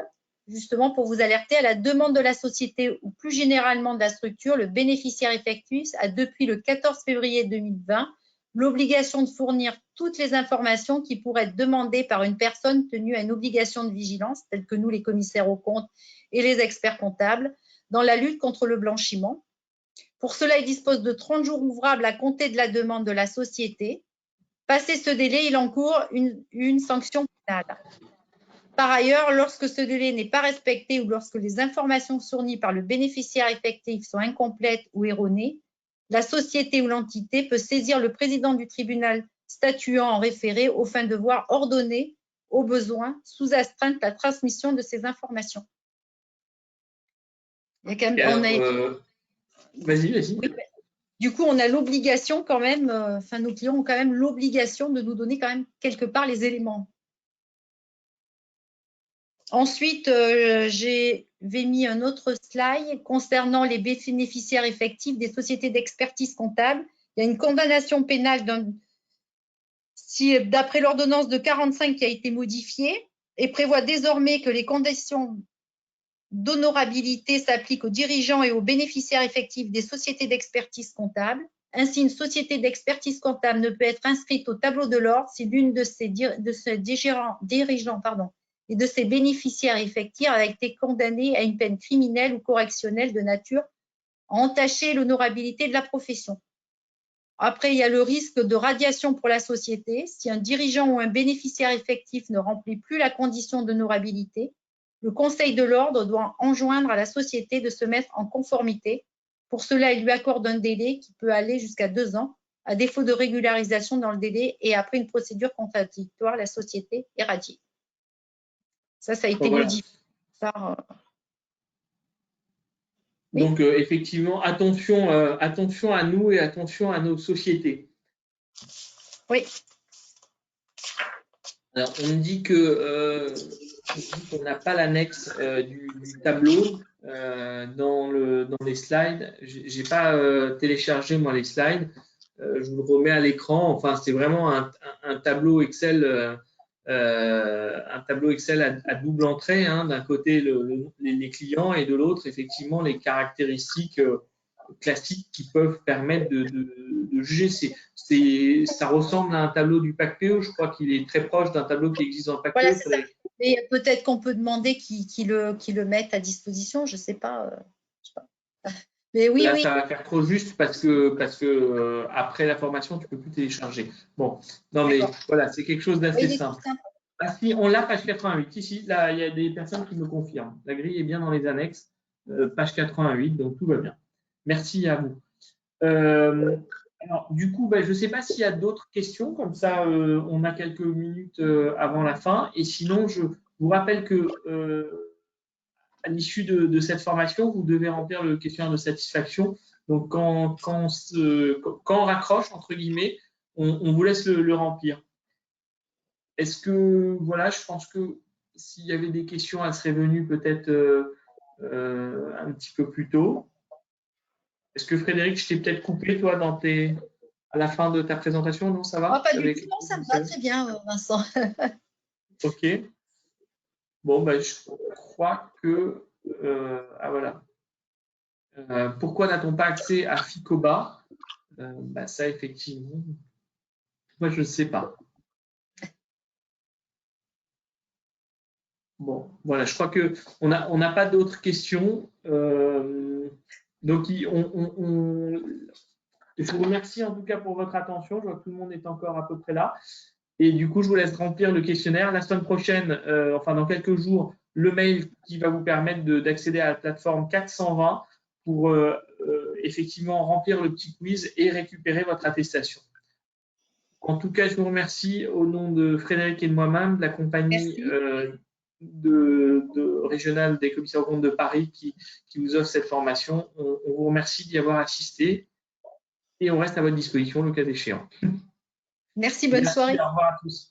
justement pour vous alerter. À la demande de la société ou plus généralement de la structure, le bénéficiaire effectif a depuis le 14 février 2020 l'obligation de fournir toutes les informations qui pourraient être demandées par une personne tenue à une obligation de vigilance, telle que nous, les commissaires aux comptes et les experts comptables, dans la lutte contre le blanchiment. Pour cela, il dispose de 30 jours ouvrables à compter de la demande de la société. Passé ce délai, il encourt une sanction pénale. Par ailleurs, lorsque ce délai n'est pas respecté ou lorsque les informations fournies par le bénéficiaire effectif sont incomplètes ou erronées, la société ou l'entité peut saisir le président du tribunal statuant en référé aux fins de voir ordonner, au besoin, sous astreinte, la transmission de ces informations. Vas-y. Oui, du coup, on a l'obligation quand même, nos clients ont quand même l'obligation de nous donner quand même quelque part les éléments. Ensuite, j'avais mis un autre slide concernant les bénéficiaires effectifs des sociétés d'expertise comptable. Il y a une condamnation pénale d'après l'ordonnance de 45 qui a été modifiée et prévoit désormais que les conditions d'honorabilité s'appliquent aux dirigeants et aux bénéficiaires effectifs des sociétés d'expertise comptable. Ainsi, une société d'expertise comptable ne peut être inscrite au tableau de l'ordre si l'une de ses dirigeants et de ses bénéficiaires effectifs a été condamnée à une peine criminelle ou correctionnelle de nature à entacher l'honorabilité de la profession. Après, il y a le risque de radiation pour la société. Si un dirigeant ou un bénéficiaire effectif ne remplit plus la condition d'honorabilité, le Conseil de l'ordre doit enjoindre à la société de se mettre en conformité. Pour cela, il lui accorde un délai qui peut aller jusqu'à 2 ans. À défaut de régularisation dans le délai et après une procédure contradictoire, la société est radiée. Ça a été modifié. Oui. Donc, effectivement, attention à nous et attention à nos sociétés. Oui. Alors, on me dit qu'on n'a pas l'annexe du tableau dans les slides. Je n'ai pas téléchargé, moi, les slides. Je vous le remets à l'écran. Enfin, c'est vraiment un tableau Excel. Un tableau Excel à double entrée, hein, d'un côté les clients et de l'autre effectivement les caractéristiques classiques qui peuvent permettre de juger. Ça ressemble à un tableau du PACPE, je crois qu'il est très proche d'un tableau qui existe dans le PACPE. Voilà, c'est ça. Et peut-être qu'on peut demander qu'ils le mettent à disposition, je ne sais pas. Mais oui, là, oui. ça va faire trop juste parce que après la formation, tu ne peux plus télécharger. Bon, non mais voilà, c'est quelque chose d'assez simple. Ah si, on l'a, page 88. Ici, là, il y a des personnes qui me confirment. La grille est bien dans les annexes, page 88, donc tout va bien. Merci à vous. Alors, du coup, je ne sais pas s'il y a d'autres questions, comme ça, on a quelques minutes avant la fin. Et sinon, je vous rappelle que à l'issue de cette formation, vous devez remplir le questionnaire de satisfaction. Donc, quand on raccroche, entre guillemets, on vous laisse le remplir. Est-ce que, voilà, je pense que s'il y avait des questions, elles seraient venues peut-être un petit peu plus tôt. Est-ce que Frédéric, je t'ai peut-être coupé, toi, à la fin de ta présentation? Non, ça va? Pas du tout, non, ça me va très bien, Vincent. Ok. Bon, je crois que... ah, voilà. Pourquoi n'a-t-on pas accès à Ficoba? Ça, effectivement, moi, je ne sais pas. Bon, voilà, je crois qu'on n'a pas d'autres questions. Donc, je vous remercie en tout cas pour votre attention. Je vois que tout le monde est encore à peu près là. Et du coup, je vous laisse remplir le questionnaire. La semaine prochaine, enfin dans quelques jours, le mail qui va vous permettre d'accéder à la plateforme 420 pour effectivement remplir le petit quiz et récupérer votre attestation. En tout cas, je vous remercie au nom de Frédéric et de moi-même, de la compagnie régionale des commissaires aux comptes de Paris qui vous offre cette formation. On vous remercie d'y avoir assisté et on reste à votre disposition le cas échéant. Merci, bonne soirée. Au revoir à tous.